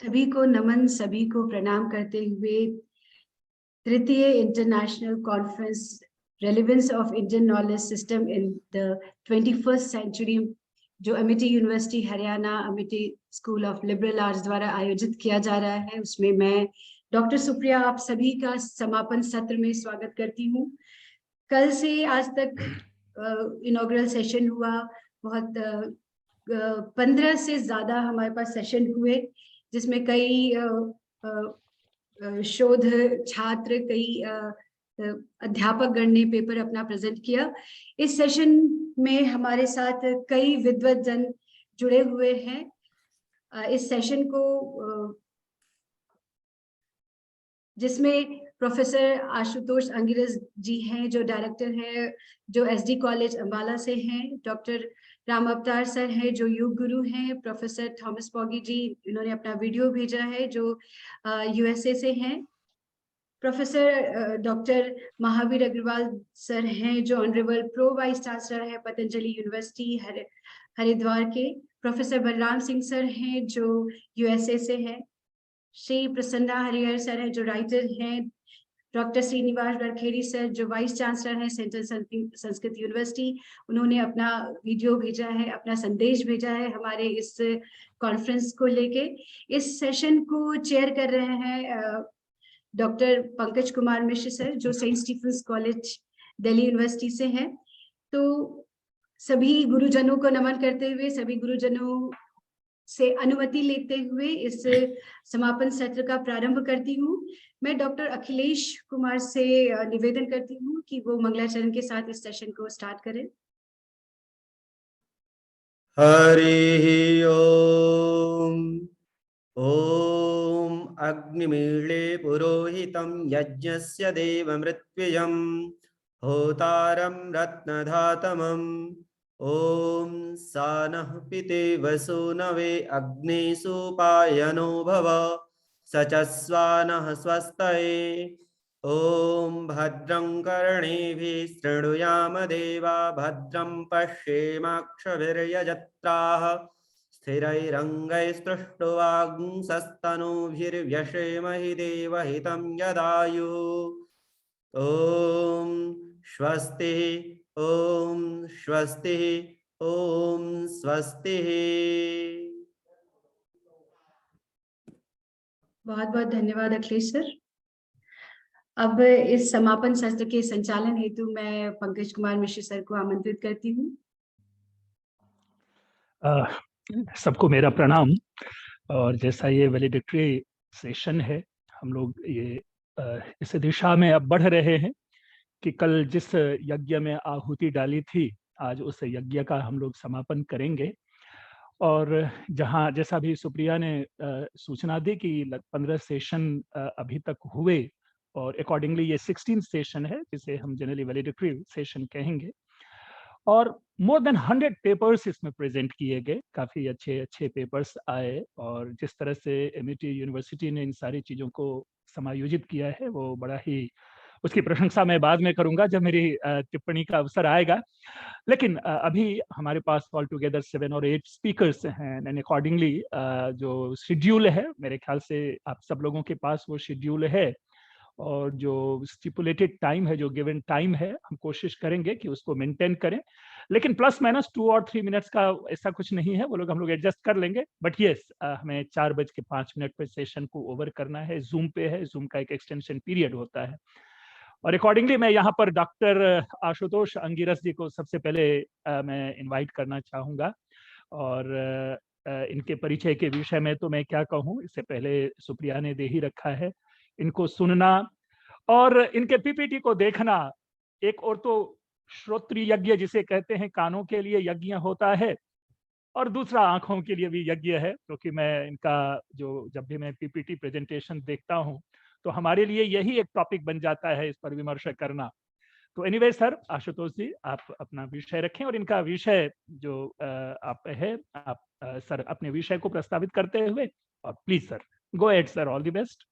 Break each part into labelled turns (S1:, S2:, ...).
S1: सभी को नमन, सभी को प्रणाम करते हुए तृतीय international conference relevance of Indian knowledge system in the 21st century जो Amity university Haryana Amity school of liberal arts द्वारा आयोजित किया जा रहा है, उसमें मैं डॉक्टर सुप्रिया आप सभी का समापन सत्र में स्वागत करती हूँ। कल से आज तक इनॉग्रल सेशन हुआ, बहुत 15 से ज्यादा हमारे पास सेशन हुए, जिसमें कई शोध छात्र, कई अध्यापक गण ने पेपर अपना प्रेजेंट किया। इस सेशन में हमारे साथ कई विद्वत जन जुड़े हुए हैं। इस सेशन को जिसमें प्रोफेसर आशुतोष अंगिरस जी हैं जो डायरेक्टर हैं, जो एसडी कॉलेज अंबाला से हैं, डॉक्टर राम अवतार सर हैं जो योग गुरु हैं, प्रोफेसर थॉमस पॉगी जी इन्होंने अपना वीडियो भेजा है जो यूएसए से हैं, professor doctor Mahavir Agrawal sir हैं जो ऑनरेबल प्रो वाइस चांसलर है पतंजलि यूनिवर्सिटी हरिद्वार के, प्रोफेसर बलराम सिंह सर हैं जो यूएसए से हैं, श्री प्रसन्ना हरिहर सर हैं जो राइटर हैं, डॉक्टर श्रीनिवास बरखेड़ी सर जो वाइस चांसलर हैं सेंट्रल संस्कृत यूनिवर्सिटी, उन्होंने अपना वीडियो भेजा है, अपना संदेश भेजा है हमारे इस कॉन्फ्रेंस को लेके। इस सेशन को चेयर कर रहे हैं डॉक्टर पंकज कुमार मिश्र सर जो Saint Stephen's College Delhi University से हैं। तो सभी गुरुजनों को नमन करते हुए, सभी गुरुजनों से अनुमति लेते हुए इस समापन सत्र का प्रारंभ करती हूँ। मैं डॉक्टर अखिलेश कुमार से निवेदन करती हूँ कि वो मंगलाचरण के साथ इस सेशन को स्टार्ट करें।
S2: हरि ओम। ओम अग्निमीळे पुरोहितं यज्ञस्य देवमृत्युजं होतारं रत्नधातमम् ओम सानः पिते वसुनवे अग्नेशुपायनो भव सचस्वानः स्वस्तये ओम भद्रं कर्णेभिः शृणुयाम देवा भद्रं पश्येमाक्षभिर्यजत्राः स्थिरैरङ्गैस्तुष्टुवागुंसस्तनूभिर्व्यशेमहि देवहितं यदायुः। ओम स्वस्ति ओम स्वस्ति ओम स्वस्ति।
S1: बहुत बहुत धन्यवाद अखिलेश सर। अब इस समापन सत्र के संचालन हेतु मैं पंकज कुमार मिश्र सर को आमंत्रित करती हूँ।
S3: सबको मेरा प्रणाम। और जैसा ये वैलिडिक्टरी सेशन है, हम लोग ये इस दिशा में अब बढ़ रहे हैं कि कल जिस यज्ञ में आहुति डाली थी, आज उस यज्ञ का हम लोग समापन करेंगे। और जहाँ जैसा भी सुप्रिया ने सूचना दी कि 15 सेशन अभी तक हुए और अकॉर्डिंगली ये 16 सेशन है जिसे हम जनरली वैलिडिक्टरी सेशन कहेंगे, और मोर देन 100 पेपर्स इसमें प्रेजेंट किए गए। काफ़ी अच्छे अच्छे पेपर्स आए और जिस तरह से एमिटी यूनिवर्सिटी ने इन सारी चीज़ों को समायोजित किया है वो बड़ा ही, उसकी प्रशंसा मैं बाद में करूंगा जब मेरी टिप्पणी का अवसर आएगा। लेकिन अभी हमारे पास ऑल टुगेदर 7 और 8 स्पीकर्स हैं एंड अकॉर्डिंगली जो शेड्यूल है, मेरे ख्याल से आप सब लोगों के पास वो शेड्यूल है और जो स्टिपुलेटेड टाइम है, जो गिवन टाइम है, हम कोशिश करेंगे कि उसको मेंटेन करें। लेकिन प्लस माइनस 2 और 3 मिनट्स का ऐसा कुछ नहीं है, वो लोग हम लोग एडजस्ट कर लेंगे। बट यस, हमें 4:05 पे सेशन को ओवर करना है। जूम पे है, जूम का एक एक्सटेंशन पीरियड होता है और अकॉर्डिंगली मैं यहाँ पर डॉक्टर आशुतोष अंगिरस जी को सबसे पहले मैं इनवाइट करना चाहूँगा। और इनके परिचय के विषय में तो मैं क्या कहूँ, इससे पहले सुप्रिया ने दे ही रखा है। इनको सुनना और इनके पीपीटी को देखना, एक और तो श्रोत्र यज्ञ जिसे कहते हैं, कानों के लिए यज्ञ होता है, और दूसरा आंखों के लिए भी यज्ञ है, क्योंकि मैं इनका जो जब भी मैं पीपीटी प्रेजेंटेशन देखता हूँ तो हमारे लिए यही एक टॉपिक बन जाता है इस पर विमर्श करना। तो एनीवे सर, आशुतोष जी आप अपना विषय रखें और इनका विषय जो आप है, आप सर अपने विषय को प्रस्तावित करते हुए, और please sir go ahead sir, all the best.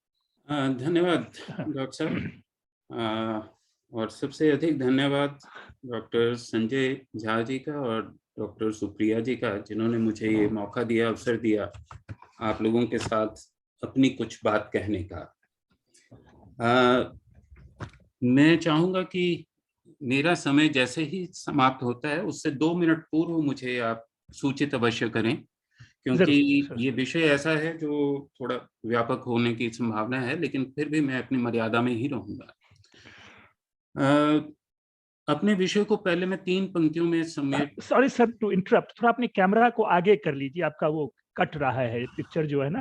S4: धन्यवाद डॉक्टर साहब, और सबसे अधिक धन्यवाद डॉक्टर संजय झा जी का और डॉक्टर सुप्रिया जी का, जिन्होंने मुझे ये मौका दिया, अवसर दिया आप लोगों के साथ अपनी कुछ बात कहने का। मैं चाहूंगा कि मेरा समय जैसे ही समाप्त होता है उससे 2 मिनट पूर्व मुझे आप सूचित अवश्य करें, क्योंकि
S3: जरूर
S4: ये विषय ऐसा है जो थोड़ा व्यापक होने की संभावना है, लेकिन फिर भी मैं अपनी मर्यादा में ही रहूंगा। अपने विषय को पहले मैं 3 पंक्तियों में समेट।
S3: सॉरी सर टू इंटरप्ट, थोड़ा अपने कैमरा को आगे कर लीजिए, आपका वो कट रहा है पिक्चर जो है ना,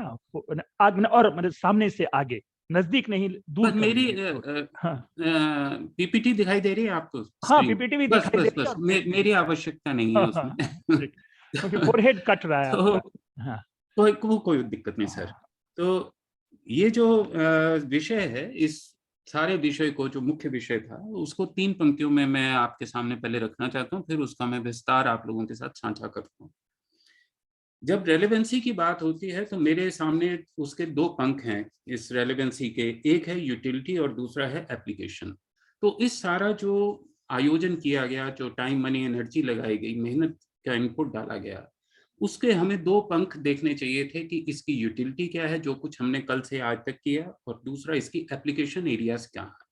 S3: आग और मतलब सामने से आगे, नजदीक नहीं, दूर
S4: बस
S3: कर
S4: मेरी
S3: लीजिए। हाँ
S4: पीपीटी दिखाई दे रही है आपको
S3: हाँ,
S4: स्क्रीन?
S3: पीपीटी भी
S4: बस
S3: दिखाई दे
S4: बस
S3: रही है
S4: बस
S3: और
S4: मेरी आवश्यकता नहीं है
S3: हाँ हाँ
S4: उसमें।
S3: ठीक, क्योंकि फोरहेड कट रहा है
S4: तो
S3: आपका। हाँ
S4: कोई दिक्कत नहीं सर। तो ये जो विषय है, इस सारे विषय को, जो मुख्य विषय था उसको 3 पंक्तियों में मैं आपके सामने पहले रखना चाहता हूँ, फिर उसका मैं विस्तार आप लोगों के साथ साझा करता हूँ। जब रेलेवेंसी की बात होती है तो मेरे सामने उसके 2 पंख हैं इस रेलेवेंसी के, एक है यूटिलिटी और दूसरा है एप्लीकेशन। तो इस सारा जो आयोजन किया गया, जो टाइम मनी एनर्जी लगाई गई, मेहनत का इनपुट डाला गया, उसके हमें 2 पंख देखने चाहिए थे कि इसकी यूटिलिटी क्या है, जो कुछ हमने कल से आज तक किया, और दूसरा इसकी एप्लीकेशन एरियाज क्या है।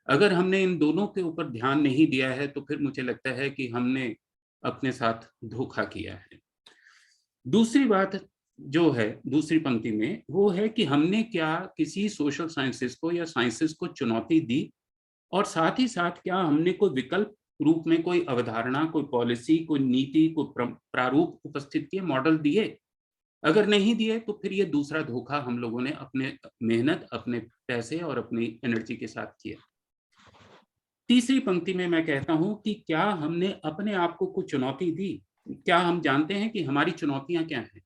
S4: अगर हमने इन दोनों के ऊपर ध्यान नहीं दिया है तो फिर मुझे लगता है कि हमने अपने साथ धोखा किया है। दूसरी बात जो है दूसरी पंक्ति में, वो है कि हमने क्या किसी सोशल साइंसेस को या साइंसेस को चुनौती दी, और साथ ही साथ क्या हमने कोई विकल्प रूप में कोई अवधारणा, कोई पॉलिसी, कोई नीति, कोई प्रारूप उपस्थित किए, मॉडल दिए। अगर नहीं दिए तो फिर ये दूसरा धोखा हम लोगों ने अपने मेहनत, अपने पैसे और अपनी एनर्जी के साथ किया। तीसरी पंक्ति में मैं कहता हूं कि क्या हमने अपने आप को कुछ चुनौती दी? क्या हम जानते हैं कि हमारी चुनौतियां क्या हैं?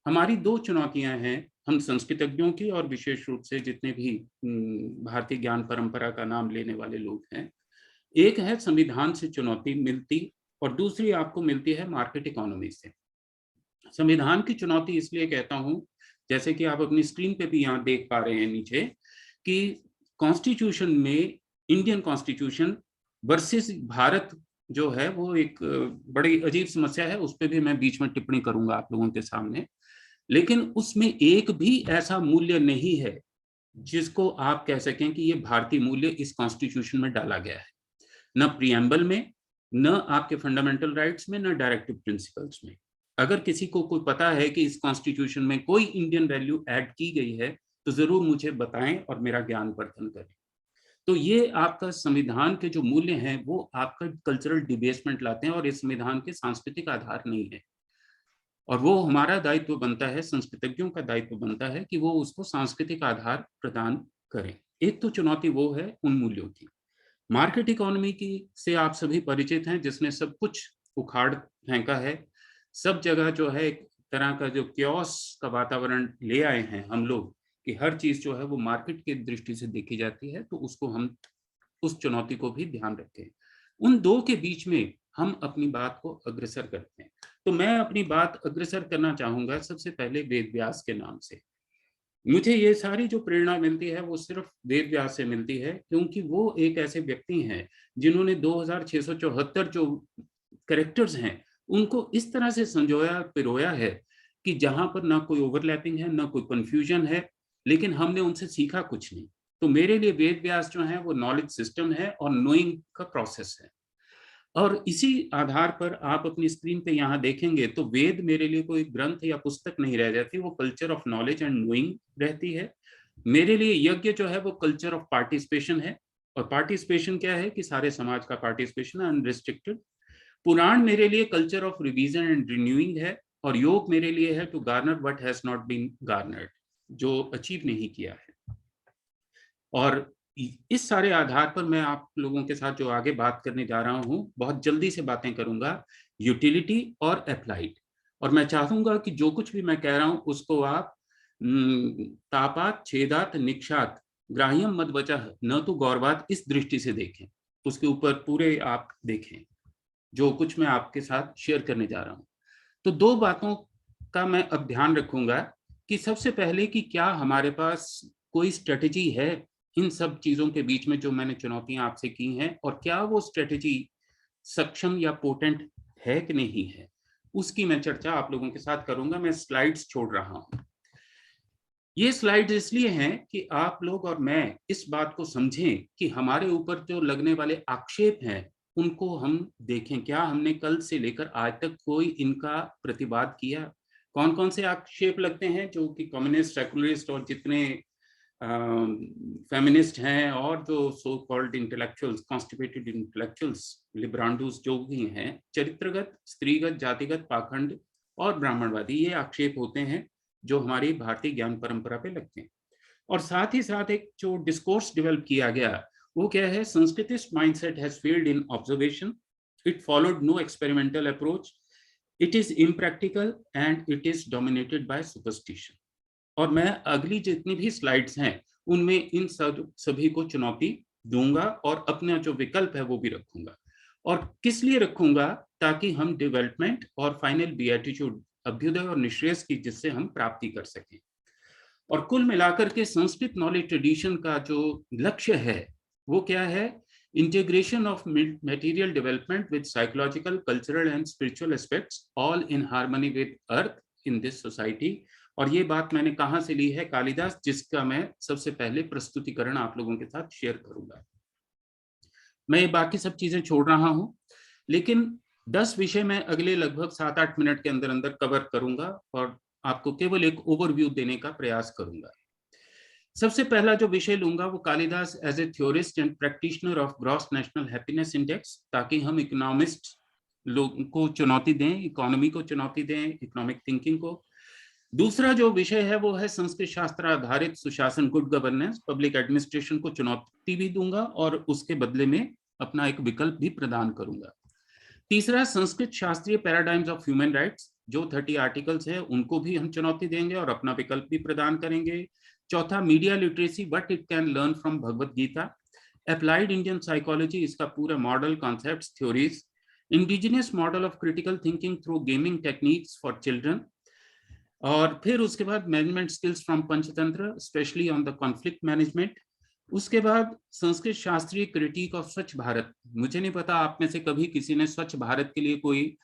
S4: हमारी 2 चुनौतियां हैं, हम संस्कृतज्ञों की और विशेष रूप से जितने भी भारतीय ज्ञान परंपरा का नाम लेने वाले लोग हैं। एक है संविधान से चुनौती मिलती, और दूसरी आपको मिलती है मार्केट इकोनॉमी से। संविधान की चुनौती इसलिए कहता हूं, जैसे कि आप अपनी स्क्रीन पे भी यहाँ देख पा रहे हैं नीचे, कि कॉन्स्टिट्यूशन में इंडियन कॉन्स्टिट्यूशन वर्सेस भारत जो है वो एक बड़ी अजीब समस्या है। उस पर भी मैं बीच में टिप्पणी करूंगा आप लोगों के सामने, लेकिन उसमें एक भी ऐसा मूल्य नहीं है जिसको आप कह सकें कि ये भारतीय मूल्य इस कॉन्स्टिट्यूशन में डाला गया है। न प्रियम्बल में, न आपके फंडामेंटल राइट्स में, न डायरेक्टिव प्रिंसिपल्स में। अगर किसी को कोई पता है कि इस कॉन्स्टिट्यूशन में कोई इंडियन वैल्यू ऐड की गई है तो जरूर मुझे बताएं और मेरा ज्ञान वर्धन करें। तो ये आपका संविधान के जो मूल्य हैं वो आपका कल्चरल डिबेसमेंट लाते हैं, और इस संविधान के सांस्कृतिक आधार नहीं है। और वो हमारा दायित्व बनता है, संस्कृतज्ञों का दायित्व बनता है कि वो उसको सांस्कृतिक आधार प्रदान करें। एक तो चुनौती वो है उन मूल्यों की। मार्केट इकोनॉमी की से आप सभी परिचित हैं, जिसने सब कुछ उखाड़ फेंका है। सब जगह जो है एक तरह का जो क्योस का वातावरण ले आए हैं हम लोग, कि हर चीज जो है वो मार्केट की दृष्टि से देखी जाती है, तो उसको हम उस चुनौती को भी ध्यान रखें। उन दो के बीच में हम अपनी बात को अग्रसर करते हैं। तो मैं अपनी बात अग्रसर करना चाहूंगा सबसे पहले वेद व्यास के नाम से। मुझे ये सारी जो प्रेरणा मिलती है वो सिर्फ वेद व्यास से मिलती है, क्योंकि वो एक ऐसे व्यक्ति हैं जिन्होंने 2674 जो कैरेक्टर्स हैं उनको इस तरह से संजोया पिरोया है कि जहां पर ना कोई ओवरलैपिंग है, ना कोई कंफ्यूजन है, लेकिन हमने उनसे सीखा कुछ नहीं। तो मेरे लिए वेद व्यास जो है वो नॉलेज सिस्टम है और नोइंग का प्रोसेस है। और इसी आधार पर आप अपनी स्क्रीन पे यहाँ देखेंगे तो वेद मेरे लिए कोई ग्रंथ या पुस्तक नहीं रह जाती, वो culture of knowledge and knowing रहती है। मेरे लिए यज्ञ जो है वो कल्चर ऑफ पार्टिसिपेशन है, और पार्टिसिपेशन क्या है कि सारे समाज का पार्टिसिपेशन अनरिस्ट्रिक्टेड। पुराण मेरे लिए culture of revision and renewing है, और योग मेरे लिए है to garner what has not been garnered, जो अचीव नहीं किया है। और इस सारे आधार पर मैं आप लोगों के साथ जो आगे बात करने जा रहा हूं, बहुत जल्दी से बातें करूंगा, यूटिलिटी और अप्लाइड। और मैं चाहूंगा कि जो कुछ भी मैं कह रहा हूं उसको आप तापात छेदात निक्षात ग्राह्यम मदवचः न तो गौरवात इस दृष्टि से देखें, उसके ऊपर पूरे आप देखें जो कुछ मैं आपके साथ शेयर करने जा रहा हूं। तो 2 बातों का मैं अब ध्यान रखूंगा कि सबसे पहले कि क्या हमारे पास कोई स्ट्रेटेजी है इन सब चीजों के बीच में जो मैंने चुनौतियां आपसे की हैं, और क्या वो स्ट्रेटेजी सक्षम या पोटेंट है कि नहीं है, उसकी मैं चर्चा आप लोगों के साथ करूंगा। मैं स्लाइड्स छोड़ रहा हूं। ये स्लाइड इसलिए हैं कि आप लोग और मैं इस बात को समझें कि हमारे ऊपर जो लगने वाले आक्षेप हैं उनको हम देखें। क्या हमने कल से लेकर आज तक कोई इनका प्रतिवाद किया? कौन कौन से आक्षेप लगते हैं जो कि कम्युनिस्ट, सेकुलरिस्ट और जितने फेमिनिस्ट हैं और जो so called intellectuals, constipated intellectuals, लिब्रांडूस जो भी हैं, चरित्रगत, स्त्रीगत, जातिगत, पाखंड और ब्राह्मणवादी, ये आक्षेप होते हैं जो हमारी भारतीय ज्ञान परंपरा पे लगते हैं। और साथ ही साथ एक जो डिस्कोर्स डेवलप किया गया वो क्या है? Sanskritist mindset has failed in observation, it followed no experimental approach, it is impractical and it is dominated by superstition. और मैं अगली जितनी भी स्लाइड्स हैं उनमें इन सभी को चुनौती दूंगा और अपना जो विकल्प है वो भी रखूंगा। और किस लिए रखूंगा? ताकि हम डेवलपमेंट और फाइनल बीएटिट्यूड, अभ्युदय और निश्रेयस की जिससे हम प्राप्ति कर सकें। और कुल मिलाकर के संस्कृत नॉलेज ट्रेडिशन का जो लक्ष्य है वो क्या है? Integration of material development with psychological, cultural and spiritual aspects, all in harmony with earth in this society. और ये बात मैंने कहाँ से ली है? कालिदास, जिसका मैं सबसे पहले प्रस्तुतिकरण आप लोगों के साथ शेयर करूंगा। मैं ये बाकी सब चीजें छोड़ रहा हूं, लेकिन 10 विषय मैं अगले लगभग 7-8 मिनट के अंदर अंदर कवर करूंगा और आपको केवल एक ओवरव्यू देने का प्रयास करूंगा। सबसे पहला जो विषय लूंगा वो Kalidas as a theorist and practitioner of gross national happiness index, ताकि हम इकोनॉमिस्ट लोग को चुनौती दें, इकोनॉमी को चुनौती दें, इकोनॉमिक थिंकिंग को। दूसरा जो विषय है वो है संस्कृत शास्त्र आधारित सुशासन, गुड गवर्नेंस, पब्लिक एडमिनिस्ट्रेशन को चुनौती भी दूंगा और उसके बदले में अपना एक विकल्प भी प्रदान करूंगा। तीसरा, संस्कृत शास्त्रीय पैराडाइम्स ऑफ ह्यूमन राइट्स, जो 30 आर्टिकल्स है उनको भी हम चुनौती देंगे और अपना विकल्प भी प्रदान करेंगे। चौथा, media literacy, what it can learn from Bhagavad Gita. Applied Indian psychology, इसका पूरा model, concepts, theories. Indigenous model of critical thinking through gaming techniques for children. और फिर उसके बाद management skills from Panchatantra, specially on the conflict management. उसके बाद संस्कृत शास्त्रीय critic of स्वच्छ भारत। मुझे नहीं पता आप में से कभी किसी ने स्वच्छ भारत के लिए कोई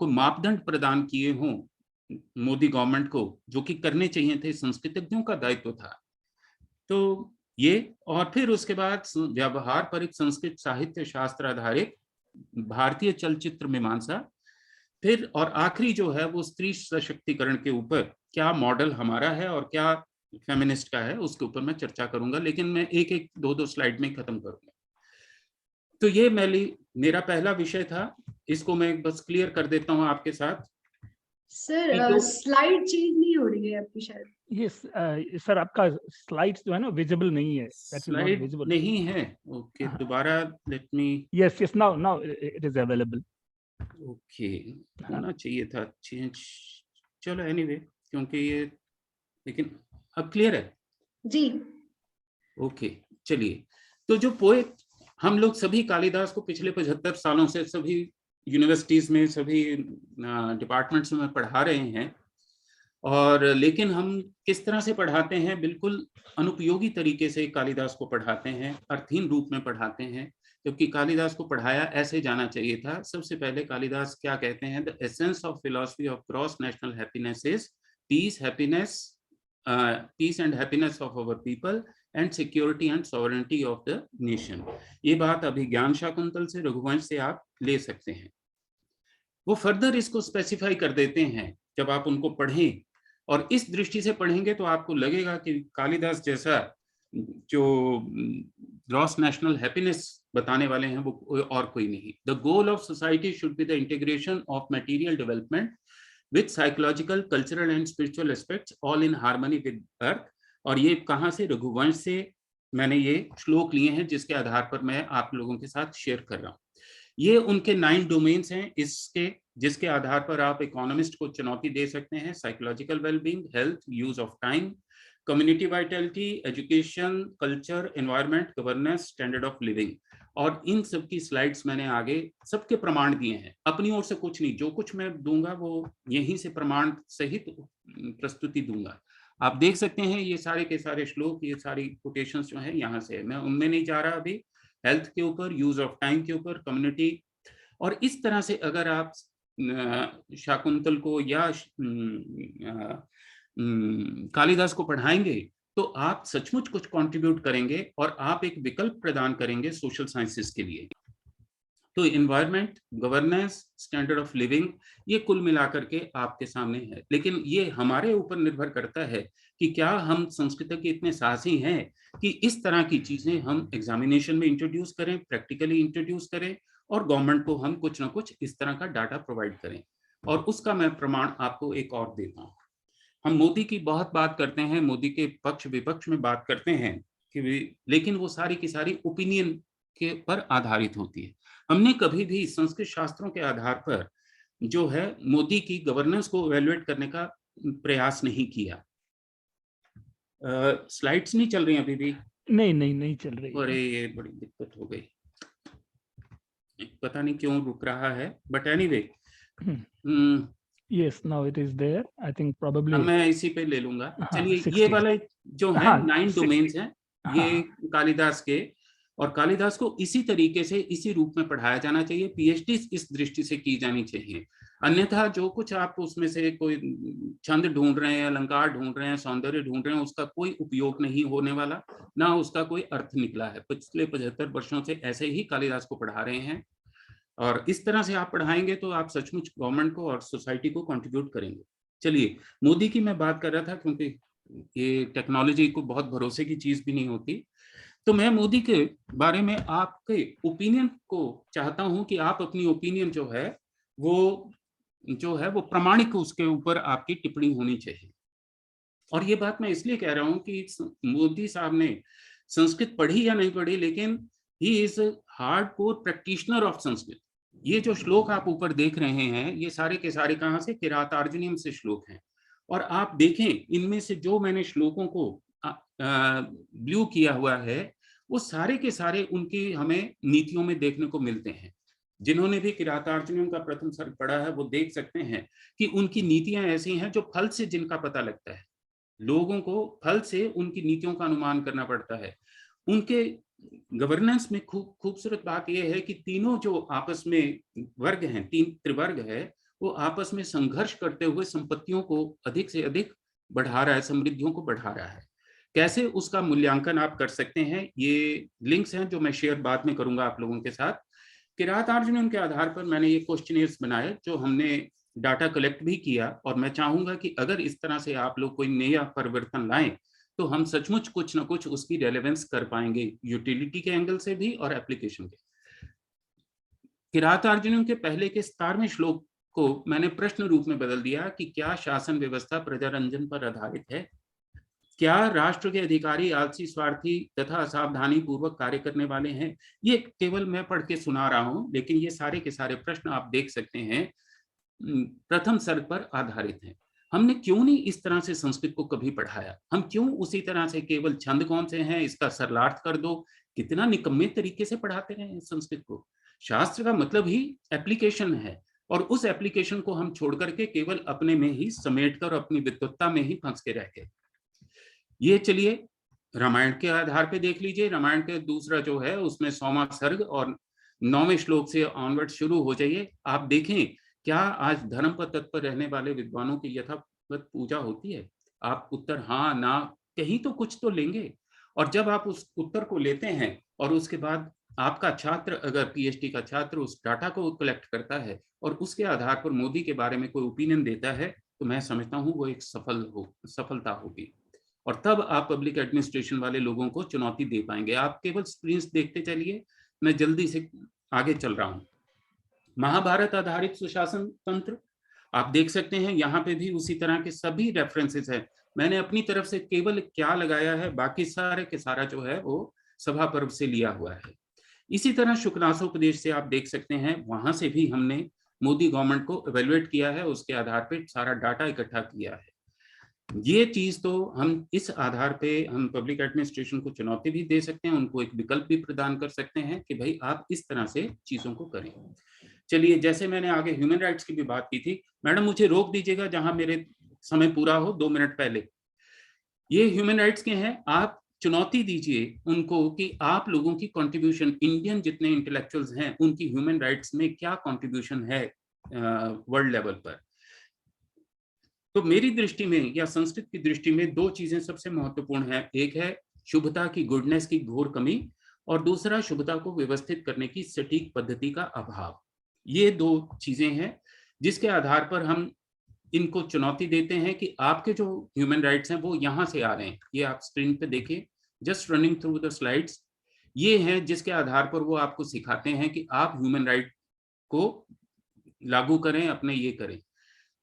S4: मापदंड प्रदान किए हों मोदी गवर्नमेंट को, जो कि करने चाहिए थे, संस्कृतज्ञों का दायित्व था। तो ये, और फिर उसके बाद व्यवहार पर एक संस्कृत साहित्य शास्त्र आधारित भारतीय चलचित्र मीमांसा। फिर और आखिरी जो है वो स्त्री सशक्तिकरण के ऊपर क्या मॉडल हमारा है और क्या फेमिनिस्ट का है, उसके ऊपर मैं चर्चा करूंगा, लेकिन मैं एक एक दो स्लाइड में खत्म करूंगा। तो ये मेरा पहला विषय था, इसको मैं बस क्लियर कर देता हूं आपके साथ।
S1: सर स्लाइड चेंज नहीं हो रही है आपकी शायद।
S3: यस सर, आपका स्लाइड्स जो है ना विजिबल नहीं है,
S4: स्लाइड नहीं है। ओके, दोबारा let me.
S3: Yes yes, now it is available.
S4: Okay, होना चाहिए था चेंज। चलो एनीवे, क्योंकि ये, लेकिन अब क्लियर है
S1: जी।
S4: ओके, चलिए। तो जो पोएट, हम लोग सभी कालिदास को पिछले 75 सालों से सभी यूनिवर्सिटीज में, सभी डिपार्टमेंट्स में पढ़ा रहे हैं, और लेकिन हम किस तरह से पढ़ाते हैं? बिल्कुल अनुपयोगी तरीके से कालिदास को पढ़ाते हैं, अर्थहीन रूप में पढ़ाते हैं, जबकि कालिदास को पढ़ाया ऐसे जाना चाहिए था। सबसे पहले कालिदास क्या कहते हैं? The essence of philosophy of gross national happiness is peace, happiness, peace and happiness of our people and security and sovereignty of the nation. ये बात अभिज्ञान शाकुंतल से, रघुवंश से आप ले सकते हैं। वो फर्दर इसको स्पेसिफाई कर देते हैं जब आप उनको पढ़ें, और इस दृष्टि से पढ़ेंगे तो आपको लगेगा कि कालिदास जैसा जो ग्रॉस नेशनल हैप्पीनेस बताने वाले हैं वो और कोई नहीं। The goal of society should be the integration of material development with psychological, cultural and spiritual aspects, all in harmony with अर्थ। और ये कहाँ से? रघुवंश से मैंने ये श्लोक लिए हैं, जिसके आधार पर मैं आप लोगों के साथ शेयर कर रहा हूँ। ये उनके 9 डोमेन्स हैं इसके, जिसके आधार पर आप इकोनॉमिस्ट को चुनौती दे सकते हैं। Psychological wellbeing, health, use of time, community Vitality, education, culture, environment, governance, standard of living. और इन सब की स्लाइड्स मैंने आगे सबके प्रमाण दिए हैं, अपनी ओर से कुछ नहीं, जो कुछ मैं दूंगा वो यहीं से प्रमाण सहित प्रस्तुति दूंगा। आप देख सकते हैं ये सारे के सारे श्लोक, ये सारी कोटेशंस जो है यहाँ से, मैं उनमें नहीं जा रहा अभी। हेल्थ के ऊपर, यूज ऑफ टाइम के ऊपर, कम्युनिटी, और इस तरह से अगर आप शाकुंतल को या कालिदास को पढ़ाएंगे तो आप सचमुच कुछ कंट्रीब्यूट करेंगे और आप एक विकल्प प्रदान करेंगे सोशल साइंसेस के लिए। तो environment, governance, standard of living, ये कुल मिलाकर के आपके सामने है। लेकिन ये हमारे ऊपर निर्भर करता है कि क्या हम संस्कृत के इतने साहसी हैं कि इस तरह की चीजें हम एग्जामिनेशन में इंट्रोड्यूस करें, प्रैक्टिकली इंट्रोड्यूस करें और गवर्नमेंट को हम कुछ ना कुछ इस तरह का डाटा प्रोवाइड करें। और उसका मैं प्रमाण आपको एक और देता हूँ। हम मोदी की बहुत बात करते हैं, मोदी के पक्ष विपक्ष में बात करते हैं कि लेकिन वो सारी की सारी ओपिनियन के पर आधारित होती है। हमने कभी भी संस्कृत शास्त्रों के आधार पर जो है मोदी की गवर्नेंस को इवैल्यूएट करने का प्रयास नहीं किया। स्लाइड्स नहीं चल रही अभी भी?
S3: नहीं चल रही।
S4: अरे ये बड़ी दिक्कत हो गई, पता नहीं क्यों रुक रहा है, but anyway
S3: Yes, now it is there. I think probably
S4: मैं इसी पे ले लूंगा।
S3: हाँ,
S4: चलिए
S3: 60
S4: ये वाले जो है
S3: हाँ,
S4: 9
S3: 60
S4: डोमेन्स हैं, ये
S3: हाँ,
S4: कालिदास के, और कालिदास को इसी तरीके से इसी रूप में पढ़ाया जाना चाहिए। पीएचडी इस दृष्टि से की जानी चाहिए। अन्यथा जो कुछ आप उसमें से कोई छंद ढूंढ रहे हैं, अलंकार ढूंढ रहे हैं, सौंदर्य ढूंढ रहे हैं, उसका कोई उपयोग नहीं होने वाला, ना उसका कोई अर्थ निकला है। पिछले 75 वर्षों से ऐसे ही कालिदास को पढ़ा रहे हैं और इस तरह से आप पढ़ाएंगे तो आप सचमुच गवर्नमेंट को और सोसाइटी को कंट्रीब्यूट करेंगे। चलिए, मोदी की मैं बात कर रहा था क्योंकि ये टेक्नोलॉजी को बहुत भरोसे की चीज भी नहीं होती। तो मैं मोदी के बारे में आपके ओपिनियन को चाहता हूं कि आप अपनी ओपिनियन जो है वो प्रमाणिक, उसके ऊपर आपकी टिप्पणी होनी चाहिए। और ये बात मैं इसलिए कह रहा हूं कि मोदी साहब ने संस्कृत पढ़ी या नहीं पढ़ी, लेकिन he is hardcore practitioner of Sanskrit. ये जो श्लोक आप ऊपर देख रहे हैं, ये सारे के सारे कहाँ से? किरातार्जुनीयम से श्लोक हैं। और आप देखें, इनमें से जो मैंने श्लोकों को ब्लू किया हुआ है, वो सारे के सारे उनकी हमें नीतियों में देखने को मिलते हैं। जिन्होंने भी किरातार्जुनीयम का प्रथम सर्ग पढ़ा है वो देख सकते हैं कि उनकी नीतियां ऐसी हैं जो फल से जिनका पता लगता है। लोगों को फल से उनकी नीतियों का अनुमान करना पड़ता है। उनके गवर्नेंस में खूबसूरत बात यह है कि तीनों जो आपस में वर्ग हैं, 3 त्रिवर्ग है, वो आपस में संघर्ष करते हुए संपत्तियों को अधिक से अधिक बढ़ा रहा है, समृद्धियों को बढ़ा रहा है। कैसे उसका मूल्यांकन आप कर सकते हैं, ये लिंक्स हैं जो मैं शेयर बाद में करूंगा आप लोगों के साथ। किरातार्जुनीयम के आधार पर मैंने ये क्वेश्चनियर्स बनाए जो हमने डाटा कलेक्ट भी किया, और मैं चाहूंगा कि अगर इस तरह से आप लोग कोई नया परिवर्तन लाएं तो हम सचमुच कुछ ना कुछ उसकी रेलेवेंस कर पाएंगे, यूटिलिटी के एंगल से भी और एप्लीकेशन के। किरातार्जुनीयम के पहले के 17वें श्लोक को मैंने प्रश्न रूप में बदल दिया कि क्या शासन व्यवस्था प्रजारंजन पर आधारित है? क्या राष्ट्र के अधिकारी आलसी, स्वार्थी तथा असावधानी पूर्वक कार्य करने वाले हैं? ये केवल मैं पढ़ के सुना रहा हूं, लेकिन ये सारे के सारे प्रश्न आप देख सकते हैं प्रथम सर्ग पर आधारित हैं। हमने क्यों नहीं इस तरह से संस्कृत को कभी पढ़ाया? हम क्यों उसी तरह से केवल छंद कौन से हैं, इसका सरलार्थ कर दो, कितना निकम्मे तरीके से पढ़ाते रहे संस्कृत को। शास्त्र का मतलब ही एप्लीकेशन है, और उस एप्लीकेशन को हम छोड़ करके केवल अपने में ही समेट कर अपनी विद्वत्ता में ही फंस के रह गए। ये चलिए रामायण के आधार पे देख लीजिए। रामायण के दूसरा जो है उसमें 100वां सर्ग और 9वें श्लोक से ऑनवर्ड शुरू हो जाइए। आप देखें, क्या आज धर्म पर तत्पर रहने वाले विद्वानों की यथावत पूजा होती है? आप उत्तर हाँ ना कहीं तो कुछ तो लेंगे। और जब आप उस उत्तर को लेते हैं और उसके बाद आपका छात्र, अगर पीएचडी का छात्र उस डाटा को कलेक्ट करता है और उसके आधार पर मोदी के बारे में कोई ओपिनियन देता है, तो मैं समझता हूँ वो एक सफलता होगी। और तब आप पब्लिक एडमिनिस्ट्रेशन वाले लोगों को चुनौती दे पाएंगे। आप केवल स्क्रीन्स देखते चलिए, मैं जल्दी से आगे चल रहा हूँ। महाभारत आधारित सुशासन तंत्र आप देख सकते हैं, यहाँ पे भी उसी तरह के सभी रेफरेंसेस हैं। मैंने अपनी तरफ से केवल क्या लगाया है, बाकी सारे के सारा जो है वो सभा पर्व से लिया हुआ है। इसी तरह शुक्लासोपदेश से आप देख सकते हैं, वहां से भी हमने मोदी गवर्नमेंट को इवेल्युएट किया है, उसके आधार पर सारा डाटा इकट्ठा किया है। ये चीज तो हम इस आधार पे हम पब्लिक एडमिनिस्ट्रेशन को चुनौती भी दे सकते हैं, उनको एक विकल्प भी प्रदान कर सकते हैं कि भाई आप इस तरह से चीजों को करें। चलिए, जैसे मैंने आगे ह्यूमन राइट्स की भी बात की थी, मैडम मुझे रोक दीजिएगा जहां मेरे समय पूरा हो, 2 मिनट पहले। ये ह्यूमन राइट्स के हैं, आप चुनौती दीजिए उनको कि आप लोगों की कंट्रीब्यूशन, इंडियन जितने इंटेलेक्चुअल्स हैं उनकी ह्यूमन राइट्स में क्या कंट्रीब्यूशन है वर्ल्ड लेवल पर। तो मेरी दृष्टि में या संस्कृत की दृष्टि में दो चीजें सबसे महत्वपूर्ण है। एक है शुभता की, गुडनेस की घोर कमी, और दूसरा शुभता को व्यवस्थित करने की सटीक पद्धति का अभाव। ये दो चीजें हैं जिसके आधार पर हम इनको चुनौती देते हैं कि आपके जो ह्यूमन राइट्स हैं वो यहाँ से आ रहे हैं। ये आप स्क्रीन पे देखिए, just running through the slides, ये हैं जिसके आधार पर वो आपको सिखाते हैं कि आप ह्यूमन राइट को लागू करें, अपने ये करें।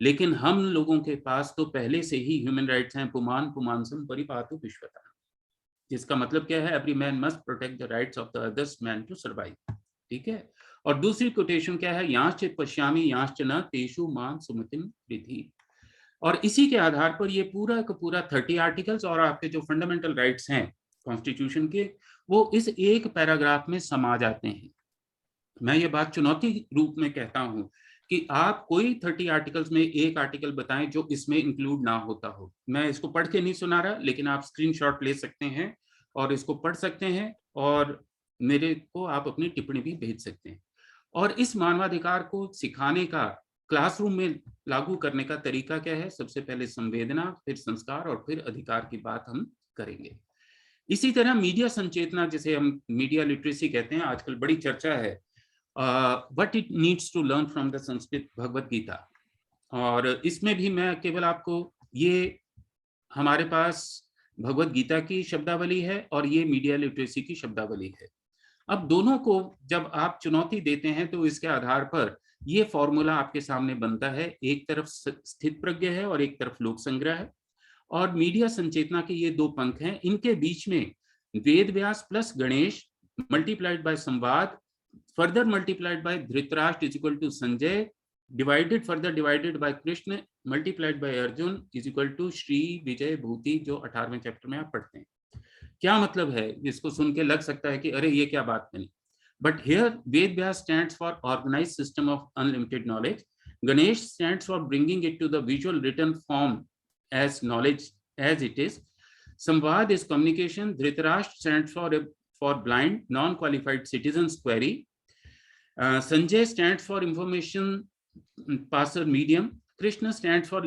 S4: लेकिन हम लोगों के पास तो पहले से ही ह्यूमन राइट्स हैं, पुमान पुमांसम परिपातु विश्वता, जिसका मतलब क्या है, every man must protect the rights of the others man to survive. ठीक है। और दूसरी कोटेशन क्या है, यांश्च पश्यामि यांश्च न तेषु मान सुमतिम विधि। और इसी के आधार पर ये पूरा का पूरा 30 आर्टिकल्स और आपके जो फंडामेंटल राइट्स हैं कॉन्स्टिट्यूशन के, वो इस एक पैराग्राफ में समा जाते हैं। मैं ये बात चुनौती रूप में कहता हूं कि आप कोई 30 आर्टिकल्स में एक आर्टिकल बताएं जो इसमें इंक्लूड ना होता हो। मैं इसको पढ़ के नहीं सुना रहा, लेकिन आप स्क्रीनशॉट ले सकते हैं और इसको पढ़ सकते हैं और मेरे को आप अपनी टिप्पणी भी भेज सकते हैं। और इस मानवाधिकार को सिखाने का, क्लासरूम में लागू करने का तरीका क्या है, सबसे पहले संवेदना, फिर संस्कार और फिर अधिकार की बात हम करेंगे। इसी तरह मीडिया संचेतना, जिसे हम मीडिया लिटरेसी कहते हैं, आजकल बड़ी चर्चा है, what it needs to learn from the Sanskrit Bhagavad Gita. और इसमें भी मैं केवल आपको, ये हमारे पास भगवत गीता की शब्दावली है और ये मीडिया लिटरेसी की शब्दावली है। अब दोनों को जब आप चुनौती देते हैं तो इसके आधार पर ये फॉर्मूला आपके सामने बनता है। एक तरफ स्थित प्रज्ञ है और एक तरफ लोक संग्रह है। और मीडिया संचेतना के ये दो पंख हैं, इनके बीच में Ved Vyas plus Ganesh multiplied by संवाद, further multiplied by Dhritarashtra is equal to Sanjay, further divided by Krishna multiplied by Arjun is equal to Shri Vijay Bhuti, जो 18वें चैप्टर में आप पढ़ते हैं। क्या मतलब है, इसको सुन के लग सकता है कि अरे ये क्या बात बनी, but here Ved Vyas stands for organized system of unlimited knowledge, Ganesh stands for bringing it to the visual written form as knowledge as it is, Samvad is communication, Dhritarashtra stands for blind non-qualified citizens query, Sanjay stands for information passer medium, Krishna stands for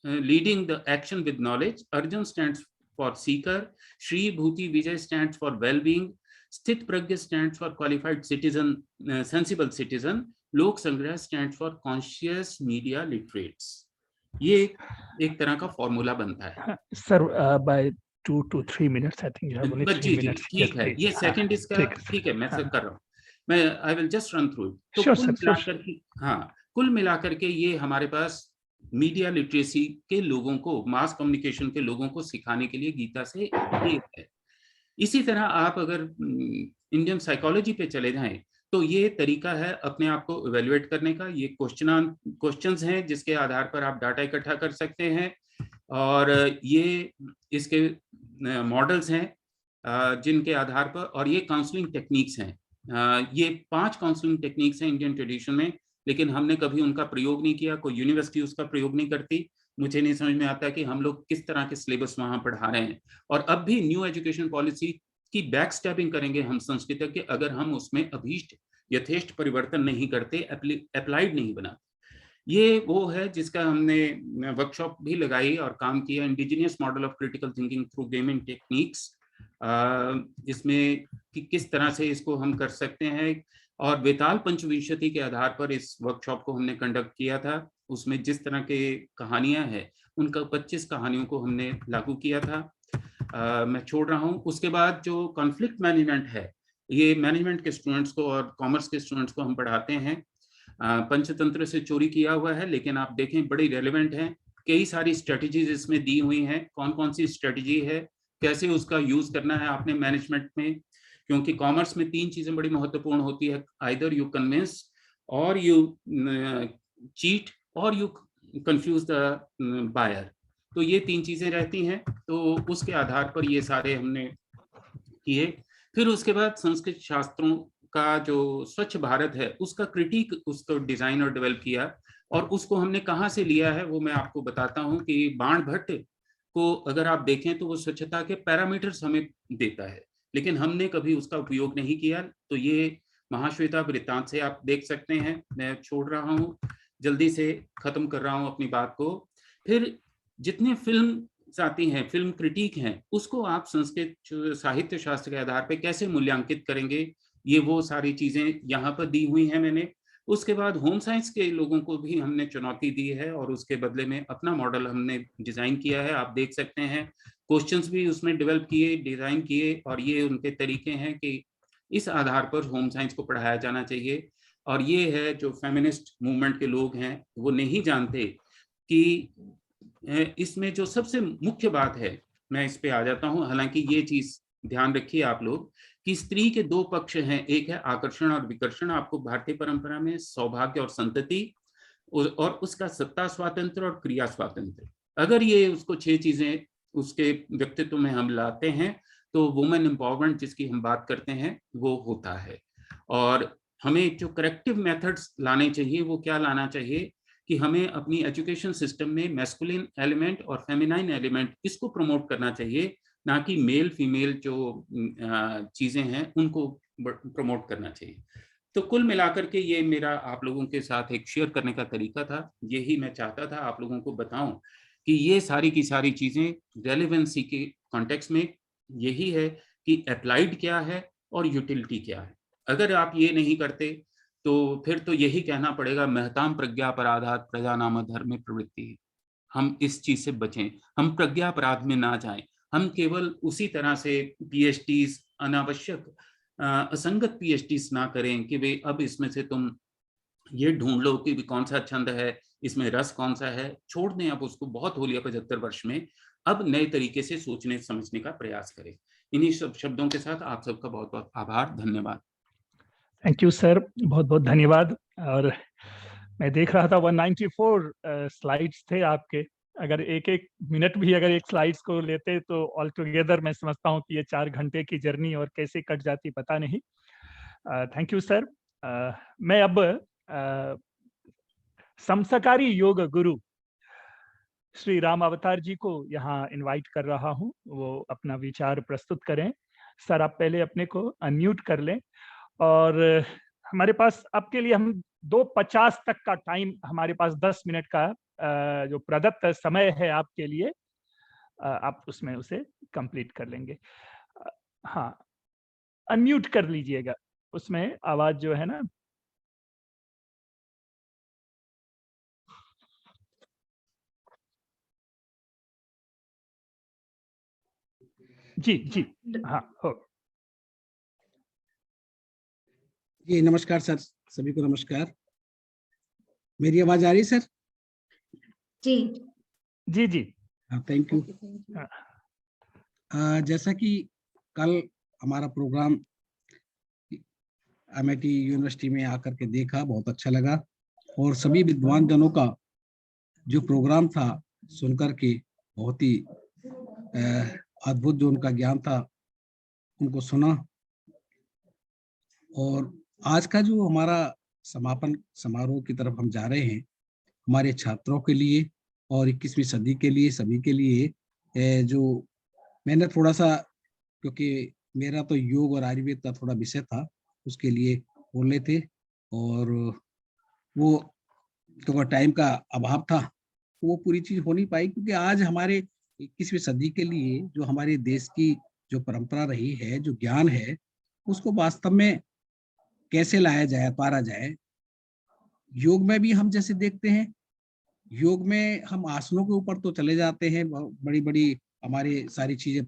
S4: leading the action with knowledge, Arjun stands for seeker, Shri Bhuti Vijay stands for well-being, Sthit Pragya stands for qualified citizen, sensible citizen, Lok Sangrah stands for conscious media literates। ये एक तरह का formula बनता है
S3: sir. By 2 to 3 minutes I think you have only 3 minutes।
S4: ठीक है, ये second इसका ठीक है, मैं सब कर रहा हूँ, मैं I will just run through. तो कुल मिलाकर के, हाँ, कुल मिलाकर के ये हमारे पास मीडिया लिटरेसी के लोगों को, मास कम्युनिकेशन के लोगों को सिखाने के लिए गीता से ये है। इसी तरह आप अगर इंडियन साइकोलॉजी पे चले जाएं तो ये तरीका है अपने आप को इवेल्युएट करने का। ये क्वेश्चंस हैं जिसके आधार पर आप डाटा इकट्ठा कर सकते हैं, और ये इसके मॉडल्स हैं जिनके आधार पर, और ये काउंसलिंग टेक्निक्स हैं। ये 5 काउंसलिंग टेक्निक्स हैं इंडियन ट्रेडिशन में, लेकिन हमने कभी उनका प्रयोग नहीं किया, कोई यूनिवर्सिटी उसका प्रयोग नहीं करती। मुझे नहीं समझ में आता कि हम लोग किस तरह के सिलेबस वहां पढ़ा रहे हैं। और अब भी न्यू एजुकेशन पॉलिसी की बैक स्टैपिंग करेंगे हम संस्कृतज्ञ अगर हम उसमें अभीष्ट यथेष्ट परिवर्तन नहीं करते, अप्लाइड नहीं बनाते। ये वो है जिसका हमने वर्कशॉप भी लगाई और काम किया, indigenous model of critical thinking through gaming techniques. इसमें कि किस तरह से इसको हम कर सकते हैं, और वेताल पंचविंशति के आधार पर इस वर्कशॉप को हमने कंडक्ट किया था। उसमें जिस तरह के कहानियां हैं उनका 25 कहानियों को हमने लागू किया था। मैं छोड़ रहा हूँ। उसके बाद जो कॉन्फ्लिक्ट मैनेजमेंट है, ये मैनेजमेंट के स्टूडेंट्स को और कॉमर्स के स्टूडेंट्स को हम पढ़ाते हैं। पंचतंत्र से चोरी किया हुआ है, लेकिन आप देखें बड़ी रेलेवेंट है। कई सारी स्ट्रेटजीज इसमें दी हुई हैं, कौन कौन सी स्ट्रेटजी है, कैसे उसका यूज करना है आपने मैनेजमेंट में। क्योंकि कॉमर्स में 3 चीजें बड़ी महत्वपूर्ण होती है, आइदर यू कन्विंस और यू चीट और यू कंफ्यूज द बायर। तो ये 3 चीजें रहती हैं, तो उसके आधार पर ये सारे हमने किए। फिर उसके बाद संस्कृत शास्त्रों का जो स्वच्छ भारत है उसका क्रिटिक, उसको डिजाइन और डेवलप किया, और उसको हमने कहाँ से लिया है वो मैं आपको बताता हूँ कि बाण भट्ट को अगर आप देखें तो वो स्वच्छता के पैरामीटर्स हमें देता है, लेकिन हमने कभी उसका उपयोग नहीं किया। तो ये महाश्वेता वृत्तांत से आप देख सकते हैं। मैं छोड़ रहा हूँ, जल्दी से खत्म कर रहा हूँ अपनी बात को। फिर जितने फिल्म आती हैं, फिल्म क्रिटिक हैं, उसको आप संस्कृत साहित्य शास्त्र के आधार पे कैसे मूल्यांकित करेंगे, ये वो सारी चीजें यहाँ पर दी हुई हैं मैंने। उसके बाद होम साइंस के लोगों को भी हमने चुनौती दी है और उसके बदले में अपना मॉडल हमने डिजाइन किया है। आप देख सकते हैं क्वेश्चंस भी उसमें डेवलप किए, डिजाइन किए, और ये उनके तरीके हैं कि इस आधार पर होम साइंस को पढ़ाया जाना चाहिए। और ये है जो फेमिनिस्ट मूवमेंट के लोग हैं वो नहीं जानते कि इसमें जो सबसे मुख्य बात है, मैं इस पे आ जाता हूं। हालांकि ये चीज ध्यान रखिए आप लोग कि स्त्री के दो पक्ष हैं, एक है आकर्षण और विकर्षण। आपको भारतीय परंपरा में सौभाग्य और संतति और उसका सत्ता स्वातंत्र और क्रिया स्वातंत्र, अगर ये उसको 6 चीजें उसके व्यक्तित्व में हम लाते हैं तो वुमेन एम्पावरमेंट जिसकी हम बात करते हैं वो होता है। और हमें जो करेक्टिव मेथड्स लाने चाहिए वो क्या लाना चाहिए कि हमें अपनी एजुकेशन सिस्टम में मैस्कुलिन एलिमेंट और फेमिनाइन एलिमेंट इसको प्रमोट करना चाहिए, ना कि मेल फीमेल जो चीजें हैं उनको प्रमोट करना चाहिए। तो कुल मिलाकर के ये मेरा आप लोगों के साथ एक शेयर करने का तरीका था। यही मैं चाहता था आप लोगों को बताऊं कि ये सारी की सारी चीजें रेलेवेंसी के कॉन्टेक्स्ट में यही है कि अप्लाइड क्या है और यूटिलिटी क्या है। अगर आप ये नहीं करते तो फिर तो यही कहना पड़ेगा महताम प्रज्ञा अपराधात प्रजा नाम धर्म प्रवृत्ति। हम इस चीज से बचें, हम प्रज्ञा अपराध में ना जाएं। हम केवल उसी तरह से पीएचडीज अनावश्यक असंगत पीएचडीज ना करें कि वे अब इसमें से तुम ये ढूंढ लो कि कौन सा छंद है, इसमें रस कौन सा है, छोड़ दें अब उसको, बहुत हो लिया 75 वर्ष में। अब नए तरीके से सोचने समझने का प्रयास करें। इन्हीं सब शब्दों के साथ आप सबका बहुत बहुत आभार, धन्यवाद।
S3: थैंक यू सर, बहुत बहुत धन्यवाद। और मैं देख रहा था 194 स्लाइड्स थे आपके। अगर एक एक मिनट भी अगर एक स्लाइड्स को लेते तो ऑल टुगेदर मैं समझता हूँ कि ये 4 घंटे की जर्नी और कैसे कट जाती पता नहीं। Thank you sir. मैं अब समसकारी योग गुरु श्री राम अवतार जी को यहाँ इनवाइट कर रहा हूँ, वो अपना विचार प्रस्तुत करें। सर आप पहले अपने को अनम्यूट कर लें। और हमारे पास आपके लिए हम 2:50 तक का टाइम, हमारे पास 10 मिनट का जो प्रदत्त समय है आपके लिए, आप उसमें उसे कंप्लीट कर लेंगे। हाँ, अनम्यूट कर लीजिएगा, उसमें आवाज जो है ना। जी जी हाँ हो।
S5: जी नमस्कार सर, सभी को नमस्कार। मेरी आवाज आ रही है सर?
S1: जी
S5: जी जी हाँ, थैंक यू। जैसा कि कल हमारा प्रोग्राम एमआईटी यूनिवर्सिटी में आकर के देखा, बहुत अच्छा लगा। और सभी विद्वान जनों का जो प्रोग्राम था सुनकर के बहुत ही अद्भुत जो उनका ज्ञान था उनको सुना। और आज का जो हमारा समापन समारोह की तरफ हम जा रहे हैं, हमारे छात्रों के लिए और 21वीं सदी के लिए, सभी के लिए, जो मैंने थोड़ा सा, क्योंकि मेरा तो योग और आयुर्वेद का थोड़ा विषय था, उसके लिए बोलने थे। और वो तो टाइम का अभाव था, वो पूरी चीज हो नहीं पाई। क्योंकि आज हमारे 21वीं सदी के लिए जो हमारे देश की जो परंपरा रही है, जो ज्ञान है, उसको वास्तव में कैसे लाया जाए, पारा जाए। योग में भी हम जैसे देखते हैं, योग में हम आसनों के ऊपर तो चले जाते हैं, बड़ी बड़ी हमारे सारी चीजें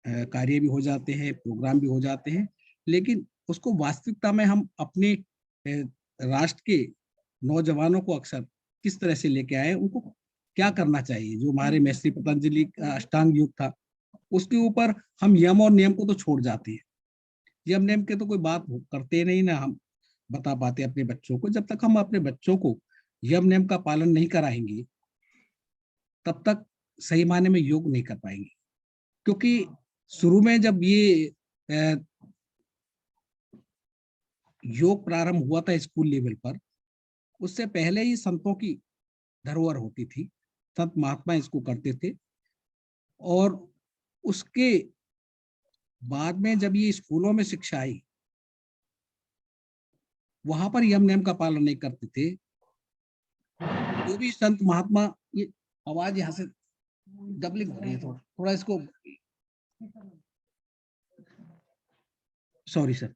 S5: कार्य भी हो जाते हैं, प्रोग्राम भी हो जाते हैं, लेकिन उसको वास्तविकता में हम अपने राष्ट्र के नौजवानों को अक्सर किस तरह से लेके आए, उनको क्या करना चाहिए। जो हमारे महर्षि पतंजलि का अष्टांग योग था, उसके ऊपर हम यम और नियम को तो छोड़ जाते हैं। यम नियम के तो कोई बात करते नहीं ना, हम बता पाते अपने बच्चों को। जब तक हम अपने बच्चों को यम नियम का पालन नहीं कराएंगे, तब तक सही मायने में योग नहीं कर पाएंगे। क्योंकि शुरू में जब ये योग प्रारंभ हुआ था स्कूल लेवल पर, उससे पहले ही संतों की धरोहर होती थी, संत महात्मा इसको करते थे। और उसके बाद में जब ये स्कूलों में शिक्षा आई, वहां पर यम नियम का पालन नहीं करते थे। जो भी संत महात्मा, ये आवाज यहाँ से डबलिंग हो रही है, थोड़ा थोड़ा इसको, सॉरी सर।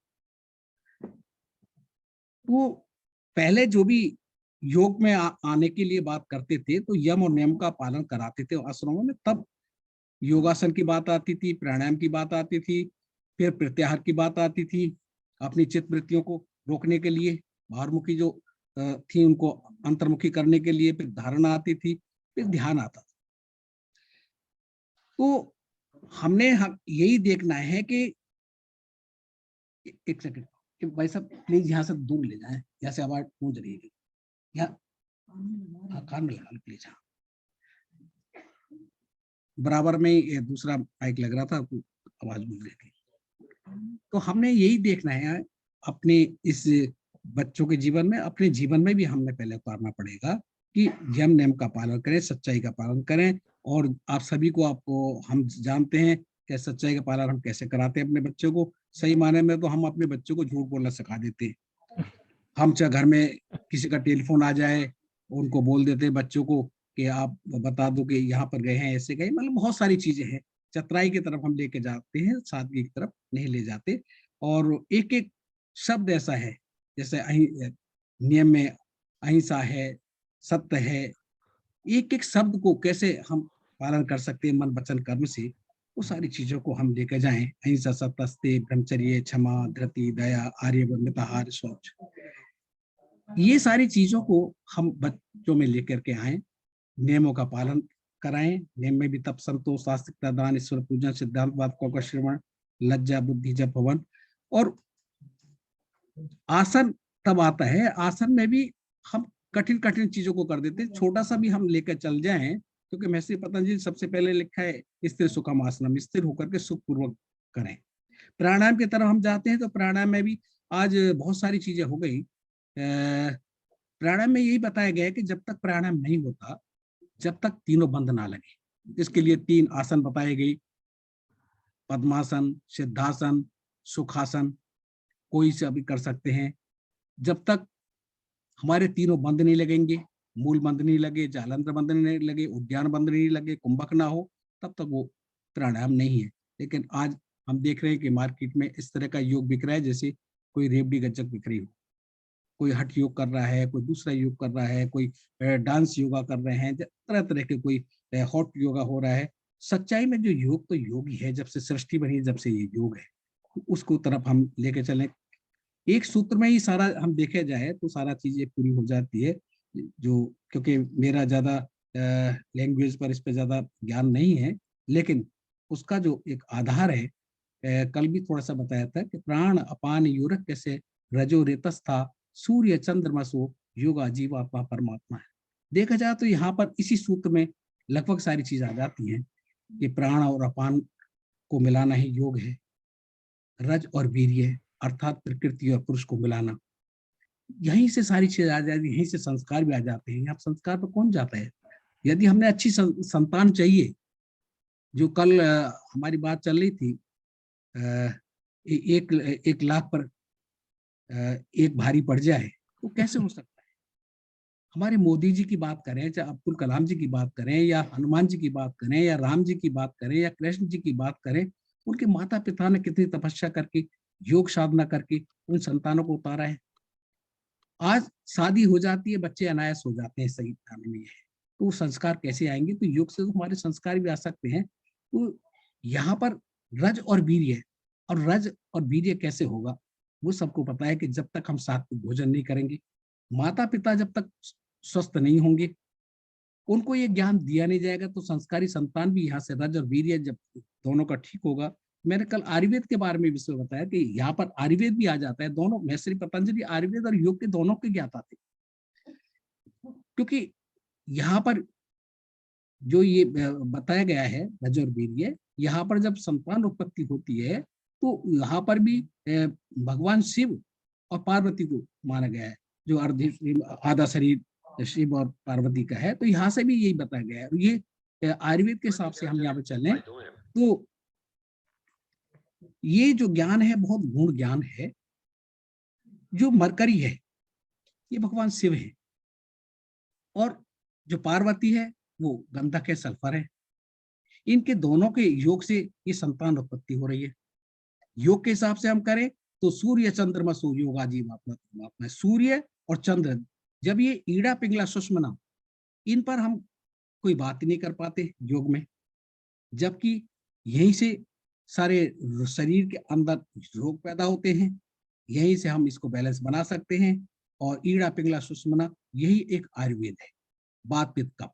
S5: वो पहले जो भी योग में आने के लिए बात करते थे तो यम और नियम का पालन कराते थे आश्रमों में, तब योगासन की बात आती थी, प्राणायाम की बात आती थी, फिर प्रत्याहार की बात आती थी, अपनी चित्त वृत्तियों को रोकने के लिए, बाहरमुखी जो थी उनको अंतर्मुखी करने के लिए, फिर धारणा आती थी, फिर ध्यान आता था। तो हमने यही देखना है कि, एक सेकंड भाई साहब प्लीज यहाँ से दूर ले जाएं, यहाँ से आवाज गूंज रही है, यहाँ कान में लगा प्लीज। हाँ, बराबर में ही दूसरा माइक लग रहा था, आवाज गूंज रही थी। तो हमने यही देखना है अपने इस बच्चों के जीवन में, अपने जीवन में भी हमने पहले उतारना पड़ेगा कि यम नियम का पालन करें, सच्चाई का पालन करें। और आप सभी को, आपको हम जानते हैं कि सच्चाई का पालन हम कैसे कराते हैं अपने बच्चों को। सही माने में तो हम अपने बच्चों को झूठ बोलना सिखा देते हैं। हम चाहे घर में किसी का टेलीफोन आ जाए, उनको बोल देते हैं बच्चों को कि आप बता दो कि यहाँ पर गए हैं, ऐसे गए, मतलब बहुत सारी चीजें हैं। चतुराई की तरफ हम लेके जाते हैं, सादगी की तरफ नहीं ले जाते। और एक एक शब्द ऐसा है, जैसे नियम में अहिंसा है, सत्य है, एक एक शब्द को कैसे हम पालन कर सकते हैं मन वचन कर्म से, वो सारी चीजों को हम लेकर जाएं। अहिंसा, सत्य, अस्तेय, ब्रह्मचर्य, क्षमा, धृति, दया, आर्यवन, मिताहार, शौच, ये सारी चीजों को हम बच्चों में लेकर के आए, नियमों का पालन कराएं। नियम में भी तप, संतोष, सात्विकता, दान, ईश्वर पूजन, सिद्धांतवाद, कौक श्रवण, लज्जा, बुद्धि, जप, हवन। और आसन तब आता है, आसन में भी हम कठिन कठिन चीजों को कर देते हैं। छोटा सा भी हम लेकर चल जाएं, क्योंकि महर्षि पतंजलि सबसे पहले लिखा है स्थिर सुखम आसनम, स्थिर होकर के सुख पूर्वक करें। प्राणायाम की तरफ हम जाते हैं तो प्राणायाम में भी आज बहुत सारी चीजें हो गई। प्राणायाम में यही बताया गया है कि जब तक प्राणायाम नहीं होता, जब तक तीनों बंद ना लगे, इसके लिए 3 आसन बताए गए, पद्मासन, सिद्धासन, सुखासन, कोई से भी कर सकते हैं। जब तक हमारे तीनों बंद नहीं लगेंगे, मूल बंद नहीं लगे, जालंधर बंद नहीं लगे, उद्यान बंद नहीं लगे, कुंभक ना हो, तब तक वो प्राणायाम नहीं है। लेकिन आज हम देख रहे हैं कि मार्केट में इस तरह का योग बिक रहा है जैसे कोई रेवड़ी गज्जक बिक रही हो। कोई हठ योग कर रहा है, कोई दूसरा योग कर रहा है, कोई डांस योगा कर रहे हैं, तरह तरह के, कोई हॉट योगा हो रहा है। सच्चाई में जो योग तो योग ही है, जब से सृष्टि बनी जब से ये योग है, उसको तरफ हम लेके चलें। एक सूत्र में ही सारा हम देखे जाए तो सारा चीजें पूरी हो जाती है। जो, क्योंकि मेरा ज्यादा लैंग्वेज पर इस पे ज्यादा ज्ञान नहीं है, लेकिन उसका जो एक आधार है, कल भी थोड़ा सा बताया था कि प्राण अपान यूरक कैसे रजो रेतस्था सूर्य चंद्रमसो योगा जीवात्मा परमात्मा है। देखा जाए तो यहाँ पर इसी सूत्र में लगभग सारी चीज आ जाती हैं कि प्राण और अपान को मिलाना ही योग है, रज और वीर्य अर्थात प्रकृति और पुरुष को मिलाना, यहीं से सारी चीज आ जाती है, यहीं से संस्कार भी आ जाते हैं। यहाँ संस्कार पर कौन जाता है? यदि हमने अच्छी संतान चाहिए, जो कल हमारी बात चल रही थी, 1 लाख पर एक भारी पड़ जाए तो कैसे हो सकता है? हमारे मोदी जी की बात करें, चाहे अब्दुल कलाम जी की बात करें, या हनुमान जी की बात करें, या राम जी की बात करें, या कृष्ण जी की बात करें, उनके माता पिता ने कितनी तपस्या करके, योग साधना करके उन संतानों को उतारा है। आज शादी हो जाती है, बच्चे अनायास हो जाते हैं, सही मायने में है। तो संस्कार कैसे आएंगे? तो योग से तो हमारे संस्कार भी आ सकते हैं। तो यहाँ पर रज और वीर्य, और रज और वीर्य कैसे होगा वो सबको पता है कि जब तक हम सात्विक भोजन नहीं करेंगे, माता पिता जब तक स्वस्थ नहीं होंगे, उनको ये ज्ञान दिया नहीं जाएगा, तो संस्कारी संतान भी यहाँ से रज और वीर्य जब दोनों का ठीक होगा। मैंने कल आयुर्वेद के बारे में विषय बताया कि यहाँ पर आयुर्वेद भी आ जाता है। दोनों महर्षि पतंजलि आयुर्वेद और योग के दोनों के ज्ञाता थे, क्योंकि यहाँ पर जो ये बताया गया है रज और वीर्य, यहाँ पर जब संतान उत्पत्ति होती है तो यहाँ पर भी भगवान शिव और पार्वती को माना गया है, जो आधा शरीर शिव और पार्वती का है। तो यहाँ से भी यही बताया गया है। ये आयुर्वेद के हिसाब से हम यहाँ पे चलें तो ये जो ज्ञान है बहुत गूढ़ ज्ञान है। जो मरकरी है ये भगवान शिव है, और जो पार्वती है वो गंधक है, सल्फर है। इनके दोनों के योग से ये संतान उत्पत्ति हो रही है। योग के हिसाब से हम करें तो सूर्य चंद्रमा सूर्य योगा जी महात्मा, सूर्य और चंद्र, जब ये ईड़ा पिंगला सुषमना, इन पर हम कोई बात ही नहीं कर पाते योग में, जबकि यहीं से सारे शरीर के अंदर रोग पैदा होते हैं, यहीं से हम इसको बैलेंस बना सकते हैं। और ईड़ा पिंगला सुषमना यही एक आयुर्वेद है, वात पित्त कफ।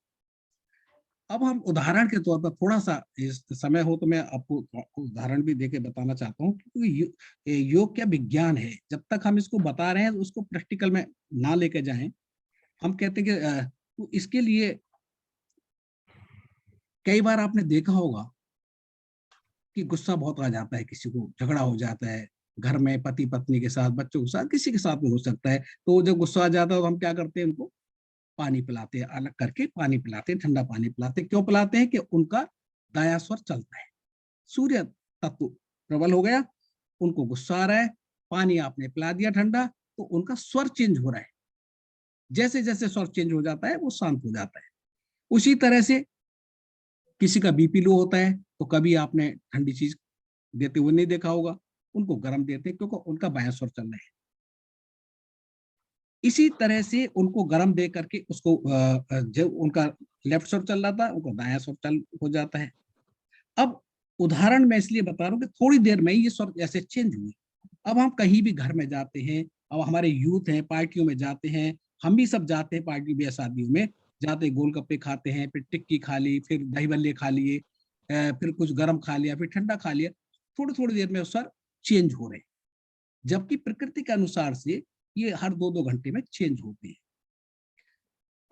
S5: अब हम उदाहरण के तौर पर थोड़ा सा, इस समय हो तो मैं आपको उदाहरण भी देके बताना चाहता हूँ, क्योंकि योग क्या विज्ञान है, जब तक हम इसको बता रहे हैं तो उसको प्रैक्टिकल में ना लेके जाएं। हम कहते हैं कि तो इसके लिए कई बार आपने देखा होगा कि गुस्सा बहुत आ जाता है, किसी को झगड़ा हो जाता है घर में, पति पत्नी के साथ, बच्चों के साथ, किसी के साथ में हो सकता है। तो जब गुस्सा आ जाता है तो हम क्या करते हैं, उनको पानी पिलाते हैं, अलग करके पानी पिलाते हैं, ठंडा पानी पिलाते हैं। क्यों पिलाते हैं? कि उनका दायां स्वर चलता है, सूर्य तत्व प्रबल हो गया, उनको गुस्सा आ रहा है, पानी आपने पिला दिया ठंडा, तो उनका स्वर चेंज हो रहा है। जैसे जैसे स्वर चेंज हो जाता है वो शांत हो जाता है। उसी तरह से किसी का बीपी लो होता है तो कभी आपने ठंडी चीज देते हुए नहीं देखा होगा, उनको गर्म देते हैं, क्योंकि उनका बायां स्वर चल रहा है। इसी तरह से उनको गर्म दे करके उसको जब उनका लेफ्ट स्वर चल रहा था, उनको दायां स्वर चल हो जाता है। अब उदाहरण मैं इसलिए बता रहा हूँ कि थोड़ी देर में ये स्वर ऐसे चेंज हुए। अब हम कहीं भी घर में जाते हैं, अब हमारे यूथ हैं, पार्टियों में जाते हैं, हम भी सब जाते हैं पार्टी ब्याह शादियों में जाते, गोलगप्पे खाते हैं, फिर टिक्की खा ली, फिर दही बल्ले खा लिए, फिर कुछ गर्म खा लिया, फिर ठंडा खा लिया, थोड़ी थोड़ी देर में स्वर चेंज हो रहे हैं। जबकि प्रकृति के अनुसार से ये हर 2-2 घंटे में चेंज होते हैं।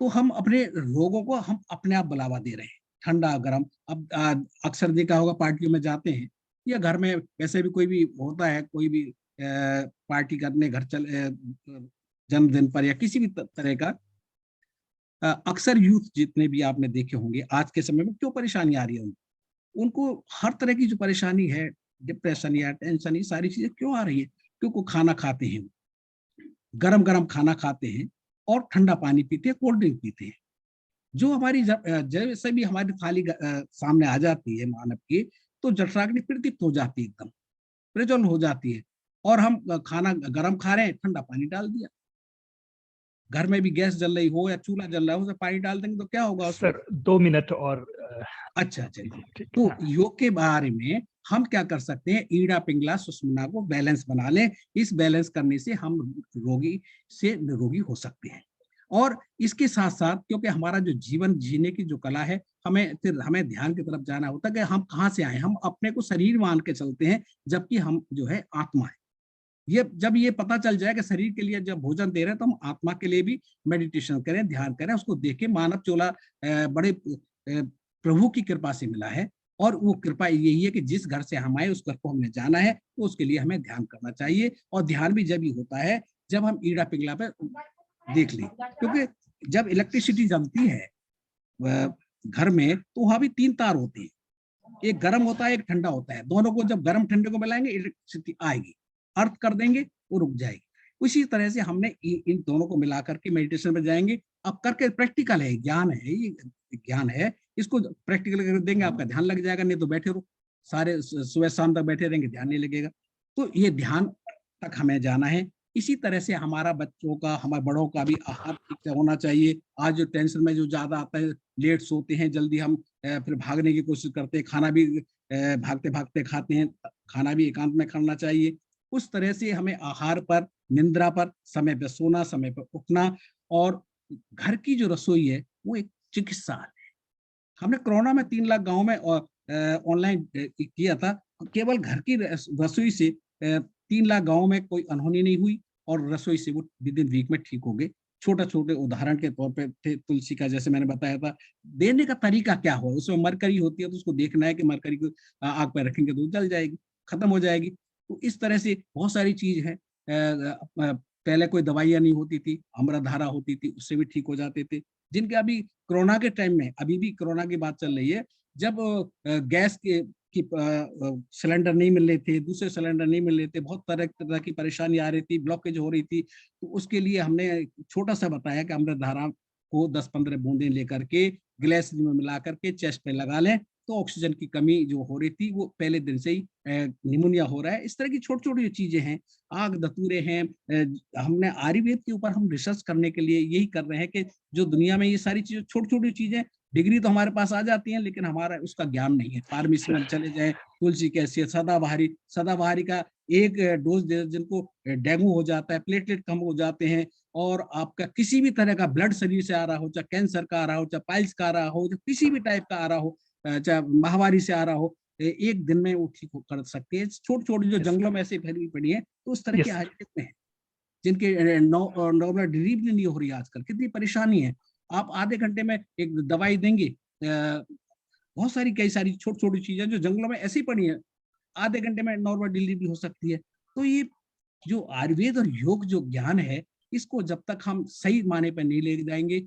S5: तो हम अपने रोगों को हम अपने आप बढ़ावा दे रहे हैं, ठंडा गर्म। अब अक्सर देखा होगा पार्टियों में जाते हैं या घर में वैसे भी कोई भी होता है, कोई भी पार्टी करने घर चल जन्मदिन पर या किसी भी तरह का, अक्सर यूथ जितने भी आपने देखे होंगे आज के समय में क्यों परेशानी आ रही है उनको हर तरह की जो परेशानी है, डिप्रेशन या टेंशन, ये सारी चीजें क्यों आ रही है? क्योंकि खाना खाते हैं, गरम गरम खाना खाते हैं और ठंडा पानी पीते हैं, कोल्ड ड्रिंक पीते हैं, जो हमारी जैसे भी हमारी थाली सामने आ जाती है मानव की, तो जठराग्नि प्रदीप्त हो जाती है, एकदम प्रज्वल हो जाती है। और हम खाना गरम खा रहे हैं, ठंडा पानी डाल दिया। घर में भी गैस जल रही हो या चूल्हा जल रहा हो, उसमें पानी डाल देंगे तो क्या होगा उसमें?
S3: सर 2 मिनट और
S5: अच्छा, तो योग के बारे में हम क्या कर सकते हैं, ईड़ा पिंगला सुषुम्ना को बैलेंस बना लें। इस बैलेंस करने से हम रोगी से निरोगी हो सकते हैं। और इसके साथ साथ, क्योंकि हमारा जो जीवन जीने की जो कला है, हमें ध्यान की तरफ जाना होता है कि हम कहाँ से आए। हम अपने को शरीर मान के चलते हैं, जबकि हम जो है आत्मा है। जब ये पता चल जाए कि शरीर के लिए जब भोजन दे रहे हैं तो हम आत्मा के लिए भी मेडिटेशन करें, ध्यान करें। उसको देखें, मानव चोला बड़े प्रभु की कृपा से मिला है, और वो कृपा यही है कि जिस घर से हम आए उस घर को हमने जाना है, तो उसके लिए हमें ध्यान करना चाहिए। और ध्यान भी जब ही होता है जब हम ईड़ा पिंगला पे देख लें, क्योंकि जब इलेक्ट्रिसिटी जलती है घर में तो वहां भी 3 तार होते हैं, एक गर्म होता है, एक ठंडा होता है। दोनों को जब गर्म ठंडे को मिलाएंगे इलेक्ट्रिसिटी आएगी, अर्थ कर देंगे, वो रुक जाएगी। उसी तरह से हमने इन दोनों को मिला करके मेडिटेशन में जाएंगे। अब करके प्रैक्टिकल है, ज्ञान है, ये ज्ञान है, इसको प्रैक्टिकल कर देंगे, आपका ध्यान लग जाएगा। नहीं तो बैठे रहो सारे सुबह शाम तक बैठे रहेंगे, ध्यान नहीं लगेगा। तो ये ध्यान तक हमें जाना है। इसी तरह से हमारा बच्चों का, हमारे बड़ों का भी आहार ठीक से होना चाहिए। आज जो टेंशन में जो ज्यादा आता है, लेट सोते हैं, जल्दी हम फिर भागने की कोशिश करते हैं, खाना भी भागते भागते खाते हैं, खाना भी एकांत में खाना चाहिए। उस तरह से हमें आहार पर, निंद्रा पर, समय पर सोना, समय पर उठना, और घर की जो रसोई है वो एक चिकित्सा है। हमने कोरोना में 3 लाख गांव में ऑनलाइन किया था, केवल घर की रसोई से 3 लाख गांव में कोई अनहोनी नहीं हुई, और रसोई से वो विद इन वीक में ठीक हो गए। छोटे उदाहरण के तौर पे थे तुलसी का, जैसे मैंने बताया था। देने का तरीका क्या हो, उसमें मरकरी होती है तो उसको देखना है कि मरकरी को आग पर रखेंगे तो जल जाएगी, खत्म हो जाएगी। तो इस तरह से बहुत सारी चीज है। पहले कोई दवाइयाँ नहीं होती थी, अमृतधारा होती थी, उससे भी ठीक हो जाते थे। जिनके अभी कोरोना के टाइम में, अभी भी कोरोना की बात चल रही है, जब गैस की सिलेंडर नहीं मिल रहे थे, दूसरे सिलेंडर नहीं मिल रहे थे, बहुत तरह की परेशानी आ रही थी, ब्लॉकेज हो रही थी, तो उसके लिए हमने छोटा सा बताया कि अमृतधारा को 10-15 बूंदें लेकर के ग्लास में मिला करके चेस्ट पे लगा लें, तो ऑक्सीजन की कमी जो हो रही थी वो पहले दिन से ही निमोनिया हो रहा है। इस तरह की छोटी छोटी जो चीजें हैं, आग धतूरे हैं, हमने आयुर्वेद के ऊपर हम रिसर्च करने के लिए यही कर रहे हैं कि जो दुनिया में ये सारी चीजें छोटी छोटी चीजें, डिग्री तो हमारे पास आ जाती है लेकिन हमारा उसका ज्ञान नहीं है। फार्मेसी में चले जाए, तुलसी की हैसियत, सदाबहारी का एक डोज दे, जिनको डेंगू हो जाता है, प्लेटलेट कम हो जाते हैं, और आपका किसी भी तरह का ब्लड शरीर से आ रहा हो, चाहे कैंसर का आ रहा हो, चाहे पाइल्स का आ रहा हो, चाहे किसी भी टाइप का आ रहा हो, चाहे माहवारी से आ रहा हो, एक दिन में वो ठीक कर सकते हैं। छोटी छोटी जो जंगलों में ऐसे फैली पड़ी है, तो उस तरह की आयुर्वेद में है, जिनके नॉर्मल डिलीवरी नहीं हो रही आजकल। कितनी परेशानी है। आप आधे घंटे में एक दवाई देंगे, बहुत सारी कई सारी छोटी छोटी चीजें जो जंगलों में ऐसी पड़ी है, आधे घंटे में नॉर्मल डिलीवरी हो सकती है। तो ये जो आयुर्वेद और योग जो ज्ञान है, इसको जब तक हम सही माने पे नहीं ले जाएंगे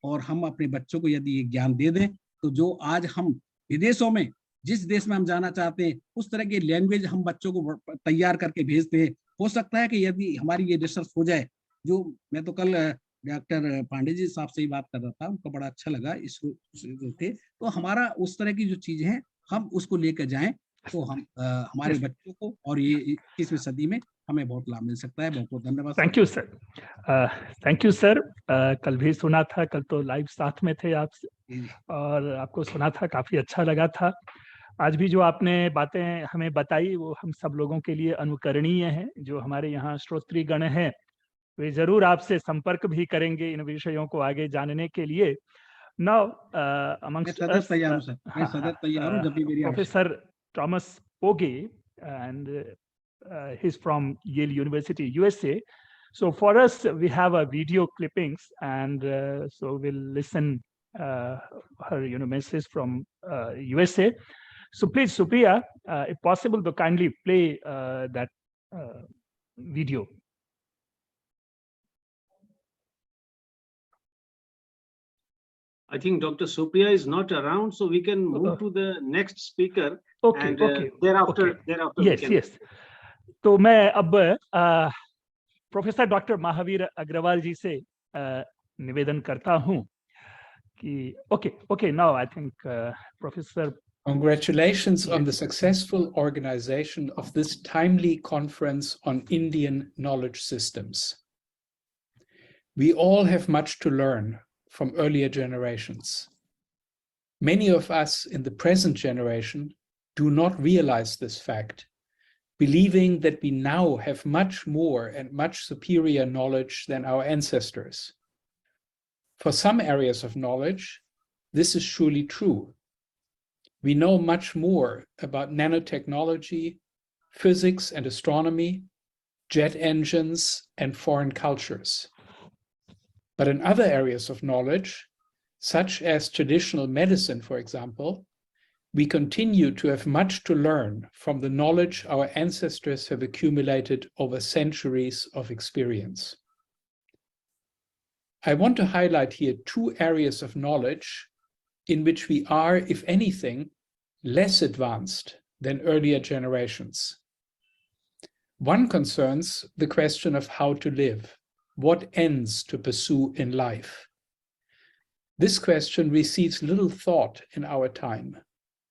S5: और हम अपने बच्चों को यदि ये ज्ञान दे दें, तो जो आज हम विदेशों में, जिस देश में हम जाना चाहते हैं, उस तरह की लैंग्वेज हम बच्चों को तैयार करके भेजते हैं। हो सकता है कि यदि हमारी ये रिसर्च हो जाए, जो मैं तो कल डॉक्टर पांडे जी साहब से ही बात कर रहा था, उनको बड़ा अच्छा लगा इसको थे, तो हमारा उस तरह की जो चीजें हैं हम उसको लेकर जाएं, तो हम हमारे बच्चों को और ये 21वीं सदी में हमें बहुत लाभ मिल सकता है। बहुत बहुत धन्यवाद।
S3: Thank you sir, thank you sir. कल भी सुना था, कल तो लाइव साथ में थे आप, और आपको सुना था, काफी अच्छा लगा था। आज भी जो आपने बातें हमें बताई वो हम सब लोगों के लिए अनुकरणीय है। जो हमारे यहाँ श्रोत्री गण हैं वे जरूर आपसे संपर्क भी करेंगे इन विषयों को आगे जानने के लिए। Now amongst us professor Thomas Pogge, and he's from Yale University, USA. So for us, we have a video clippings, and so we'll listen her message from USA. So please, Supriya, if possible, to kindly play that video.
S6: I think Dr. Supriya is not around, so we can move to the next speaker.
S3: Okay,
S6: and,
S3: okay.
S6: Thereafter,
S3: yes, yes. तो मैं अब professor doctor Mahavir Agarwal जी से निवेदन करता हूं कि okay, now I think Professor.
S7: Congratulations on the successful organization of this timely conference on Indian knowledge systems. We all have much to learn from earlier generations. Many of us in the present generation do not realize this fact, believing that we now have much more and much superior knowledge than our ancestors. For some areas of knowledge, this is surely true. We know much more about nanotechnology, physics and astronomy, jet engines, and foreign cultures. But in other areas of knowledge, such as traditional medicine, for example, we continue to have much to learn from the knowledge our ancestors have accumulated over centuries of experience. I want to highlight here two areas of knowledge in which we are, if anything, less advanced than earlier generations. One concerns the question of how to live, what ends to pursue in life. This question receives little thought in our time.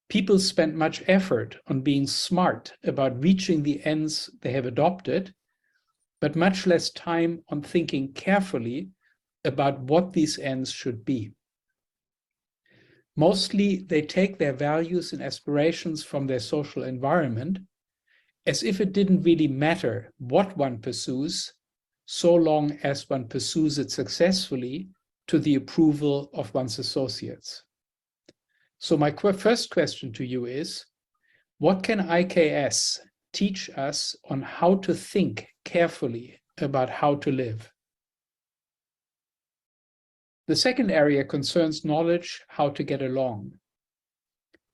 S7: People spend much effort on being smart about reaching the ends they have adopted, but much less time on thinking carefully about what these ends should be. Mostly, they take their values and aspirations from their social environment, as if it didn't really matter what one pursues, so long as one pursues it successfully to the approval of one's associates. So my first question to you is, what can IKS teach us on how to think carefully about how to live? The second area concerns knowledge, how to get along.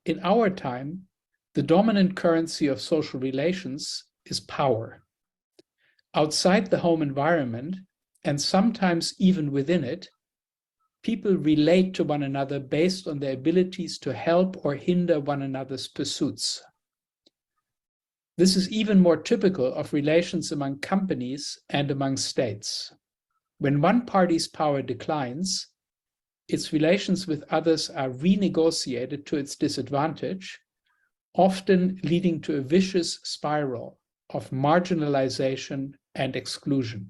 S7: In our time, the dominant currency of social relations is power. Outside the home environment, and sometimes even within it, people relate to one another based on their abilities to help or hinder one another's pursuits. This is even more typical of relations among companies and among states. When one party's power declines, its relations with others are renegotiated to its disadvantage, often leading to a vicious spiral of marginalization and exclusion.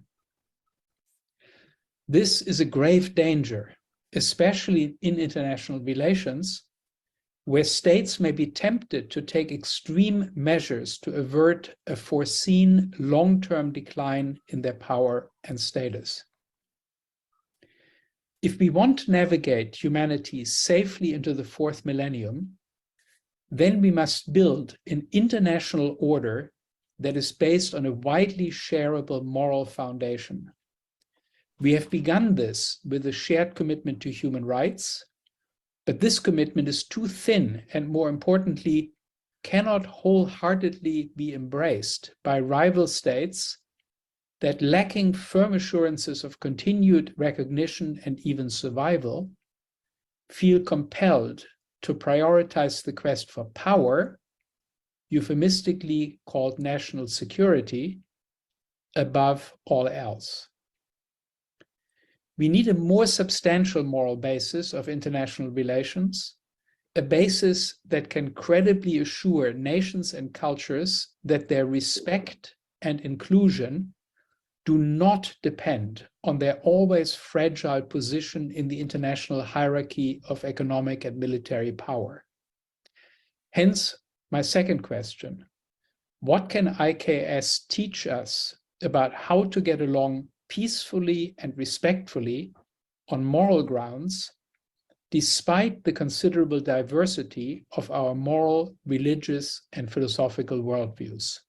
S7: This is a grave danger, especially in international relations, where states may be tempted to take extreme measures to avert a foreseen long-term decline in their power and status. If we want to navigate humanity safely into the fourth millennium, then we must build an international order that is based on a widely shareable moral foundation. We have begun this with a shared commitment to human rights, but this commitment is too thin and, more importantly, cannot wholeheartedly be embraced by rival states that, lacking firm assurances of continued recognition and even survival, feel compelled to prioritize the quest for power, euphemistically called national security, above all else. We need a more substantial moral basis of international relations, a basis that can credibly assure nations and cultures that their respect and inclusion do not depend on their always fragile position in the international hierarchy of economic and military power. Hence, my second question: what can IKS teach us about how to get along peacefully and respectfully on moral grounds, despite the considerable diversity of our moral, religious, and philosophical worldviews?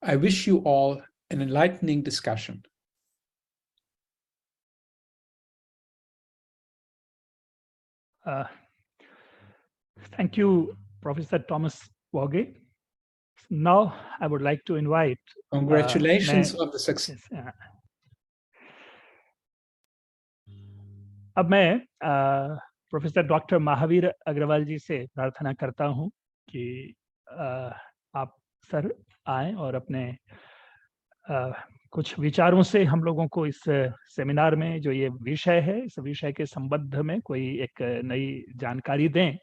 S7: I wish you all an enlightening discussion.
S3: Thank you, Professor Thomas Wogge. Now, I would like to invite.
S7: Congratulations on the success.
S3: अब मैं professor doctor Mahavir Agarwal जी से प्रार्थना करता हूं कि आप sir आए और अपने कुछ विचारों से हम लोगों को इस सेमिनार में जो ये विषय है, इस विषय के संबंध में कोई एक नई जानकारी दें।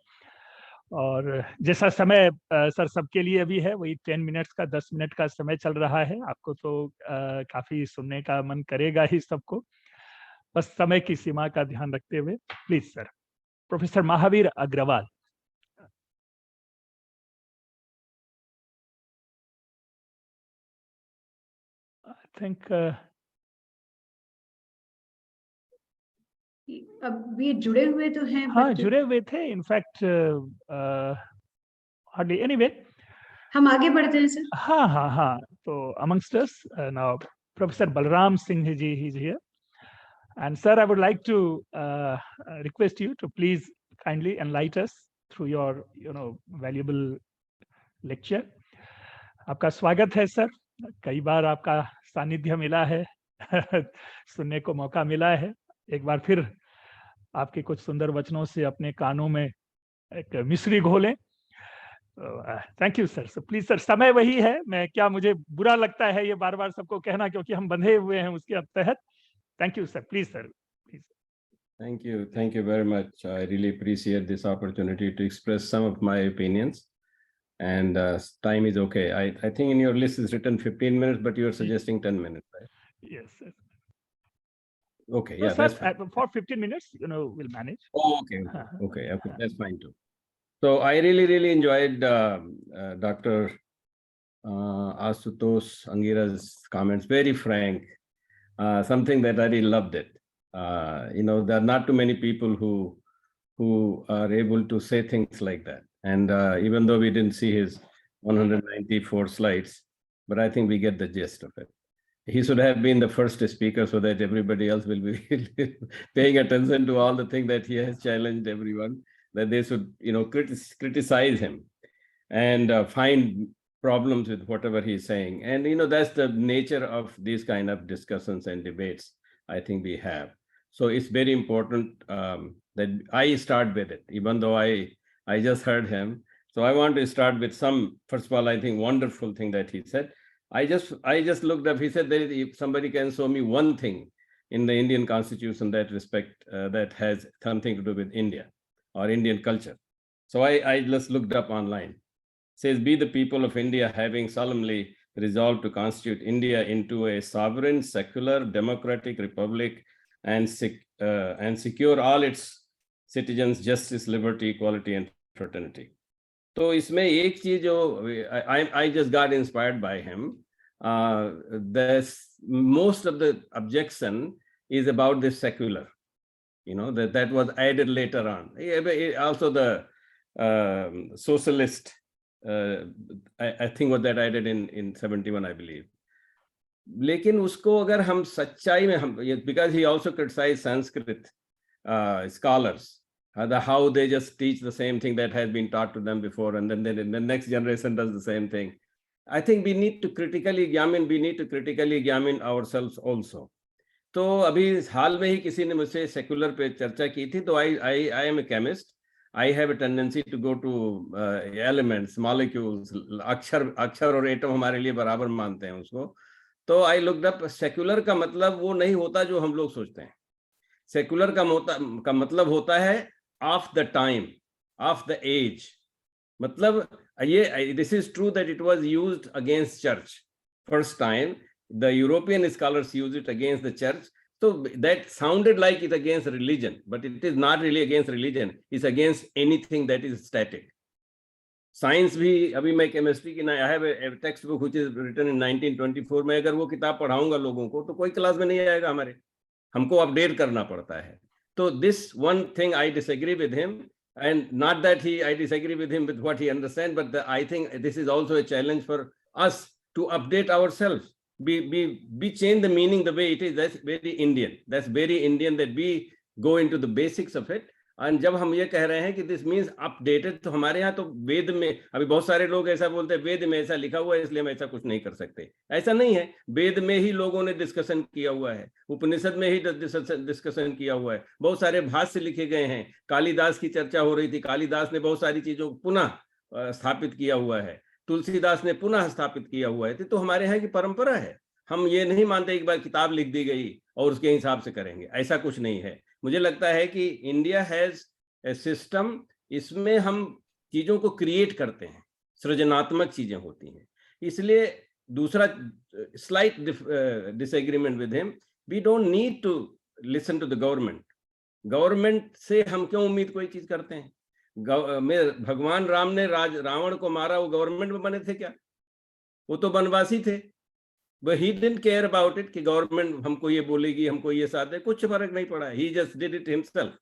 S3: और जैसा समय सर सबके लिए भी है, वही 10 मिनट्स का 10 मिनट का समय चल रहा है। आपको तो काफी सुनने का मन करेगा ही सबको, बस समय की सीमा का ध्यान रखते हुए please sir. Professor Mahavir Agrawal. I think
S1: अब ये जुड़े हुए तो हैं।
S3: हाँ, जुड़े हुए थे इनफैक्ट हार्डली। एनीवे,
S1: हम आगे बढ़ते हैं सर।
S3: हाँ, तो amongst us now professor Balram Singh ji ही here, and sir, I would like to request you to please kindly enlighten us through your valuable lecture. आपका स्वागत है सर। कई बार आपका सानिध्य मिला है सुनने को मौका मिला है। एक बार फिर आपके कुछ सुंदर वचनों से अपने कानों में एक मिश्री घोलें। Thank you sir. So please sir, समय वही है। मैं क्या, मुझे बुरा लगता है ये बार बार सबको कहना, क्योंकि हम बंधे हुए हैं उसके तहत। Thank you, sir. Please, sir. Please.
S2: Thank you. Thank you very much. I really appreciate this opportunity to express some of my opinions. And time is okay. I think in your list is written 15 minutes, but you are suggesting 10 minutes, right?
S3: Yes, sir.
S2: Okay, yeah,
S3: sir,
S2: that's fine.
S3: for 15 minminutes, we'll manage.
S2: Oh, okay, that's fine too. So I really enjoyed Dr. Ashutosh Angira's comments. Very frank. Something that I really loved it. There are not too many people who are able to say things like that. And even though we didn't see his 194 slides, but I think we get the gist of it. He should have been the first speaker so that everybody else will be paying attention to all the things that he has challenged everyone, that they should, criticize him and find problems with whatever he's saying. And, that's the nature of these kind of discussions and debates I think we have. So it's very important that I start with it, even though I just heard him. So I want to start with first of all, I think wonderful thing that he said. I just looked up, he said that if somebody can show me one thing in the Indian constitution that respect that has something to do with India or Indian culture. So I just looked up online. It says, "Be the people of India having solemnly resolved to constitute India into a sovereign, secular, democratic republic and secure all its citizens justice, liberty, equality and fraternity." तो इसमें एक चीज जो I just got inspired by him. Most of the objection is about the secular, that was added later on. Also the socialist, I think was that added in 71, I believe. लेकिन उसको अगर हम सच्चाई में because he also criticized Sanskrit scholars, how they just teach the same thing that has been taught to them before, and then the next generation does the same thing. I think we need to critically examine ourselves also. तो अभी हाल में ही किसी ने मुझसे secular पे चर्चा की थी, तो I am a chemist. I have a tendency to go to elements, molecules, अक्षर और एटम हमारे लिए बराबर मानते हैं उसको. तो I looked up, सेक्युलर का मतलब वो नहीं होता जो हम लोग सोचते हैं. सेक्युलर का मतलब होता है of the time, of the age. मतलब ये this is true that it was used against church first time. The European scholars use it against the church. So that sounded like it against religion, but it is not really against religion. It's against anything that is static. Science भी, अभी मैं chemistry की, I have a textbook which is written in 1924. मैं अगर वो किताब पढ़ाऊंगा लोगों को तो कोई क्लास में नहीं आएगा हमारे, हमको अपडेट करना पड़ता है. So this one thing I disagree with him, and not that I disagree with him with what he understands, but I think this is also a challenge for us to update ourselves. We change the meaning the way it is. That's very Indian. That's very Indian that we go into the basics of it. And जब हम ये कह रहे हैं कि this means updated, तो हमारे यहाँ तो वेद में अभी बहुत सारे लोग ऐसा बोलते हैं वेद में ऐसा लिखा हुआ है इसलिए हम ऐसा कुछ नहीं कर सकते. ऐसा नहीं है. वेद में ही लोगों ने डिस्कशन किया हुआ है, उपनिषद में ही डिस्कशन किया हुआ है, बहुत सारे भाष्य लिखे गए हैं. कालिदास की चर्चा हो रही थी, कालिदास ने बहुत सारी चीजों को पुनः स्थापित किया हुआ है, तुलसीदास ने पुनः स्थापित किया हुआ है. तो हमारे यहाँ की परंपरा है. हम ये नहीं मानते एक बार किताब लिख दी गई और उसके हिसाब से करेंगे, ऐसा कुछ नहीं है. मुझे लगता है कि इंडिया हैज ए सिस्टम, इसमें हम चीजों को क्रिएट करते हैं, सृजनात्मक चीजें होती हैं. इसलिए दूसरा slight disagreement with him, we don't need to listen to the government. Government से हम क्यों उम्मीद कोई चीज करते हैं? भगवान राम ने रावण को मारा, वो गवर्नमेंट में बने थे क्या? वो तो वनवासी थे. But he didn't care about it कि गवर्नमेंट हमको ये बोलेगी, हमको ये साथ है, कुछ फर्क नहीं पड़ा. He just did it himself.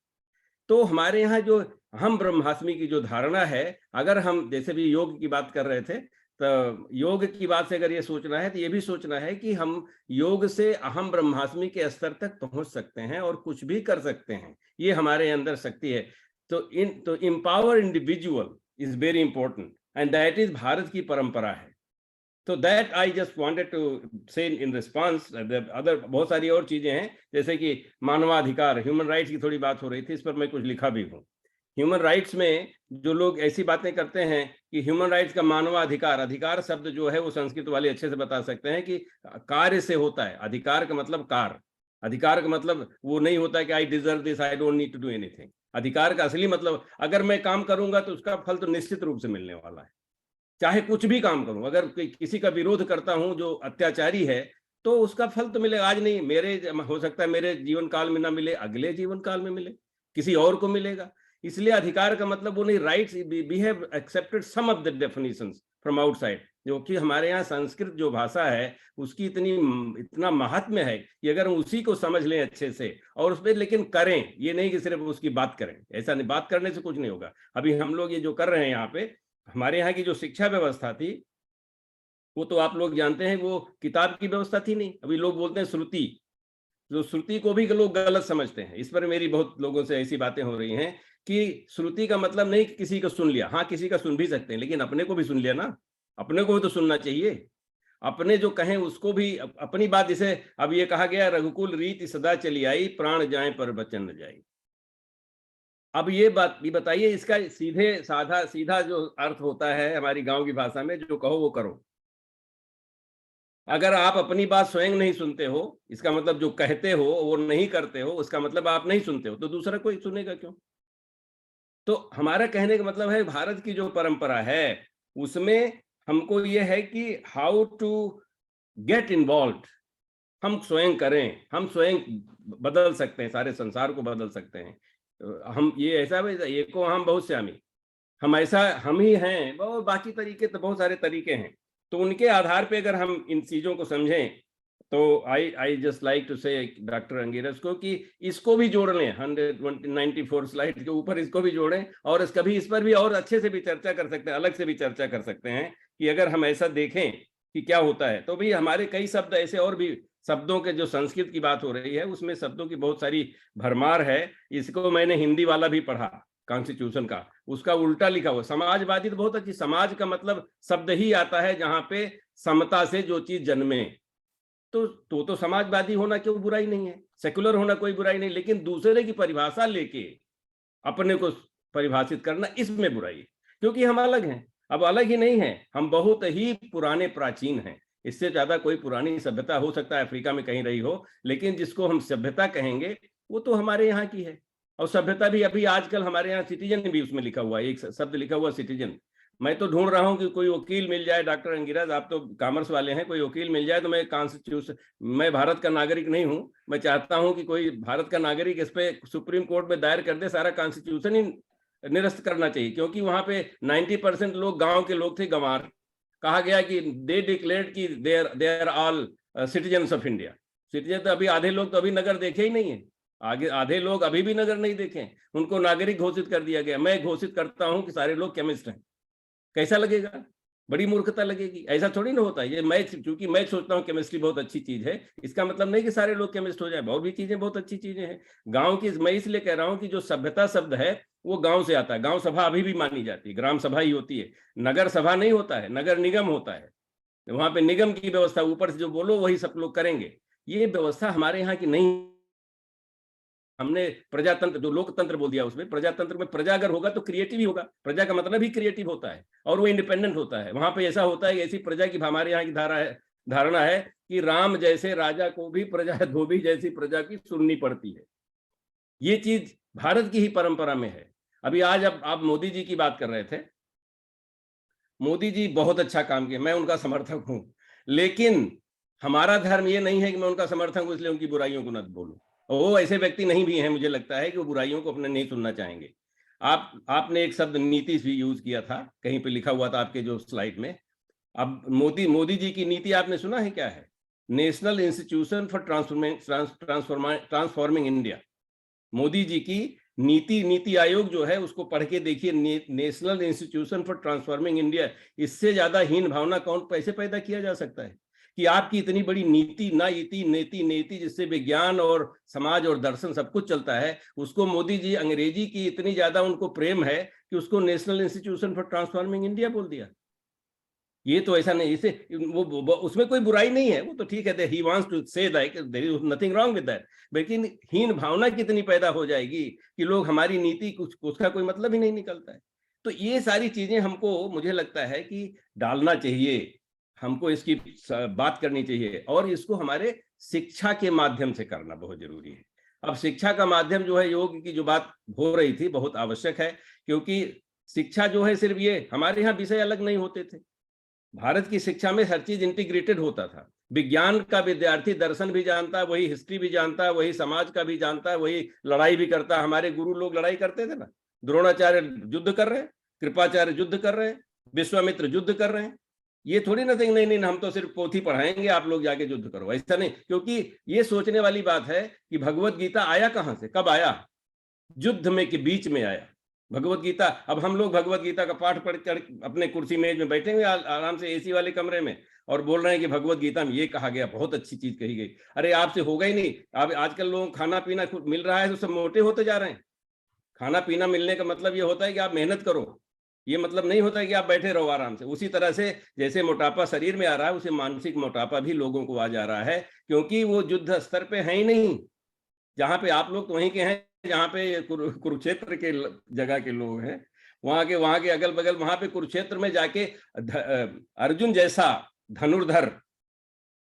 S2: तो हमारे यहाँ जो हम ब्रह्मास्मि की जो धारणा है, अगर हम जैसे भी योग की बात कर रहे थे, तो योग की बात से अगर ये सोचना है तो ये भी सोचना है कि हम योग से अहम ब्रह्मास्मि के स्तर तक पहुंच सकते हैं और कुछ भी कर सकते हैं. ये हमारे अंदर शक्ति है. तो empower individual is very important, and that is Bharat की परंपरा है. So that I just wanted to say in response. Other बहुत सारी और चीजें हैं, जैसे कि मानवाधिकार, ह्यूमन राइट्स की थोड़ी बात हो रही थी, इस पर मैं कुछ लिखा भी हूँ. ह्यूमन राइट्स में जो लोग ऐसी बातें करते हैं कि ह्यूमन राइट्स का मानवाधिकार, अधिकार शब्द जो है वो संस्कृत वाले अच्छे से बता सकते हैं कि कार्य से होता है. अधिकार का मतलब कार्य, अधिकार का मतलब वो नहीं होता कि I deserve this, I don't need to do anything. अधिकार का असली मतलब, अगर मैं काम करूंगा तो उसका फल तो निश्चित रूप से मिलने वाला है, चाहे कुछ भी काम करूं. अगर किसी का विरोध करता हूं जो अत्याचारी है, तो उसका फल तो मिलेगा. आज नहीं, मेरे हो सकता है मेरे जीवन काल में ना मिले, अगले जीवन काल में मिले, किसी और को मिलेगा. इसलिए अधिकार का मतलब वो नहीं. Rights, we have accepted some of the definitions from outside, जो कि हमारे यहाँ संस्कृत जो भाषा है उसकी इतना महात्म्य है कि अगर हम उसी को समझ लें अच्छे से और उस पर लेकिन करें, ये नहीं कि सिर्फ उसकी बात करें. ऐसा नहीं, बात करने से कुछ नहीं होगा. अभी हम लोग ये जो कर रहे हैं यहाँ पे, हमारे यहाँ की जो शिक्षा व्यवस्था थी वो तो आप लोग जानते हैं, वो किताब की व्यवस्था थी नहीं. अभी लोग बोलते हैं श्रुति, जो श्रुति को भी लोग गलत समझते हैं. इस पर मेरी बहुत लोगों से ऐसी बातें हो रही हैं कि श्रुति का मतलब नहीं कि किसी का सुन लिया. हाँ, किसी का सुन भी सकते हैं, लेकिन अपने को भी सुन लिया ना, अपने को भी तो सुनना चाहिए. अपने जो कहें उसको भी अपनी बात. जिसे अब ये कहा गया, रघुकुल रीति सदा चली आई, प्राण जाए पर बचन न जाए. अब ये बात भी बताइए, इसका सीधा जो अर्थ होता है हमारी गांव की भाषा में, जो कहो वो करो. अगर आप अपनी बात स्वयं नहीं सुनते हो, इसका मतलब जो कहते हो वो नहीं करते हो, उसका मतलब आप नहीं सुनते हो, तो दूसरा कोई सुनेगा क्यों? तो हमारा कहने का मतलब है भारत की जो परंपरा है उसमें हमको ये है कि हाउ टू गेट इन्वॉल्व, हम स्वयं करें, हम स्वयं बदल सकते हैं, सारे संसार को बदल सकते हैं। हम ये ऐसा एको हम बहुत श्यामी, हम ऐसा हम ही हैं, बहुत बाकी तरीके तो बहुत सारे तरीके हैं। तो उनके आधार पे अगर हम इन चीजों को समझें तो आई जस्ट लाइक टू से डॉक्टर अंगिरस को कि इसको भी जोड़ लें, 194 स्लाइड के ऊपर इसको भी जोड़ें, और कभी इस पर भी और अच्छे से भी चर्चा कर सकते हैं, अलग से भी चर्चा कर सकते हैं कि अगर हम ऐसा देखें कि क्या होता है। तो भी हमारे कई शब्द ऐसे और भी शब्दों के, जो संस्कृत की बात हो रही है उसमें शब्दों की बहुत सारी भरमार है। इसको मैंने हिंदी वाला भी पढ़ा, कॉन्स्टिट्यूशन का, उसका उल्टा लिखा हुआ समाजवादी। तो बहुत अच्छी, समाज का मतलब शब्द ही आता है जहां पे समता से जो चीज जन्मे, तो समाजवादी होना क्यों बुराई नहीं है, सेकुलर होना कोई बुराई नहीं, लेकिन दूसरे की परिभाषा लेके अपने को परिभाषित करना, इसमें बुराई है, क्योंकि हम अलग हैं। अब अलग ही नहीं है, हम बहुत ही पुराने प्राचीन हैं। इससे ज्यादा कोई पुरानी सभ्यता हो सकता है अफ्रीका में कहीं रही हो, लेकिन जिसको हम सभ्यता कहेंगे वो तो हमारे यहाँ की है। और सभ्यता भी अभी आजकल हमारे यहाँ सिटीजन भी उसमें लिखा हुआ है, एक शब्द लिखा हुआ सिटीजन। मैं तो ढूंढ रहा हूं कि कोई वकील मिल जाए, डॉक्टर अंगिरस आप तो कॉमर्स वाले हैं, कोई वकील मिल जाए तो मैं कॉन्स्टिट्यूशन, मैं भारत का नागरिक नहीं हूं, मैं चाहता हूं कि कोई भारत का नागरिक इस पे सुप्रीम कोर्ट में दायर कर दे, सारा कॉन्स्टिट्यूशन ही निरस्त करना चाहिए। क्योंकि वहां पे 90% लोग गांव के लोग थे, गंवार। कहा गया कि दे डिक्लेयर्ड कि they are all citizens of India. Citizen तो अभी आधे लोग तो अभी नगर देखे ही नहीं है, आगे आधे लोग अभी भी नगर नहीं देखे, उनको नागरिक घोषित कर दिया गया। मैं घोषित करता हूं कि सारे लोग केमिस्ट हैं, कैसा लगेगा? बड़ी मूर्खता लगेगी। ऐसा थोड़ी ना होता है। ये मैं, क्योंकि मैं सोचता हूँ केमिस्ट्री बहुत अच्छी चीज है, इसका मतलब नहीं कि सारे लोग केमिस्ट हो जाए, बहुत भी चीजें बहुत अच्छी चीजें हैं। गांव की, मैं इसलिए कह रहा हूँ कि जो सभ्यता शब्द है वो गांव से आता है। गांव सभा अभी भी मानी जाती है, ग्राम सभा ही होती है, नगर सभा नहीं होता है, नगर निगम होता है। वहां पे निगम की व्यवस्था, ऊपर से जो बोलो वही सब लोग करेंगे। ये व्यवस्था हमारे यहाँ की नहीं। हमने प्रजातंत्र, जो लोकतंत्र बोल दिया, उसमें प्रजातंत्र में प्रजा अगर होगा तो क्रिएटिव ही होगा। प्रजा का मतलब ही क्रिएटिव होता है और वो इंडिपेंडेंट होता है। वहां पे ऐसा होता है, ऐसी प्रजा की हमारे यहाँ की धारणा है कि राम जैसे राजा को भी प्रजा, धोबी जैसी प्रजा की सुननी पड़ती है। ये चीज भारत की ही परंपरा में है। अभी आज अब आप मोदी जी की बात कर रहे थे, मोदी जी बहुत अच्छा काम किया, मैं उनका समर्थक हूं, लेकिन हमारा धर्म ये नहीं है कि मैं उनका समर्थक हूं इसलिए उनकी बुराइयों को न बोलूं। वो ऐसे व्यक्ति नहीं भी हैं, मुझे लगता है कि वो बुराइयों को अपने नहीं सुनना चाहेंगे। आपने एक शब्द नीति भी यूज किया था, कहीं पे लिखा हुआ था आपके जो स्लाइड में। अब मोदी जी की नीति आपने सुना है क्या है? National institution for transforming India. Modi ji की नीति आयोग जो है उसको पढ़ के देखिए, national institution for transforming India. इससे ज्यादा हीन भावना कौन पैसे पैदा किया जा सकता है कि आपकी इतनी बड़ी नीति जिससे विज्ञान और समाज और दर्शन सब कुछ चलता है, उसको मोदी जी, अंग्रेजी की इतनी ज्यादा उनको प्रेम है कि उसको national institution for transforming India बोल दिया। ये तो ऐसा नहीं, इसे वो उसमें कोई बुराई नहीं है, वो तो ठीक है, he wants to say that there is nothing wrong with that. लेकिन हीन भावना कितनी पैदा हो जाएगी कि लोग हमारी नीति कुछ, उसका कोई मतलब ही नहीं निकलता है। तो ये सारी चीजें हमको, मुझे लगता है कि डालना चाहिए, हमको इसकी बात करनी चाहिए, और इसको हमारे शिक्षा के माध्यम से करना बहुत जरूरी है। अब शिक्षा का माध्यम जो है, योग की जो बात हो रही थी, बहुत आवश्यक है, क्योंकि शिक्षा जो है सिर्फ ये, हमारे यहाँ विषय अलग नहीं होते थे। भारत की शिक्षा में हर चीज इंटीग्रेटेड होता था। विज्ञान का विद्यार्थी दर्शन भी जानता है, वही हिस्ट्री भी जानता है, वही समाज का भी जानता है, वही लड़ाई भी करता है। हमारे गुरु लोग लड़ाई करते थे ना, द्रोणाचार्य युद्ध कर रहे हैं, कृपाचार्य युद्ध कर रहे हैं, विश्वामित्र युद्ध कर रहे हैं। ये थोड़ी ना नहीं हम तो सिर्फ पोथी पढ़ाएंगे, आप लोग जाके युद्ध करो, ऐसा नहीं। क्योंकि ये सोचने वाली बात है कि भगवत गीता आया कहां से, कब आया? युद्ध में के बीच में आया भगवत गीता। अब हम लोग भगवत गीता का पाठ पढ़ कर अपने कुर्सी मेज में बैठे हुए आराम से एसी वाले कमरे में, और बोल रहे हैं कि भगवत गीता में ये कहा गया, बहुत अच्छी चीज कही गई। अरे आपसे होगा ही नहीं। अब आजकल लोगों को खाना पीना मिल रहा है तो सब मोटे होते जा रहे हैं। खाना पीना मिलने का मतलब ये होता है कि आप मेहनत करो, ये मतलब नहीं होता है कि आप बैठे रहो आराम से। उसी तरह से जैसे मोटापा शरीर में आ रहा है, उसे मानसिक मोटापा भी लोगों को आ जा रहा है, क्योंकि वो युद्ध स्तर पे है ही नहीं। जहां पे आप लोग तो वहीं के हैं, जहाँ पे कुरुक्षेत्र के जगह के लोग हैं, वहां के अगल बगल, वहां पे कुरुक्षेत्र में जाके अर्जुन जैसा धनुर्धर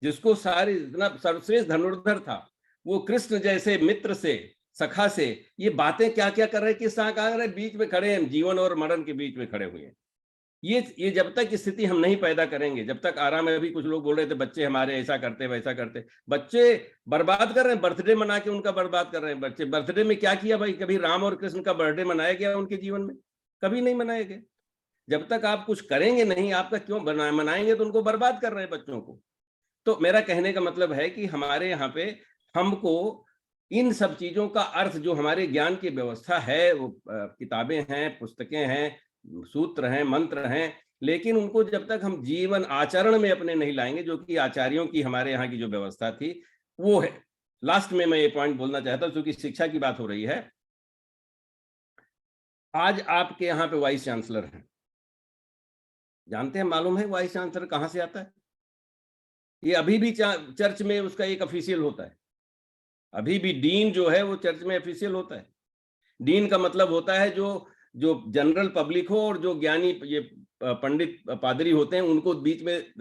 S2: जिसको सारी इतना सर्वश्रेष्ठ धनुर्धर था, वो कृष्ण जैसे मित्र से, सखा से ये बातें क्या क्या कर रहे हैं, किस तरह कर रहे हैं, बीच में खड़े हैं, जीवन और मरण के बीच में खड़े हुए हैं। ये जब तक स्थिति हम नहीं पैदा करेंगे, जब तक आराम है, अभी कुछ लोग बोल रहे थे बच्चे हमारे ऐसा करते वैसा करते, बच्चे बर्बाद कर रहे हैं, बर्थडे मना के उनका बर्बाद कर रहे हैं बच्चे। बर्थडे में क्या किया भाई, कभी राम और कृष्ण का बर्थडे मनाया गया उनके जीवन में? कभी नहीं मनाया गया। जब तक आप कुछ करेंगे नहीं, आपका क्यों मनाएंगे, तो उनको बर्बाद कर रहे हैं बच्चों को। तो मेरा कहने का मतलब है कि हमारे यहाँ पे हमको इन सब चीजों का अर्थ, जो हमारे ज्ञान की व्यवस्था है, वो किताबें हैं, पुस्तकें हैं, सूत्र हैं, मंत्र हैं, लेकिन उनको जब तक हम जीवन आचरण में अपने नहीं लाएंगे, जो कि आचार्यों की हमारे यहाँ की जो व्यवस्था थी वो है। लास्ट में मैं ये पॉइंट बोलना चाहता हूँ, क्योंकि शिक्षा की बात हो रही है। आज आपके यहाँ पे वाइस चांसलर हैं, जानते हैं, मालूम है वाइस चांसलर कहाँ से आता है? ये अभी भी चर्च में उसका एक ऑफिशियल होता है। अभी भी डीन जो है वो चर्च में ऑफिशियल होता है। डीन का मतलब होता है जो जनरल पब्लिक हो और जो ज्ञानी ये पंडित पादरी होते हैं उनको बीच में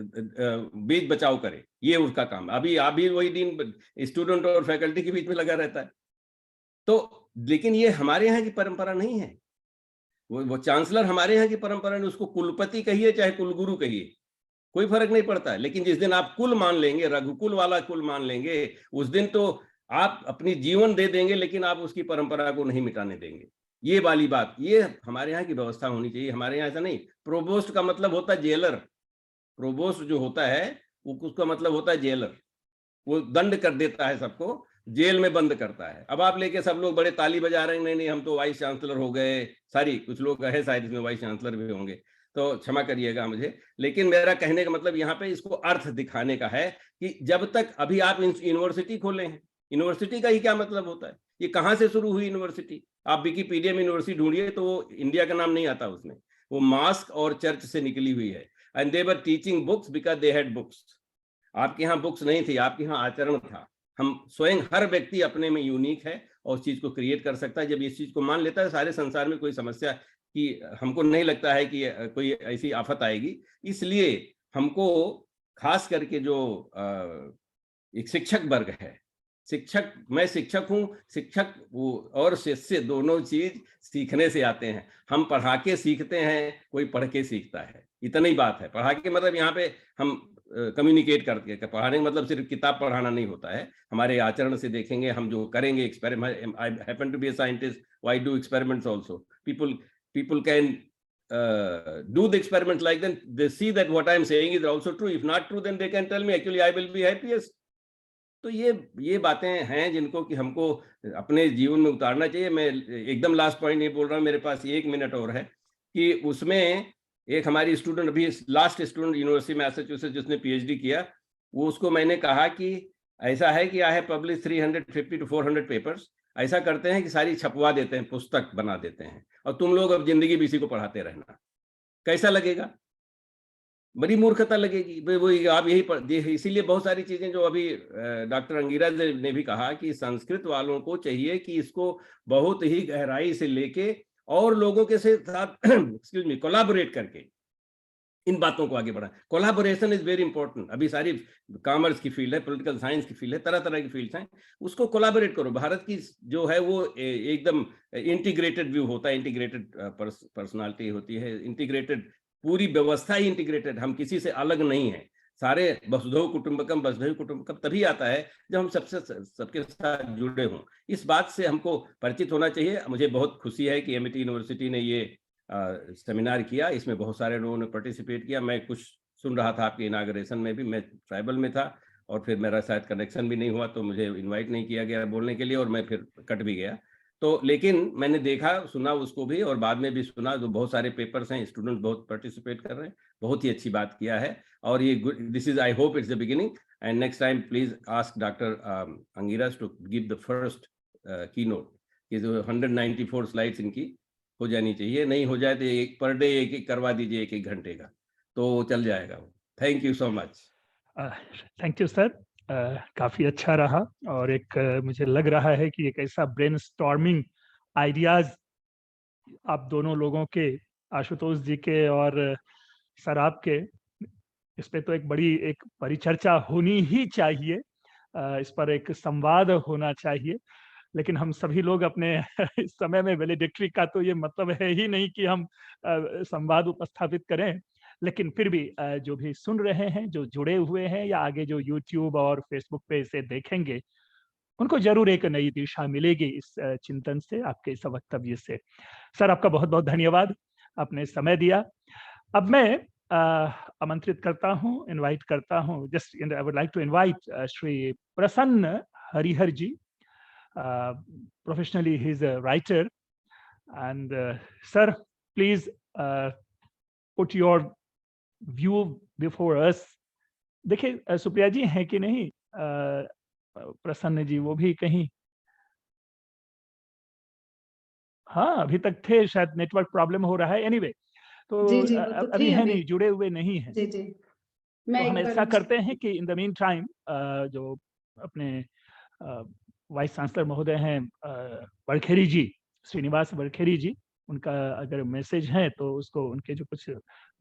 S2: बीच बचाव करे, ये उसका काम। अभी वही डीन स्टूडेंट और फैकल्टी के बीच में लगा रहता है। तो लेकिन ये हमारे यहाँ की परंपरा नहीं है। वो चांसलर हमारे यहाँ की परंपरा नहीं, उसको कुलपति कहिए चाहे कुलगुरु कहिए, कोई फर्क नहीं पड़ता है। लेकिन जिस दिन आप कुल मान लेंगे, रघुकुल वाला कुल मान लेंगे, उस दिन तो आप अपनी जीवन दे देंगे, लेकिन आप उसकी परंपरा को नहीं मिटाने देंगे। ये वाली बात, ये हमारे यहाँ की व्यवस्था होनी चाहिए। हमारे यहाँ ऐसा नहीं। प्रोबोस्ट का मतलब होता है जेलर। प्रोबोस्ट जो होता है वो उसका मतलब होता है जेलर। वो दंड कर देता है, सबको जेल में बंद करता है। अब आप लेके सब लोग बड़े ताली बजा रहे हैं, नहीं नहीं हम तो वाइस चांसलर हो गए। सारी कुछ लोग है शायद इसमें वाइस चांसलर भी होंगे, तो क्षमा करिएगा मुझे। लेकिन मेरा कहने का मतलब यहाँ पे इसको अर्थ दिखाने का है कि जब तक अभी आप यूनिवर्सिटी खोले हैं, यूनिवर्सिटी का ही क्या मतलब होता है? ये कहाँ से शुरू हुई यूनिवर्सिटी? आप विकिपीडिया में यूनिवर्सिटी ढूंढिए तो वो इंडिया का नाम नहीं आता उसमें। वो मास्क और चर्च से निकली हुई है। And they were teaching books because they had books. आपके यहाँ बुक्स नहीं थी, आपके यहाँ आचरण था। हम स्वयं, हर व्यक्ति अपने में यूनिक है और उस चीज को क्रिएट कर सकता है। जब इस चीज को मान लेता है, सारे संसार में कोई समस्या कि हमको नहीं लगता है कि कोई ऐसी आफत आएगी। इसलिए हमको खास करके जो एक शिक्षक वर्ग है, शिक्षक, मैं शिक्षक हूँ, शिक्षक वो और शिष्य दोनों चीज सीखने से आते हैं। हम पढ़ा के सीखते हैं, कोई पढ़ के सीखता है, इतनी बात है। पढ़ा के मतलब यहाँ पे हम कम्युनिकेट करके, पढ़ाने का मतलब सिर्फ किताब पढ़ाना नहीं होता है। हमारे आचरण से देखेंगे, हम जो करेंगे experiment. I happen to be a scientist, why do experiments also? people can do the experiments like them, they see that what I am saying is also true. If not true, then they can tell me actually I will be happiest. तो ये बातें हैं जिनको कि हमको अपने जीवन में उतारना चाहिए। मैं एकदम लास्ट पॉइंट ये बोल रहा हूँ, मेरे पास 1 मिनट और है, कि उसमें एक हमारी स्टूडेंट, अभी लास्ट स्टूडेंट यूनिवर्सिटी मैसाचुसेट्स जिसने पीएचडी किया, वो उसको मैंने कहा कि ऐसा है कि I have publish 350 to 400 papers. ऐसा करते हैं कि सारी छपवा देते हैं, पुस्तक बना देते हैं, और तुम लोग अब जिंदगी भी इसी को पढ़ाते रहना। कैसा लगेगा? बड़ी मूर्खता लगेगी। वो आप यही, इसीलिए बहुत सारी चीजें जो अभी डॉक्टर अंगीरा ने भी कहा कि संस्कृत वालों को चाहिए कि इसको बहुत ही गहराई से लेके और लोगों के साथ एक्सक्यूज मी कोलैबोरेट करके इन बातों को आगे बढ़ा। Collaboration is very important. अभी सारी कॉमर्स की फील्ड है, पॉलिटिकल साइंस की फील्ड है, तरह तरह की फील्ड्स हैं, उसको कोलैबोरेट करो। भारत की जो है वो एकदम इंटीग्रेटेड व्यू होता है, इंटीग्रेटेड पर्सनालिटी होती है, इंटीग्रेटेड पूरी व्यवस्था ही इंटीग्रेटेड। हम किसी से अलग नहीं है, सारे वसुधैव कुटुंबकम तभी आता है जब हम सबके साथ जुड़े हों। इस बात से हमको परिचित होना चाहिए। मुझे बहुत खुशी है कि एमआईटी यूनिवर्सिटी ने ये सेमिनार किया, इसमें बहुत सारे लोगों ने पार्टिसिपेट किया। मैं कुछ सुन रहा था आपके इनाग्रेशन में भी, मैं ट्राइबल में था और फिर मेरा शायद कनेक्शन भी नहीं हुआ, तो मुझे इनवाइट नहीं किया गया बोलने के लिए, और मैं फिर कट भी गया। तो लेकिन मैंने देखा, सुना उसको भी, और बाद में भी सुना, जो बहुत सारे पेपर्स हैं, स्टूडेंट बहुत पार्टिसिपेट कर रहे हैं, बहुत ही अच्छी बात किया है। और ये this is, I hope it's the beginning, and next time please ask doctor Angiras to give the first keynote, कि जो 194 स्लाइड्स इनकी हो जानी चाहिए। नहीं हो जाए तो एक पर डे एक करवा दीजिए, 1 घंटे का, तो चल जाएगा वो। Thank you so much.
S3: Thank you sir, काफ़ी अच्छा रहा। और एक मुझे लग रहा है कि एक ऐसा ब्रेनस्टॉर्मिंग आइडियाज आप दोनों लोगों के, आशुतोष जी के और सर आपके, इस पे तो एक बड़ी एक परिचर्चा होनी ही चाहिए, इस पर एक संवाद होना चाहिए। लेकिन हम सभी लोग अपने इस समय में वैलिडिक्टरी का तो ये मतलब है ही नहीं कि हम संवाद उपस्थापित करें। लेकिन फिर भी जो भी सुन रहे हैं, जो जुड़े हुए हैं या आगे जो यूट्यूब और फेसबुक पे इसे देखेंगे, उनको ज़रूर एक नई दिशा मिलेगी इस चिंतन से, आपके इस वक्तव्य से। सर, आपका बहुत-बहुत धन्यवाद, आपने समय दिया। अब मैं आमंत्रित करता हूँ, इनवाइट करता हूँ, just I would like to invite Shri Prasanna Harihar ji. Professionally, he's a writer. And sir, please put your view before us. देखिए सुप्रिया जी हैं कि नहीं, प्रसन्न जी वो भी कहीं, हाँ अभी तक थे, शायद नेटवर्क प्रॉब्लम हो रहा है। एनीवे, तो
S1: जी जी, वो तो
S3: अभी
S1: थे
S3: है
S1: अभी।
S3: नहीं, जुड़े हुए नहीं हैं।
S1: जी जी,
S3: तो
S1: मैं
S3: हम
S1: एक
S3: ऐसा
S1: बार
S3: करते हैं कि इन द मीन टाइम जो अपने वाइस चांसलर महोदय हैं वरखेड़ी जी, श्रीनिवास वरखेड़ी जी, उनका अगर मैसेज है तो उसको, उनके जो कुछ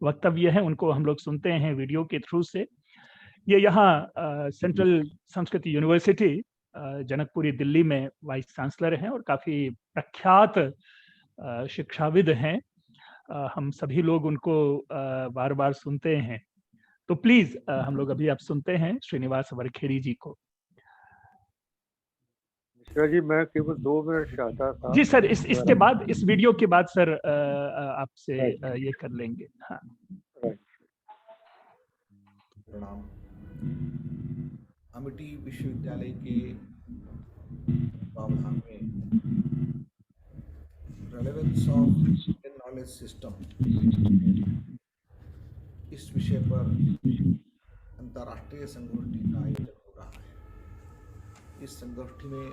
S3: वक्तव्य हैं उनको हम लोग सुनते हैं वीडियो के थ्रू से। ये यहाँ सेंट्रल संस्कृत यूनिवर्सिटी जनकपुरी दिल्ली में वाइस चांसलर हैं और काफ़ी प्रख्यात शिक्षाविद हैं। हम सभी लोग उनको बार-बार सुनते हैं। तो प्लीज़ हम लोग अभी आप सुनते हैं श्रीनिवास वरखेड़ी जी को।
S8: मिश्रा जी, मैं केवल 2 मिनट चाहता था।
S3: जी सर, इसके बाद, इस वीडियो के बाद सर आपसे ये कर लेंगे। हाँ।
S9: प्रणाम। अमिटी विश्वविद्यालय के प्रावधान में relevance of Indian knowledge system इस विषय पर अंतर्राष्ट्रीय संगोष्ठी का आयोजन हो रहा है। इस संगोष्ठी में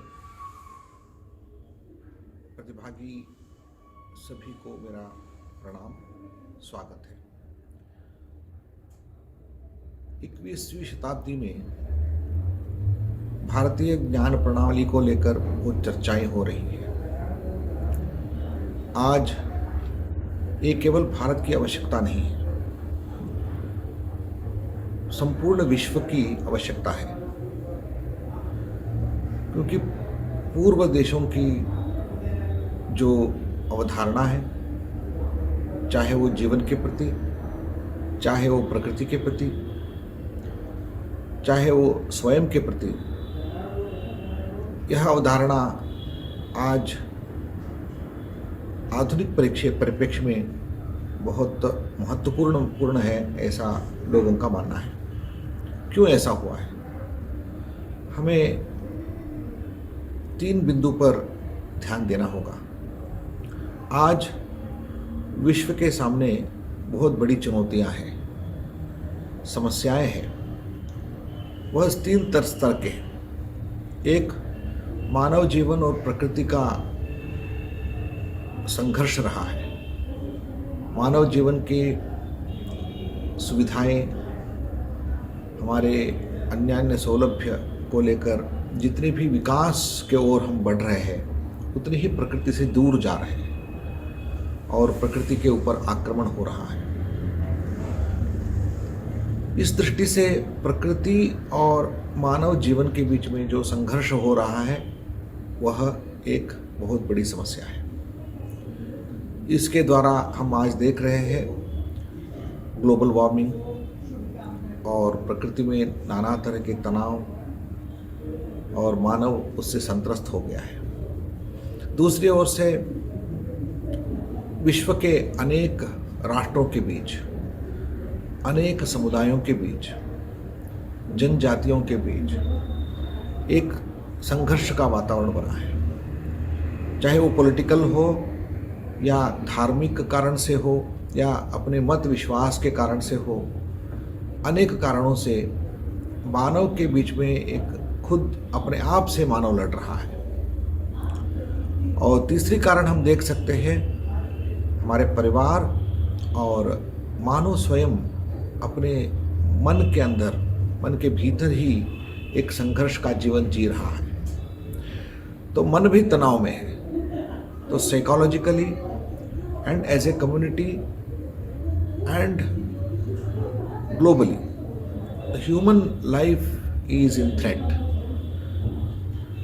S9: प्रतिभागी सभी को मेरा प्रणाम, स्वागत है। 21वीं शताब्दी में भारतीय ज्ञान प्रणाली को लेकर बहुत चर्चाएं हो रही हैं। आज ये केवल भारत की आवश्यकता नहीं है, संपूर्ण विश्व की आवश्यकता है, क्योंकि पूर्व देशों की जो अवधारणा है, चाहे वो जीवन के प्रति, चाहे वो प्रकृति के प्रति, चाहे वो स्वयं के प्रति, यह अवधारणा आज आधुनिक परिप्रेक्ष्य में बहुत महत्वपूर्ण है, ऐसा लोगों का मानना है। क्यों ऐसा हुआ है? हमें 3 बिंदु पर ध्यान देना होगा। आज विश्व के सामने बहुत बड़ी चुनौतियां हैं, समस्याएं हैं। वह 3 स्तर के हैं। एक, मानव जीवन और प्रकृति का संघर्ष रहा है। मानव जीवन की सुविधाएं, हमारे अन्य सौलभ्य को लेकर जितने भी विकास के ओर हम बढ़ रहे हैं, उतनी ही प्रकृति से दूर जा रहे हैं और प्रकृति के ऊपर आक्रमण हो रहा है। इस दृष्टि से प्रकृति और मानव जीवन के बीच में जो संघर्ष हो रहा है, वह एक बहुत बड़ी समस्या है। इसके द्वारा हम आज देख रहे हैं ग्लोबल वार्मिंग और प्रकृति में नाना तरह के तनाव, और मानव उससे संत्रस्त हो गया है। दूसरी ओर से विश्व के अनेक राष्ट्रों के बीच, अनेक समुदायों के बीच, जनजातियों के बीच एक संघर्ष का वातावरण बना है। चाहे वो पॉलिटिकल हो या धार्मिक कारण से हो या अपने मत विश्वास के कारण से हो, अनेक कारणों से मानव के बीच में एक खुद अपने आप से मानव लड़ रहा है। और तीसरी कारण हम देख सकते हैं, हमारे परिवार और मानव स्वयं अपने मन के अंदर, मन के भीतर ही एक संघर्ष का जीवन जी रहा है। तो मन भी तनाव में है। तो psychologically and as a community and globally human life is in threat.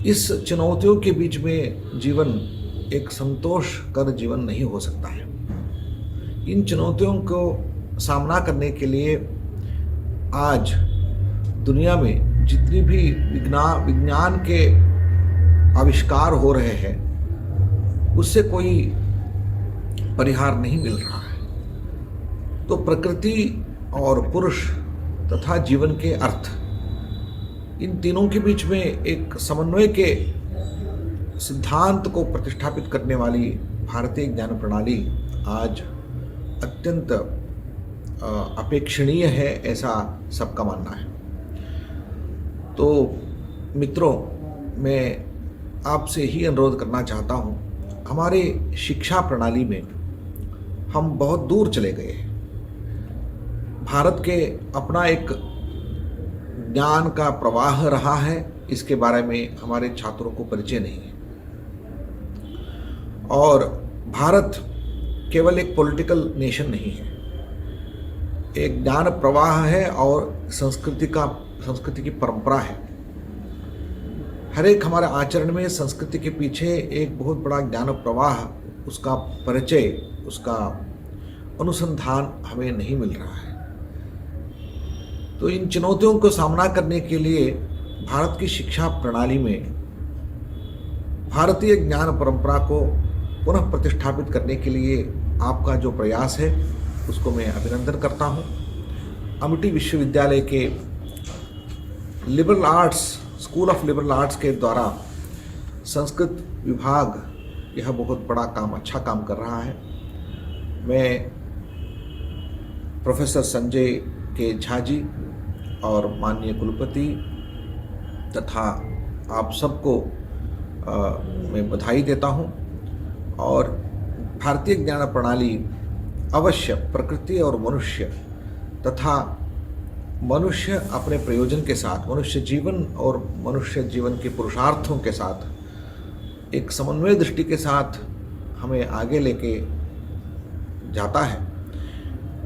S9: इस चुनौतियों के बीच में जीवन एक संतोष कर जीवन नहीं हो सकता है। इन चुनौतियों को सामना करने के लिए आज दुनिया में जितनी भी विज्ञान के आविष्कार हो रहे हैं उससे कोई परिहार नहीं मिल रहा है। तो प्रकृति और पुरुष तथा जीवन के अर्थ, इन तीनों के बीच में एक समन्वय के सिद्धांत को प्रतिष्ठापित करने वाली भारतीय ज्ञान प्रणाली आज अत्यंत अपेक्षणीय है, ऐसा सबका मानना है। तो मित्रों, मैं आपसे ही अनुरोध करना चाहता हूँ, हमारे शिक्षा प्रणाली में हम बहुत दूर चले गए हैं। भारत के अपना एक ज्ञान का प्रवाह रहा है, इसके बारे में हमारे छात्रों को परिचय नहीं है। और भारत केवल एक पॉलिटिकल नेशन नहीं है, एक ज्ञान प्रवाह है और संस्कृति की परंपरा है। हर एक हमारे आचरण में संस्कृति के पीछे एक बहुत बड़ा ज्ञान प्रवाह, उसका परिचय, उसका अनुसंधान हमें नहीं मिल रहा है। तो इन चुनौतियों को सामना करने के लिए भारत की शिक्षा प्रणाली में भारतीय ज्ञान परंपरा को पुनः प्रतिष्ठापित करने के लिए आपका जो प्रयास है उसको मैं अभिनंदन करता हूँ। अमिटी विश्वविद्यालय के liberal arts, school of liberal arts के द्वारा संस्कृत विभाग यह बहुत बड़ा काम, अच्छा काम कर रहा है। मैं प्रोफेसर संजय के झा जी और माननीय कुलपति तथा आप सबको मैं बधाई देता हूं। और भारतीय ज्ञान प्रणाली अवश्य प्रकृति और मनुष्य तथा मनुष्य अपने प्रयोजन के साथ, मनुष्य जीवन और मनुष्य जीवन के पुरुषार्थों के साथ एक समन्वय दृष्टि के साथ हमें आगे लेके जाता है।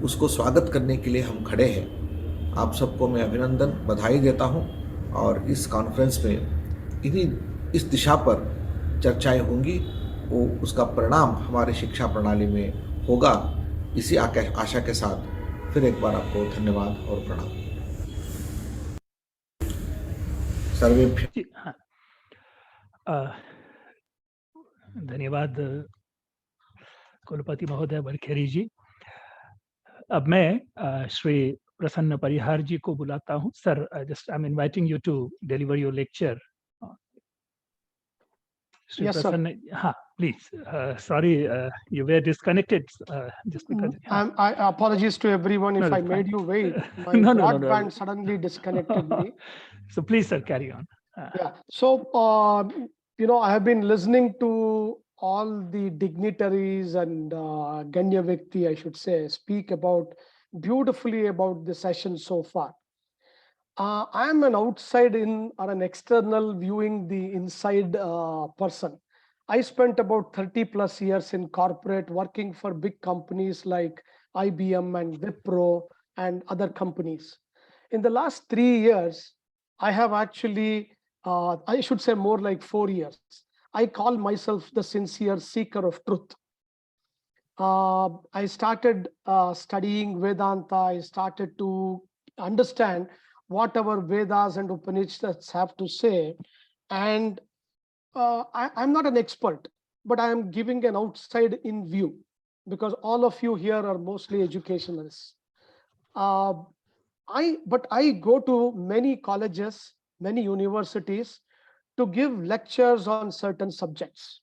S9: उसको स्वागत करने के लिए हम खड़े हैं। आप सबको मैं अभिनंदन, बधाई देता हूं। और इस कॉन्फ्रेंस में इस दिशा पर चर्चाएं होंगी, वो उसका परिणाम हमारे शिक्षा प्रणाली में होगा। इसी आशा के साथ फिर एक बार आपको धन्यवाद और प्रणाम। सर्वेभ्य
S3: धन्यवाद कुलपति महोदय बरखेरी जी। अब मैं श्री प्रसन्न परिहार जी को बुलाता हूं। Sir, just I am inviting you to deliver your lecture. Shri Prasanna, हाँ please. Sorry, you were disconnected just because.
S10: I apologize to everyone if I made you wait. My broadband suddenly disconnected me.
S3: So please, sir, carry on.
S10: Yeah. So I have been listening to all the dignitaries and Ganya Vyakti, I should say, speak beautifully about the session so far. I am an outside in or an external viewing the inside person. I spent about 30 plus years in corporate working for big companies like IBM and Wipro and other companies. In the last 3 years, I have actually, I should say more like 4 years, I call myself the sincere seeker of truth. I started studying Vedanta. I started to understand what our Vedas and Upanishads have to say. And I'm not an expert, but I am giving an outside in view because all of you here are mostly educationalists. But I go to many colleges, many universities to give lectures on certain subjects.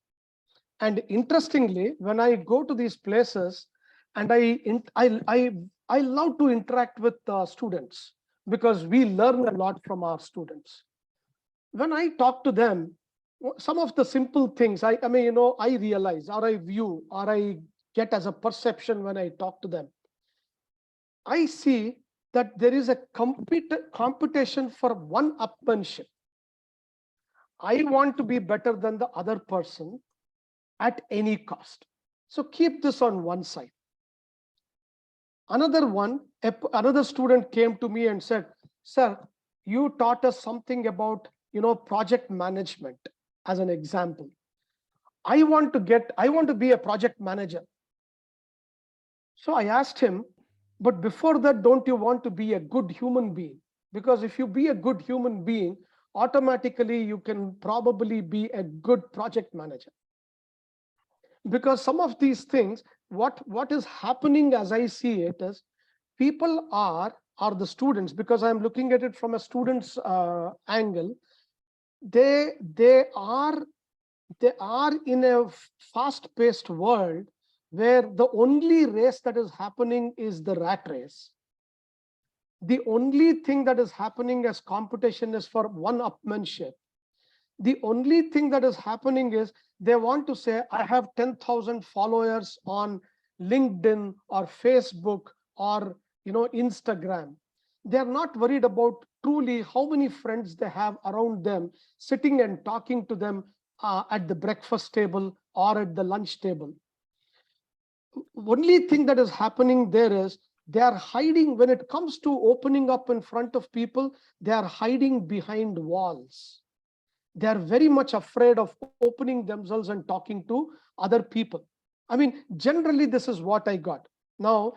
S10: And interestingly, when I go to these places, and I love to interact with students because we learn a lot from our students. When I talk to them, some of the simple things I realize or I view or I get as a perception when I talk to them, I see that there is a competition for one-upmanship. I want to be better than the other person at any cost. So keep this on one side. Another student came to me and said, sir, you taught us something about, project management as an example. I want to be a project manager. So I asked him, but before that, don't you want to be a good human being? Because if you be a good human being, automatically you can probably be a good project manager. Because some of these things, what is happening as I see it is, people are the students, because I'm looking at it from a student's angle, they are in a fast-paced world where the only race that is happening is the rat race. The only thing that is happening as competition is for one-upmanship. The only thing that is happening is they want to say, I have 10,000 followers on LinkedIn or Facebook or Instagram. They're not worried about truly how many friends they have around them, sitting and talking to them at the breakfast table or at the lunch table. Only thing that is happening there is they are hiding. When it comes to opening up in front of people, they are hiding behind walls. They are very much afraid of opening themselves and talking to other people. I mean, generally, this is what I got. Now,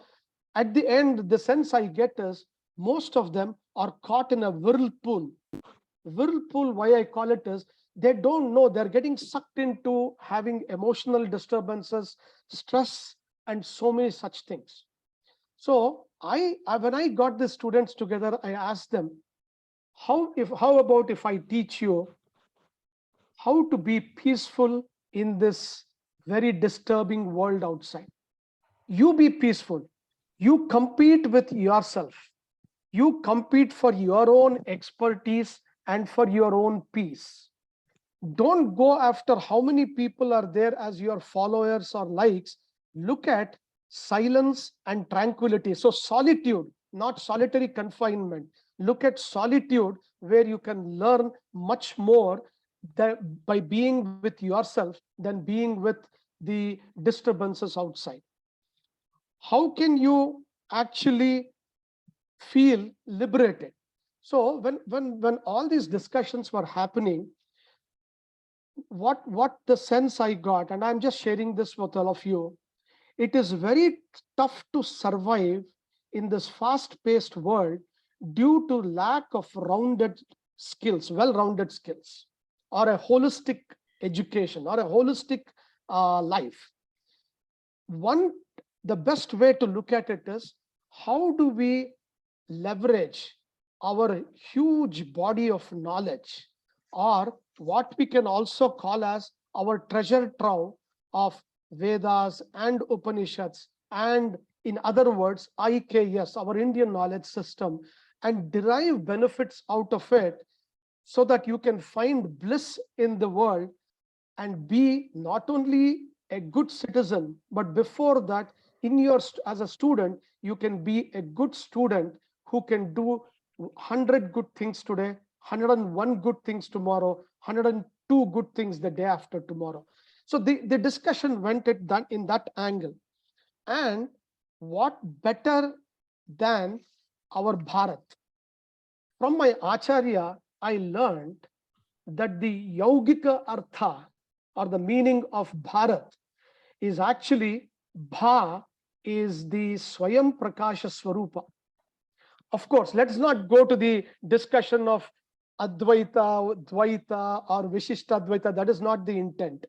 S10: at the end, the sense I get is most of them are caught in a whirlpool. Whirlpool, why I call it is, they don't know, they're getting sucked into having emotional disturbances, stress, and so many such things. So when I got the students together, I asked them, how about if I teach you how to be peaceful in this very disturbing world outside? You be peaceful. You compete with yourself. You compete for your own expertise and for your own peace. Don't go after how many people are there as your followers or likes. Look at silence and tranquility. So solitude, not solitary confinement. Look at solitude, where you can learn much more by being with yourself than being with the disturbances outside. How can you actually feel liberated? So when all these discussions were happening, what the sense I got, and I'm just sharing this with all of you, it is very tough to survive in this fast-paced world due to lack of rounded skills, well-rounded skills, or a holistic education, or a holistic life. The best way to look at it is, how do we leverage our huge body of knowledge, or what we can also call as our treasure trove of Vedas and Upanishads, and in other words, IKS, our Indian knowledge system, and derive benefits out of it, so that you can find bliss in the world and be not only a good citizen, but before that, as a student, you can be a good student who can do 100 good things today, 101 good things tomorrow, 102 good things the day after tomorrow. So the discussion went in that angle. And what better than our Bharat? From my Acharya, I learned that the Yaugika Artha, or the meaning of Bharat, is actually Bha is the Swayam Prakasha Swarupa. Of course, let's not go to the discussion of Advaita, Dvaita, or Vishishtadvaita. That is not the intent.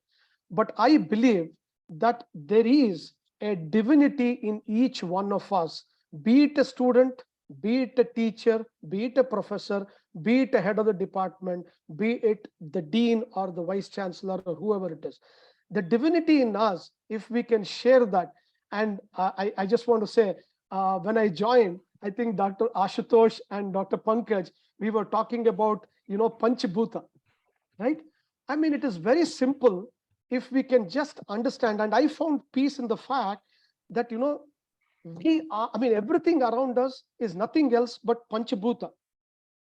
S10: But I believe that there is a divinity in each one of us, be it a student, be it a teacher, be it a professor, be it a head of the department, be it the dean or the vice chancellor or whoever it is. The divinity in us, if we can share that. And I just want to say, when I joined, I think Dr. Ashutosh and Dr. Pankaj, we were talking about, Panchabhuta, right? I mean, it is very simple if we can just understand. And I found peace in the fact that, everything around us is nothing else but Panchabhuta.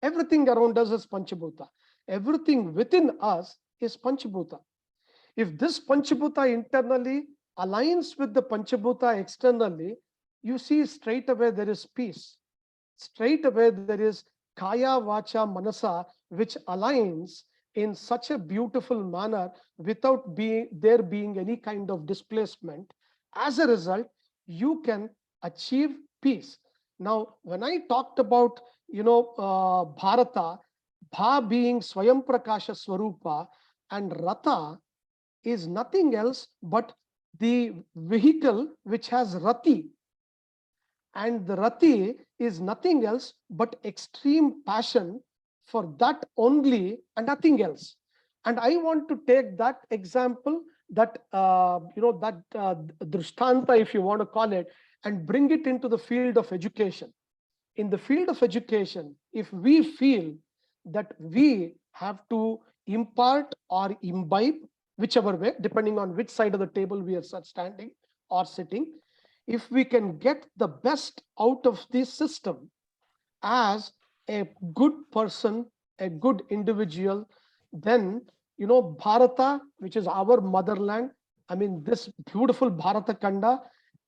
S10: Everything around us is Panchabhuta. Everything within us is Panchabhuta. If this Panchabhuta internally aligns with the Panchabhuta externally, you see straight away there is peace. Straight away there is kaya, vacha, manasa, which aligns in such a beautiful manner without there being any kind of displacement. As a result, you can achieve peace. Now, when I talked about, Bharata, Bha being Swayam Prakasha Swarupa, and Ratha is nothing else but the vehicle which has Rati. And the Rati is nothing else but extreme passion for that only and nothing else. And I want to take that example, that drishtanta, if you want to call it, and bring it into the field of education. In the field of education, if we feel that we have to impart or imbibe, whichever way, depending on which side of the table we are standing or sitting, if we can get the best out of this system as a good person, a good individual, then, Bharata, which is our motherland, I mean, this beautiful Bharata Khanda,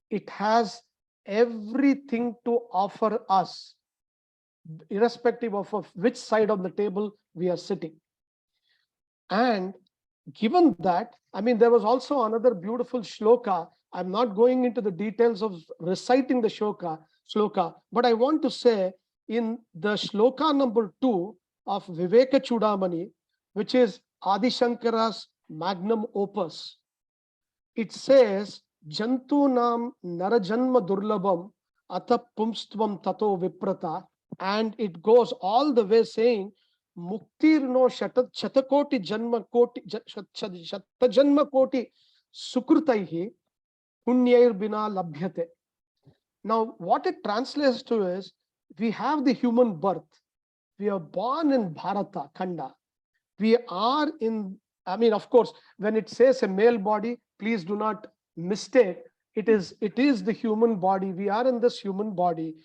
S10: it has everything to offer us, irrespective of which side of the table we are sitting. And given that, I mean, there was also another beautiful shloka. I'm not going into the details of reciting the shloka, but I want to say in the shloka number 2 of Viveka Chudamani, which is Adi Shankara's magnum opus, it says, Jantunam Narajanma Durlabham Atha Pumstvam Tato Viprata, and it goes all the way saying, Muktirno Shatakoti Janma Koti Shatajanma Koti Sukrutaihi Punyair Bina Labhyate. Now, what it translates to is, we have the human birth. We are born in Bharata Khanda. We are in, I mean, of course, when it says a male body, please do not mistake. It is the human body. We are in this human body.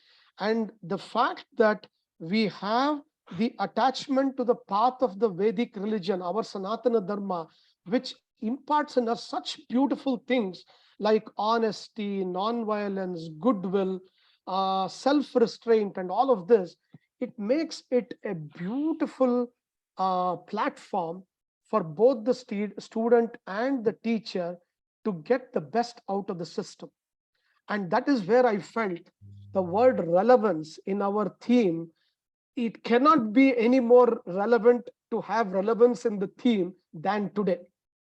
S10: And the fact that we have the attachment to the path of the Vedic religion, our Sanatana Dharma, which imparts in us such beautiful things like honesty, non-violence, goodwill, self-restraint, and all of this, it makes it a beautiful platform for both the student and the teacher to get the best out of the system. And that is where I felt the word relevance in our theme, it cannot be any more relevant to have relevance in the theme than today,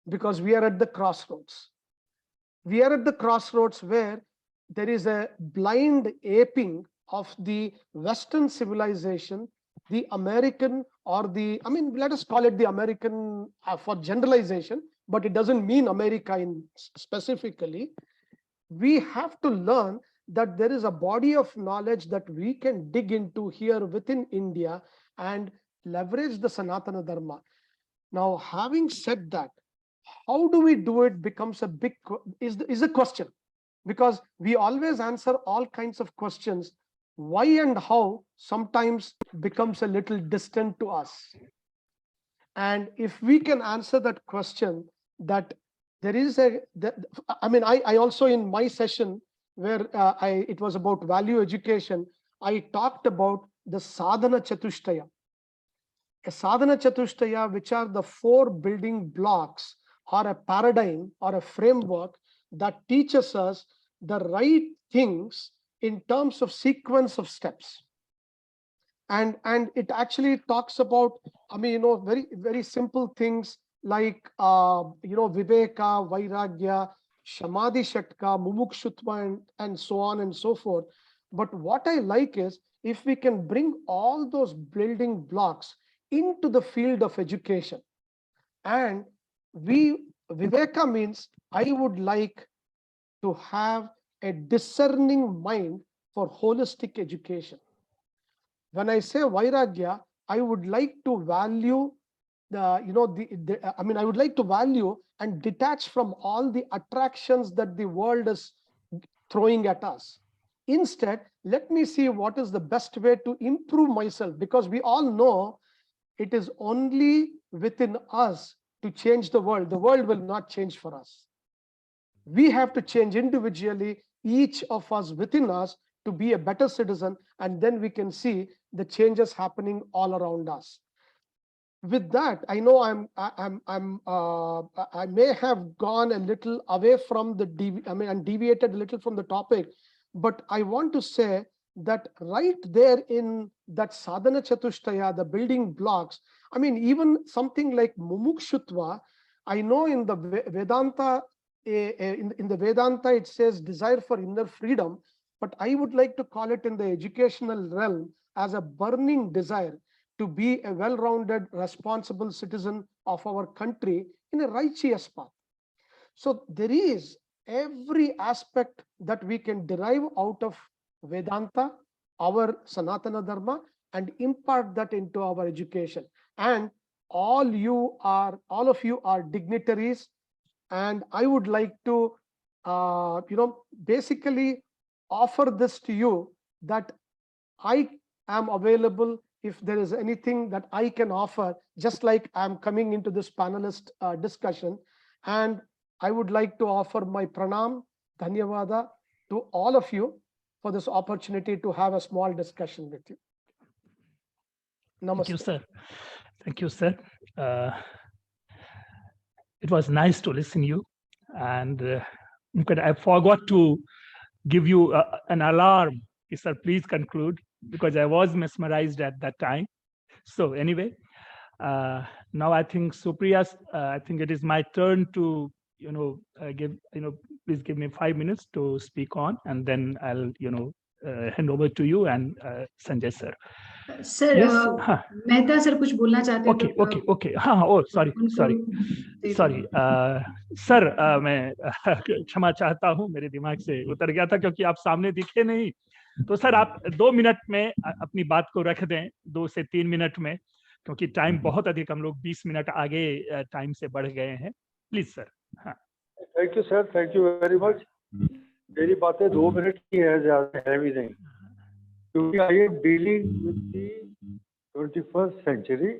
S10: because we are at the crossroads. We are at the crossroads where there is a blind aping of the Western civilization, the American, or the, I mean, let us call it the American for generalization, but it doesn't mean America in specifically. We have to learn that there is a body of knowledge that we can dig into here within India and leverage the Sanatana Dharma. Now, having said that, how do we do it becomes a big, is a question, because we always answer all kinds of questions. Why and how sometimes becomes a little distant to us. And if we can answer that question, that there is I also in my session where it was about value education, I talked about the Sadhana Chatushtaya. A Sadhana Chatushtaya, which are the 4 building blocks or a paradigm or a framework that teaches us the right things in terms of sequence of steps. And it actually talks about, very, very simple things like, Viveka, Vairagya, Shamadhi Shatka, Mumukshutva, and so on and so forth. But what I like is, if we can bring all those building blocks into the field of education, and Viveka means I would like to have a discerning mind for holistic education. When I say Vairagya, I would like to value I would like to value and detach from all the attractions that the world is throwing at us. Instead, let me see what is the best way to improve myself, because we all know it is only within us to change the world. The world will not change for us. We have to change individually, each of us within us, to be a better citizen, and then we can see the changes happening all around us. With that, I know I may have gone a little away from and deviated a little from the topic, but I want to say that right there in that sadhana chatushtaya, the building blocks, I mean, even something like mumukshutva, I know in the Vedanta, in the Vedanta, it says desire for inner freedom, but I would like to call it in the educational realm as a burning desire to be a well-rounded, responsible citizen of our country in a righteous path. So there is every aspect that we can derive out of Vedanta, our Sanatana Dharma, and impart that into our education. And all of you are dignitaries, and I would like to, basically offer this to you, that I am available if there is anything that I can offer, just like I'm coming into this panelist discussion. And I would like to offer my pranam, dhanyavada to all of you for this opportunity to have a small discussion with you. Namaste.
S3: Thank you, sir. Thank you, sir. It was nice to listen to you. And I forgot to give you an alarm. Sir, please conclude, because I was mesmerized at that time. So anyway, now I think Supriya, I think it is my turn to, please give me 5 minutes to speak on, and then I'll, hand over to you and Sanjay sir.
S1: Sir, Mehta sir कुछ बोलना चाहते हैं?
S3: Okay. हाँ, sorry. Sir, मैं क्षमा चाहता हूँ, मेरे दिमाग से उतर गया था क्योंकि आप सामने दिखे नहीं। तो सर, आप 2 मिनट में अपनी बात को रख दें, 2 से 3 मिनट में, क्योंकि टाइम बहुत अधिक, हम लोग 20 मिनट आगे टाइम से बढ़ गए हैं। Please sir. हाँ।
S8: Thank you sir, thank you very much. मेरी बातें 2 मिनट की है, ज्यादा है भी नहीं, क्योंकि I am dealing with the 21st century.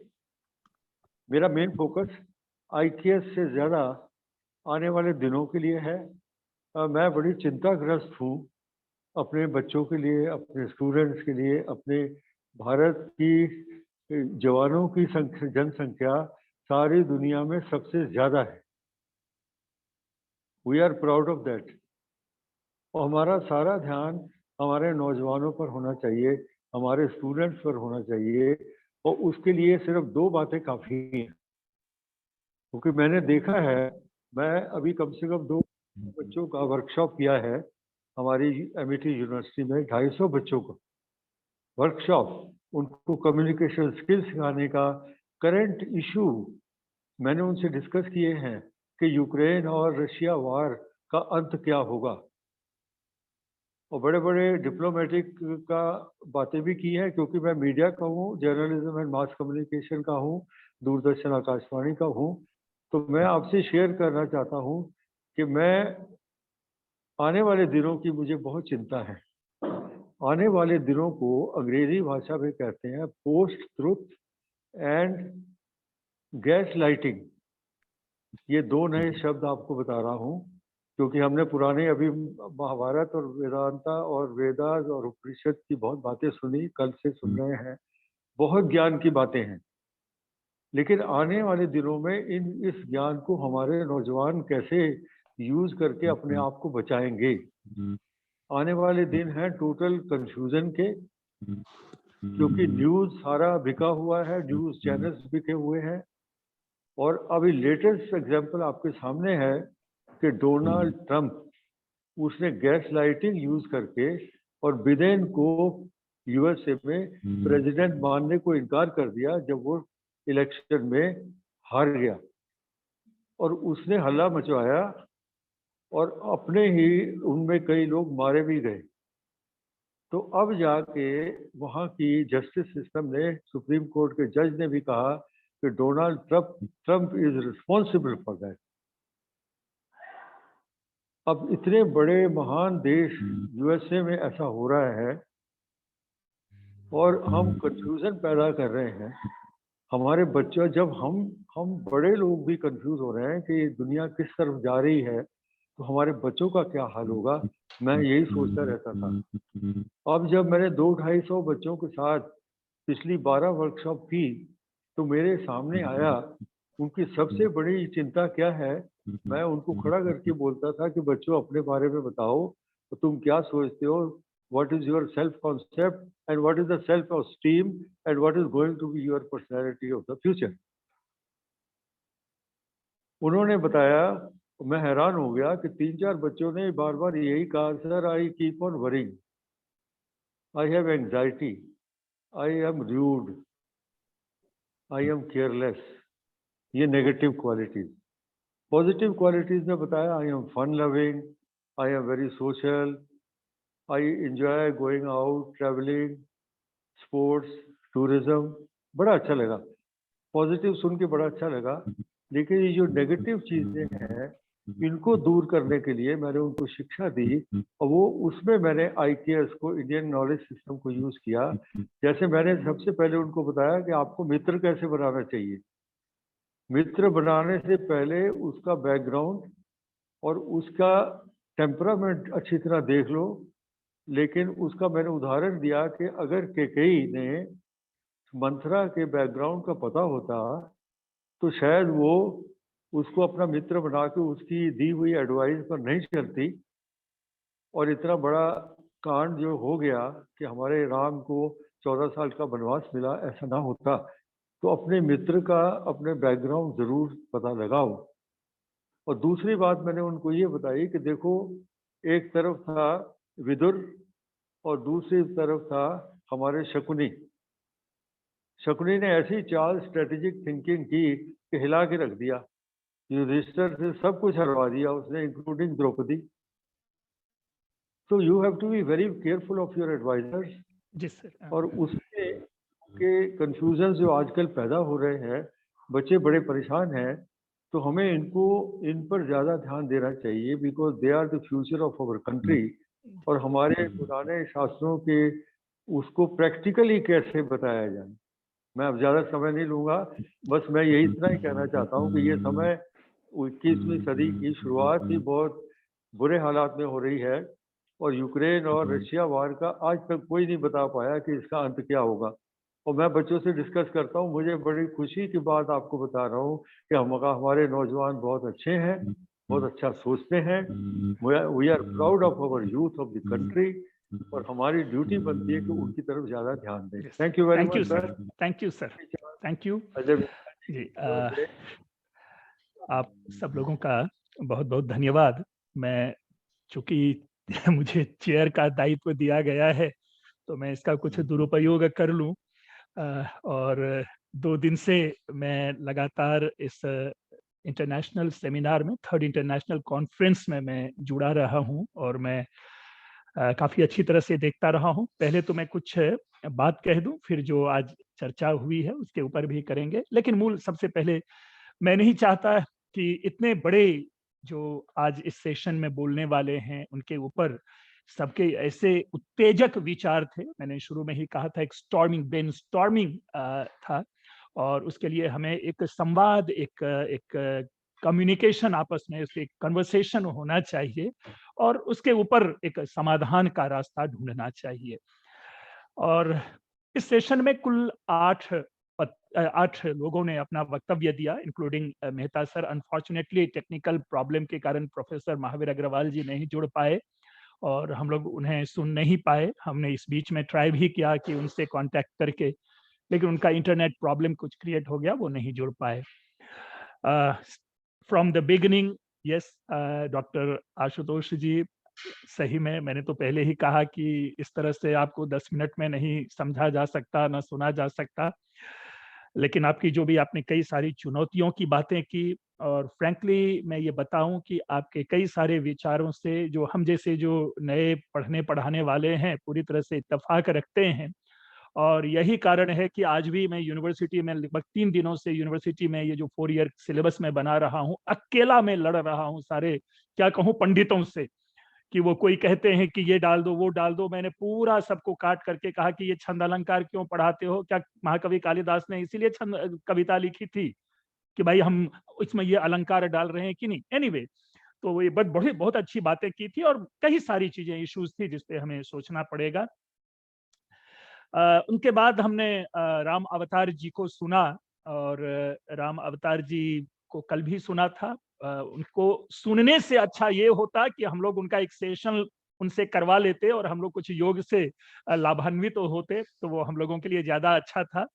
S8: मेरा मेन फोकस IKS से ज्यादा आने वाले दिनों के लिए है। मैं बड़ी चिंताग्रस्त हूँ अपने बच्चों के लिए, अपने स्टूडेंट्स के लिए। अपने भारत की जवानों की जनसंख्या सारी दुनिया में सबसे ज्यादा है। We are proud of that. और हमारा सारा ध्यान हमारे नौजवानों पर होना चाहिए, हमारे स्टूडेंट्स पर होना चाहिए, और उसके लिए सिर्फ 2 बातें काफ़ी हैं। क्योंकि मैंने देखा है, मैं अभी कम से कम 2 बच्चों का वर्कशॉप किया है हमारी MIT यूनिवर्सिटी में, 250 बच्चों का वर्कशॉप, उनको कम्युनिकेशन स्किल सिखाने का। करंट इशू मैंने उनसे डिस्कस किए हैं कि यूक्रेन और रशिया वार का अंत क्या होगा, और बड़े बड़े डिप्लोमेटिक का बातें भी की है, क्योंकि मैं मीडिया का हूँ, जर्नलिज्म एंड मास कम्युनिकेशन का हूँ, दूरदर्शन आकाशवाणी का हूँ। तो मैं आपसे शेयर करना चाहता हूँ कि मैं आने वाले दिनों की मुझे बहुत चिंता है। आने वाले दिनों को अंग्रेजी भाषा में कहते हैं post truth and gas lighting. ये 2 नए शब्द आपको बता रहा हूँ, क्योंकि हमने पुराने अभी महाभारत और वेदांता और वेदास और उपनिषद की बहुत बातें सुनी, कल से सुन रहे हैं, बहुत ज्ञान की बातें हैं। लेकिन आने वाले दिनों में इस ज्ञान को हमारे नौजवान कैसे यूज करके अपने आप को बचाएंगे। आने वाले दिन हैं टोटल कंफ्यूजन के, क्योंकि न्यूज सारा बिका हुआ है, न्यूज चैनल्स बिके हुए हैं। और अभी लेटेस्ट एग्जांपल आपके सामने है कि डोनाल्ड ट्रंप, उसने गैस लाइटिंग यूज करके और बिडेन को USA में प्रेसिडेंट मानने को इनकार कर दिया जब वो इलेक्शन में हार गया, और उसने हल्ला मचवाया और अपने ही उनमें कई लोग मारे भी गए। तो अब जाके वहाँ की जस्टिस सिस्टम ने, सुप्रीम कोर्ट के जज ने भी कहा कि Donald Trump is responsible for that. अब इतने बड़े महान देश USA में ऐसा हो रहा है और हम कंफ्यूजन पैदा कर रहे हैं। हमारे बच्चों, जब हम बड़े लोग भी कंफ्यूज हो रहे हैं कि दुनिया किस तरफ जा रही है, तो हमारे बच्चों का क्या हाल होगा, मैं यही सोचता रहता था। अब जब मैंने 200-250 बच्चों के साथ पिछली 12 वर्कशॉप की तो मेरे सामने आया उनकी सबसे बड़ी चिंता क्या है। मैं उनको खड़ा करके बोलता था कि बच्चों अपने बारे में बताओ, तो तुम क्या सोचते हो, what is your self concept and what is the self esteem and what is going to be your personality of the future। उन्होंने बताया, मैं हैरान हो गया कि 3-4 बच्चों ने बार बार यही कहा, sir I keep on worrying, I have anxiety, I am rude, I am careless. ये नेगेटिव क्वालिटीज। पॉजिटिव क्वालिटीज में बताया, I am fun loving, I am very social, I enjoy going out, travelling, sports, tourism. बड़ा अच्छा लगा, positive सुन के बड़ा अच्छा लगा। लेकिन ये जो नेगेटिव चीजें हैं इनको दूर करने के लिए मैंने उनको शिक्षा दी, और वो उसमें मैंने IKS को, इंडियन नॉलेज सिस्टम को यूज किया। जैसे मैंने सबसे पहले उनको बताया कि आपको मित्र कैसे बनाना चाहिए। मित्र बनाने से पहले उसका बैकग्राउंड और उसका टेम्परामेंट अच्छी तरह देख लो। लेकिन उसका मैंने उदाहरण दिया कि अगर केकई ने मंथरा के बैकग्राउंड का पता होता तो शायद वो उसको अपना मित्र बना के उसकी दी हुई एडवाइस पर नहीं चलती, और इतना बड़ा कांड जो हो गया कि हमारे राम को 14 साल का वनवास मिला, ऐसा ना होता। तो अपने मित्र का, अपने बैकग्राउंड जरूर पता लगाओ। और दूसरी बात मैंने उनको ये बताई कि देखो, एक तरफ था विदुर और दूसरी तरफ था हमारे शकुनी। शकुनी ने ऐसी चाल, स्ट्रेटेजिक थिंकिंग की कि हिला के रख दिया। युधिष्ठिर से सब कुछ हरवा दिया उसने, इंक्लूडिंग द्रौपदी। तो you have to be very careful of your advisers.
S3: जी सर।
S8: और उसमें के कंफ्यूजन जो आजकल पैदा हो रहे हैं, बच्चे बड़े परेशान हैं, तो हमें इन पर ज्यादा ध्यान देना चाहिए, because they are the future of our country. और हमारे पुराने शास्त्रों के उसको प्रैक्टिकली कैसे बताया जाए। मैं अब ज्यादा समय नहीं लूंगा, बस मैं यही इतना ही कहना चाहता हूँ कि ये समय 21वीं सदी की शुरुआत ही बहुत बुरे हालात में हो रही है, और यूक्रेन और रशिया वार का आज तक कोई नहीं बता पाया कि इसका अंत क्या होगा। और मैं बच्चों से डिस्कस करता हूँ, मुझे बड़ी खुशी की बात आपको बता रहा हूँ कि हमारे नौजवान बहुत अच्छे हैं, बहुत अच्छा सोचते हैं। We are proud of our youth of the country, और हमारी ड्यूटी बनती है कि उनकी तरफ ज्यादा ध्यान दें। Thank you very much sir.
S3: Thank you sir. Thank you जी। आप सब लोगों का बहुत बहुत धन्यवाद। मैं चूंकि मुझे चेयर का दायित्व दिया गया है तो मैं इसका कुछ दुरुपयोग कर लूं, और 2 दिन से मैं लगातार इस इंटरनेशनल सेमिनार में, 3rd इंटरनेशनल कॉन्फ्रेंस में मैं जुड़ा रहा हूं, और मैं काफी अच्छी तरह से देखता रहा हूं। पहले तो मैं कुछ बात कह दूं, फिर जो आज चर्चा हुई है उसके ऊपर भी करेंगे। लेकिन मूल सबसे पहले मैं नहीं चाहता कि इतने बड़े जो आज इस सेशन में बोलने वाले हैं उनके ऊपर सबके ऐसे उत्तेजक विचार थे। मैंने शुरू में ही कहा था, एक ब्रेन स्टॉर्मिंग था, और उसके लिए हमें एक संवाद, एक कम्युनिकेशन, आपस में एक कन्वर्सेशन होना चाहिए, और उसके ऊपर एक समाधान का रास्ता ढूंढना चाहिए। और इस सेशन में कुल 8 लोगों ने अपना वक्तव्य दिया, including Mehta sir. Unfortunately technical problem के कारण प्रोफेसर महावीर अग्रवाल जी नहीं जुड़ पाए और हम लोग उन्हें सुन नहीं पाए। हमने इस बीच में ट्राई भी किया कि उनसे कांटेक्ट करके, लेकिन उनका इंटरनेट प्रॉब्लम कुछ क्रिएट हो गया, वो नहीं जुड़ पाए। From the beginning, yes, doctor Ashutosh ji, सही में मैंने तो पहले ही कहा कि इस तरह से आपको 10 मिनट में नहीं समझा जा सकता, ना सुना जा सकता। लेकिन आपकी जो भी, आपने कई सारी चुनौतियों की बातें की, और फ्रैंकली मैं ये बताऊं कि आपके कई सारे विचारों से जो हम जैसे जो नए पढ़ने पढ़ाने वाले हैं पूरी तरह से इत्तेफाक रखते हैं। और यही कारण है कि आज भी मैं यूनिवर्सिटी में लगभग 3 दिनों से यूनिवर्सिटी में ये जो 4 ईयर सिलेबस में बना रहा हूँ, अकेला मैं लड़ रहा हूँ सारे, क्या कहूँ, पंडितों से, कि वो कोई कहते हैं कि ये डाल दो, वो डाल दो। मैंने पूरा सबको काट करके कहा कि ये छंद अलंकार क्यों पढ़ाते हो? क्या महाकवि कालिदास ने इसीलिए छंद कविता लिखी थी कि भाई हम इसमें ये अलंकार डाल रहे हैं कि नहीं? एनीवे, तो ये बहुत अच्छी बातें की थी और कई सारी चीजें इश्यूज थी जिस पे हमें सोचना पड़ेगा। उनके बाद हमने राम अवतार जी को सुना और राम अवतार जी को कल भी सुना था। उनको सुनने से अच्छा ये होता कि हम लोग उनका एक सेशन उनसे करवा लेते और हम लोग कुछ योग से लाभान्वित होते, तो वो हम लोगों के लिए ज्यादा अच्छा था।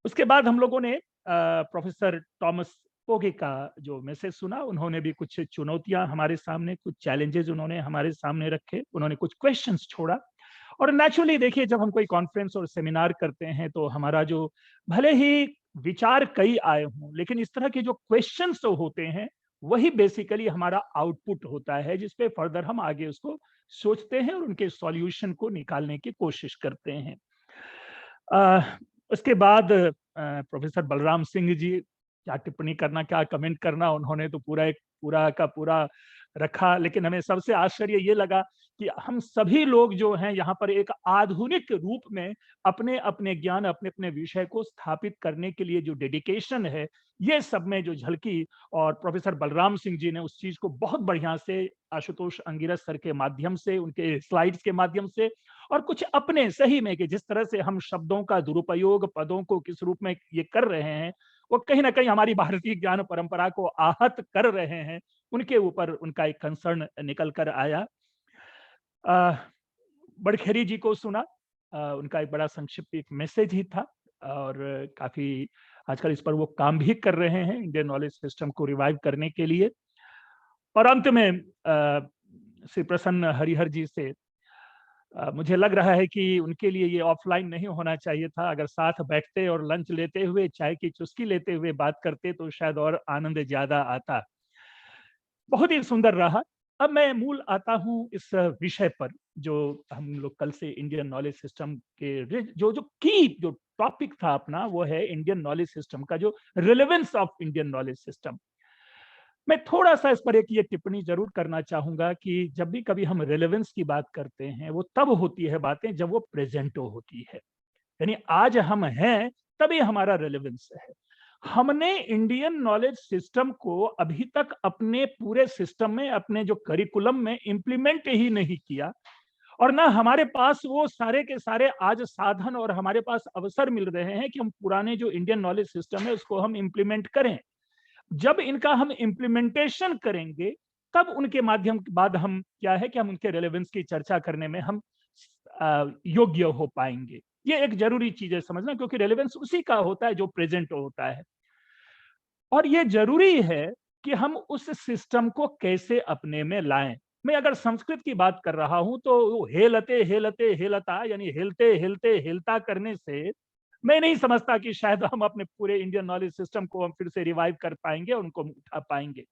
S3: उसके बाद हम लोगों ने प्रोफेसर टॉमस पोगे का जो मैसेज सुना। उन्होंने भी कुछ चुनौतियां हमारे सामने, कुछ चैलेंजेस उन्होंने हमारे सामने रखे, उन्होंने कुछ क्वेश्चंस छोड़ा। और नेचुरली देखिए, जब हम कोई कॉन्फ्रेंस और सेमिनार करते हैं तो हमारा जो भले ही विचार कई आए हों, लेकिन इस तरह के जो क्वेश्चंस तो होते हैं वही बेसिकली हमारा आउटपुट होता है, जिसपे फर्दर हम आगे उसको सोचते हैं और उनके सॉल्यूशन को निकालने की कोशिश करते हैं। उसके बाद प्रोफेसर बलराम सिंह जी, क्या टिप्पणी करना, क्या कमेंट करना, उन्होंने तो पूरा का पूरा रखा। लेकिन हमें सबसे आश्चर्य ये लगा कि हम सभी लोग जो हैं यहाँ पर एक आधुनिक रूप में अपने अपने ज्ञान, अपने अपने विषय को स्थापित करने के लिए जो डेडिकेशन है, ये सब में जो झलकी, और प्रोफेसर बलराम सिंह जी ने उस चीज को बहुत बढ़िया से आशुतोष अंगिरस सर के माध्यम से, उनके स्लाइड्स के माध्यम से, और कुछ अपने सही में कि जिस तरह से हम शब्दों का दुरुपयोग, पदों को किस रूप में ये कर रहे हैं, वो कहीं ना कहीं हमारी भारतीय ज्ञान परंपरा को आहत कर रहे हैं, उनके ऊपर उनका एक कंसर्न निकल कर आया। बड़खेरी जी को सुना, उनका एक बड़ा संक्षिप्त एक मैसेज ही था और काफी आजकल इस पर वो काम भी कर रहे हैं, इंडियन नॉलेज सिस्टम को रिवाइव करने के लिए। और अंत में श्री प्रसन्न हरिहर जी से मुझे लग रहा है कि उनके लिए ये ऑफलाइन नहीं होना चाहिए था। अगर साथ बैठते और लंच लेते हुए, चाय की चुस्की लेते हुए बात करते तो शायद और आनंद ज्यादा आता। बहुत ही सुंदर रहा। अब मैं मूल आता हूँ इस विषय पर, जो हम लोग कल से इंडियन नॉलेज सिस्टम के जो जो टॉपिक था अपना, वो है इंडियन नॉलेज सिस्टम का जो relevance of Indian knowledge system. मैं थोड़ा सा इस पर एक ये टिप्पणी जरूर करना चाहूंगा कि जब भी कभी हम रिलेवेंस की बात करते हैं, वो तब होती है बातें जब वो प्रेजेंटो होती है, यानी आज हम हैं तभी हमारा रिलेवेंस है। हमने इंडियन नॉलेज सिस्टम को अभी तक अपने पूरे सिस्टम में, अपने जो करिकुलम में इंप्लीमेंट ही नहीं किया, और ना हमारे पास वो सारे के सारे आज साधन और हमारे पास अवसर मिल रहे हैं कि हम पुराने जो इंडियन नॉलेज सिस्टम है उसको हम इंप्लीमेंट करें। जब इनका हम इंप्लीमेंटेशन करेंगे, तब उनके माध्यम बाद हम क्या है कि हम उनके रेलेवेंस की चर्चा करने में हम योग्य हो पाएंगे। ये एक जरूरी चीज है समझना, क्योंकि रेलेवेंस उसी का होता है जो प्रेजेंट होता है। और ये जरूरी है कि हम उस सिस्टम को कैसे अपने में लाएं। मैं अगर संस्कृत की बात कर रहा हूं तो हेलते हेलते हेलता, यानी हिलते हिलते हिलता करने से मैं नहीं समझता कि शायद हम अपने पूरे इंडियन नॉलेज सिस्टम को हम फिर से रिवाइव कर पाएंगे और उनको उठा पाएंगे।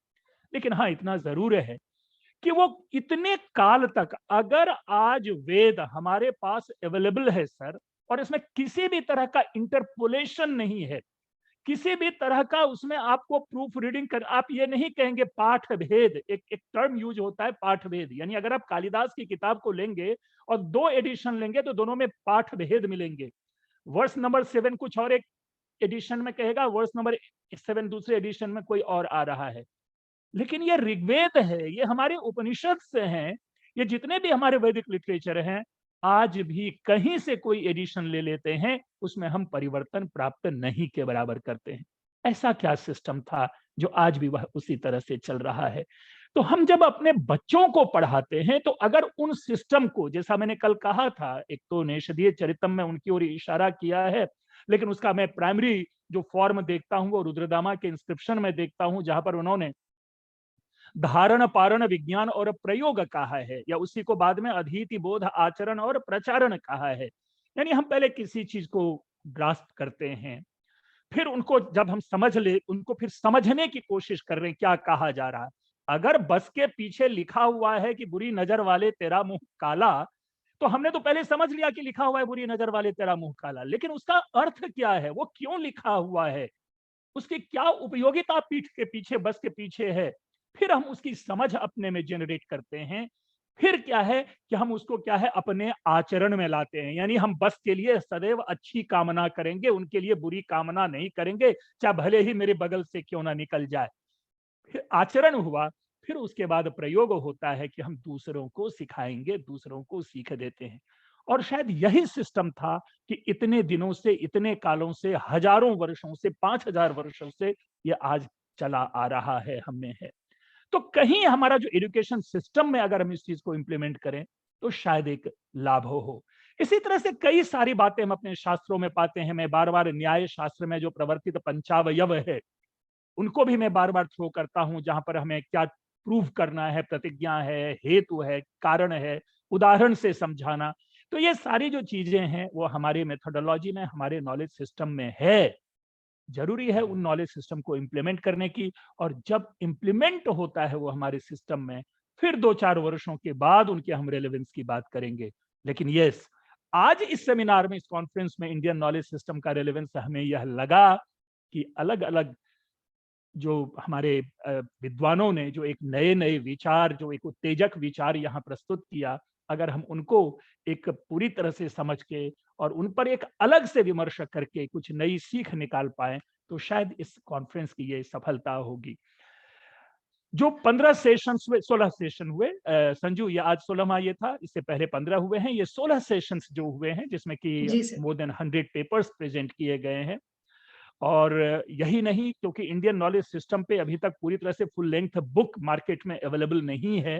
S3: लेकिन हाँ, इतना जरूर है कि वो इतने काल तक, अगर आज वेद हमारे पास अवेलेबल है सर, और इसमें किसी भी तरह का इंटरपोलेशन नहीं है, किसी भी तरह का उसमें आपको प्रूफ रीडिंग कर, आप ये नहीं कहेंगे पाठ भेद, एक टर्म यूज होता है पाठ भेद, यानी अगर आप कालिदास की किताब को लेंगे और 2 एडिशन लेंगे तो दोनों में पाठ भेद मिलेंगे। वर्स नंबर 7 कुछ और एक एडिशन में कहेगा, वर्स नंबर 7 दूसरे एडिशन में कोई और आ रहा है। लेकिन ये ऋग्वेद है, ये हमारे उपनिषद से हैं, ये जितने भी हमारे वैदिक लिटरेचर हैं, आज भी कहीं से कोई एडिशन ले लेते हैं, उसमें हम परिवर्तन प्राप्त नहीं के बराबर करते हैं। ऐसा क्या सिस्टम था जो आज भी वह उसी तरह से चल रहा है? तो हम जब अपने बच्चों को पढ़ाते हैं तो अगर उन सिस्टम को, जैसा मैंने कल कहा था, एक तो नेषधीय चरितम में उनकी ओर इशारा किया है, लेकिन उसका मैं प्राइमरी जो फॉर्म देखता हूं वो रुद्रदामा के इंस्क्रिप्शन में देखता हूं, जहां पर उन्होंने धारण पारण विज्ञान और प्रयोग कहा है, या उसी को बाद में अधीति बोध आचरण और प्रचारण कहा है। यानी हम पहले किसी चीज को ग्रास्प करते हैं, फिर उनको जब हम समझ ले, उनको फिर समझने की कोशिश कर रहे हैं क्या कहा जा रहा है। अगर बस के पीछे लिखा हुआ है कि बुरी नजर वाले तेरा मुंह काला, तो हमने तो पहले समझ लिया कि लिखा हुआ है बुरी नजर वाले तेरा मुंह काला, लेकिन उसका अर्थ क्या है, वो क्यों लिखा हुआ है, उसकी क्या उपयोगिता पीठ के पीछे, बस के पीछे है, फिर हम उसकी समझ अपने में जनरेट करते हैं। फिर क्या है कि हम उसको क्या है अपने आचरण में लाते हैं, यानी हम बस के लिए सदैव अच्छी कामना करेंगे, उनके लिए बुरी कामना नहीं करेंगे, चाहे भले ही मेरे बगल से क्यों ना निकल जाए। फिर आचरण हुआ, फिर उसके बाद प्रयोग होता है कि हम दूसरों को सिखाएंगे, दूसरों को सीख देते हैं। और शायद यही सिस्टम था कि इतने दिनों से, इतने कालों से, हजारों वर्षों से, 5000 वर्षों से ये आज चला आ रहा है, हम में है। तो कहीं हमारा जो एजुकेशन सिस्टम में अगर हम इस चीज को इंप्लीमेंट करें तो शायद एक लाभ हो। इसी तरह से कई सारी बातें हम अपने शास्त्रों में पाते हैं। मैं बार बार न्याय शास्त्र में जो प्रवर्तित पंचावयव है उनको भी मैं बार बार थ्रो करता हूं, जहां पर हमें क्या प्रूव करना है, प्रतिज्ञा है, हेतु है, कारण है, उदाहरण से समझाना। तो ये सारी जो चीजें हैं वो हमारी मेथोडोलॉजी में, हमारे नॉलेज सिस्टम में है। जरूरी है उन नॉलेज सिस्टम को इम्प्लीमेंट करने की, और जब इम्प्लीमेंट होता है वो हमारे सिस्टम में, फिर 2-4 वर्षों के बाद उनके हम रेलेवेंस की बात करेंगे। लेकिन यस, आज इस सेमिनार में, इस कॉन्फ्रेंस में इंडियन नॉलेज सिस्टम का रेलेवेंस हमें यह लगा कि अलग अलग जो हमारे विद्वानों ने जो एक नए नए विचार, जो एक उत्तेजक विचार यहाँ प्रस्तुत किया, अगर हम उनको एक पूरी तरह से समझ के और उन पर एक अलग से विमर्श करके कुछ नई सीख निकाल पाए तो शायद इस कॉन्फ्रेंस की ये सफलता होगी। जो 15 सेशंस हुए, 16 सेशन हुए, संजू ये आज 16वां ये था, इससे पहले 15 हुए हैं, ये 16 सेशंस जो हुए हैं जिसमें कि मोर देन 100 पेपर्स प्रेजेंट किए गए हैं। और यही नहीं, क्योंकि इंडियन नॉलेज सिस्टम पे अभी तक पूरी तरह से फुल लेंथ बुक मार्केट में अवेलेबल नहीं है,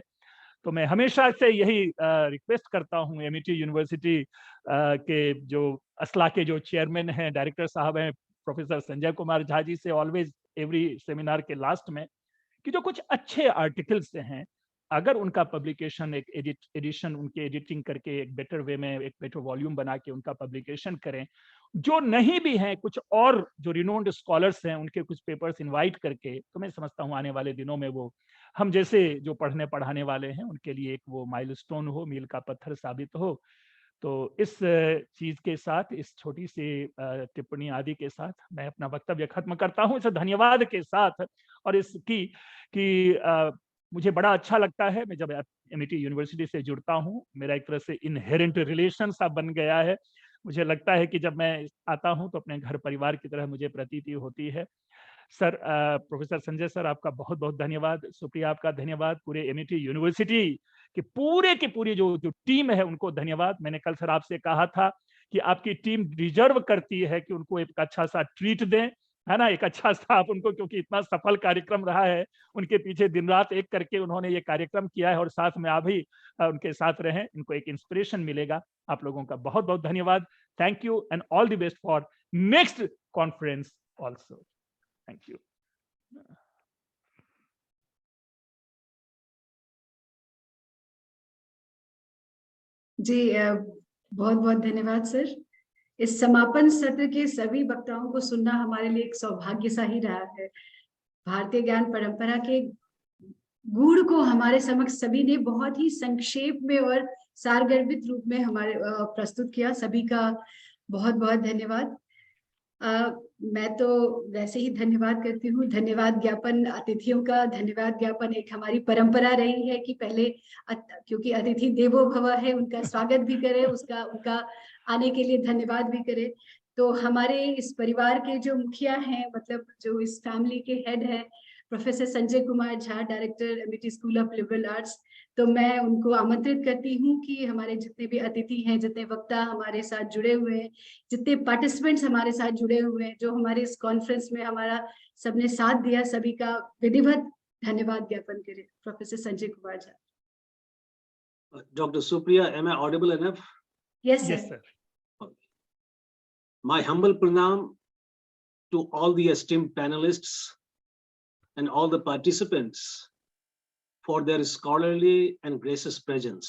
S3: तो मैं हमेशा से यही रिक्वेस्ट करता हूँ एमईटी यूनिवर्सिटी के जो असला के जो चेयरमैन हैं, डायरेक्टर साहब हैं, प्रोफेसर संजय कुमार झा जी से ऑलवेज एवरी सेमिनार के लास्ट में, कि जो कुछ अच्छे आर्टिकल्स हैं अगर उनका पब्लिकेशन, एक एडिशन उनके एडिटिंग करके एक बेटर वे में, एक बेटर वॉल्यूम बना के उनका पब्लिकेशन करें। जो नहीं भी हैं, कुछ और जो रिनोन्ड स्कॉलर्स हैं उनके कुछ पेपर्स इनवाइट करके, तो मैं समझता हूँ आने वाले दिनों में वो हम जैसे जो पढ़ने पढ़ाने वाले हैं उनके लिए एक वो माइलस्टोन हो, मील का पत्थर साबित हो। तो इस चीज के साथ, इस छोटी सी टिप्पणी आदि के साथ मैं अपना वक्तव्य खत्म करता हूँ, इस धन्यवाद के साथ। और इसकी कि मुझे बड़ा अच्छा लगता है, मैं जब एमईटी यूनिवर्सिटी से जुड़ता हूँ, मेरा एक तरह से इनहेरेंट रिलेशन सा बन गया है। मुझे लगता है कि जब मैं आता हूँ तो अपने घर परिवार की तरह मुझे प्रतीति होती है। सर, प्रोफेसर संजय सर, आपका बहुत बहुत धन्यवाद। सुप्रिया, आपका धन्यवाद। पूरे एमईटी यूनिवर्सिटी की पूरी जो टीम है उनको धन्यवाद। मैंने कल सर आपसे कहा था कि आपकी टीम डिजर्व करती है कि उनको एक अच्छा सा ट्रीट दें, है ना, एक अच्छा सा आप उनको, क्योंकि इतना सफल कार्यक्रम रहा है, उनके पीछे दिन रात एक करके उन्होंने ये कार्यक्रम किया है और साथ में आप भी उनके साथ रहें, इनको एक इंस्पिरेशन मिलेगा। आप लोगों का बहुत बहुत धन्यवाद। Thank you and all the best for next conference also. Thank you.
S1: जी, बहुत बहुत धन्यवाद सर। इस समापन सत्र के सभी वक्ताओं को सुनना हमारे लिए एक सौभाग्य सा ही रहा है। भारतीय ज्ञान परंपरा के गुण को हमारे समक्ष सभी ने बहुत ही संक्षेप में और सारगर्भित रूप में हमारे प्रस्तुत किया। सभी का बहुत बहुत धन्यवाद। मैं तो वैसे ही धन्यवाद करती हूँ। धन्यवाद ज्ञापन अतिथियों का, धन्यवाद ज्ञापन एक हमारी परंपरा रही है कि पहले क्योंकि अतिथि देवो भव है, उनका स्वागत भी करें, उनका आने के लिए धन्यवाद भी करें। तो हमारे इस परिवार के जो मुखिया हैं, मतलब जो इस फैमिली के हेड है, professor Sanjay Kumar Jha, director MET school of liberal arts, तो मैं उनको आमंत्रित करती हूँ कि हमारे जितने भी अतिथि हैं, जितने वक्ता हमारे साथ जुड़े हुए हैं, जितने पार्टिसिपेंट्स हमारे साथ जुड़े हुए हैं, जो हमारे इस कॉन्फ्रेंस में हमारा सबने साथ दिया, सभी का विधिवत धन्यवाद ज्ञापन करें। Professor Sanjay Kumar Jha.
S6: Dr. Supriya, am I audible enough?
S1: Yes, sir.
S3: Yes, sir.
S6: Okay. My humble pranam to all the esteemed panelists and all the participants for their scholarly and gracious presence.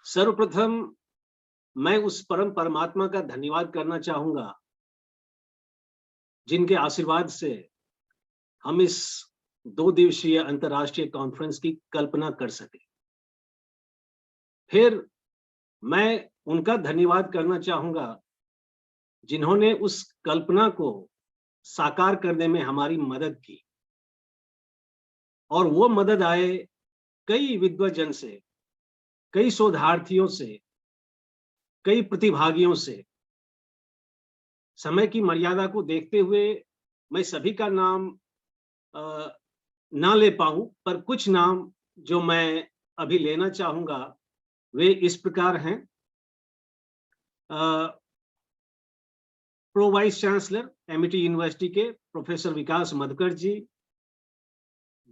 S6: सर्वप्रथम मैं उस परम परमात्मा का धन्यवाद करना चाहूंगा जिनके आशीर्वाद से हम इस 2 दिवसीय अंतर्राष्ट्रीय कॉन्फ्रेंस की कल्पना कर सके। फिर मैं उनका धन्यवाद करना चाहूंगा जिन्होंने उस कल्पना को साकार करने में हमारी मदद की, और वो मदद आए कई विद्वजन से, कई शोधार्थियों से, कई प्रतिभागियों से। समय की मर्यादा को देखते हुए मैं सभी का नाम ना ले पाऊं, पर कुछ नाम जो मैं अभी लेना चाहूंगा वे इस प्रकार हैं। Pro vice chancellor Amity university के professor Vikas Madhukar ji,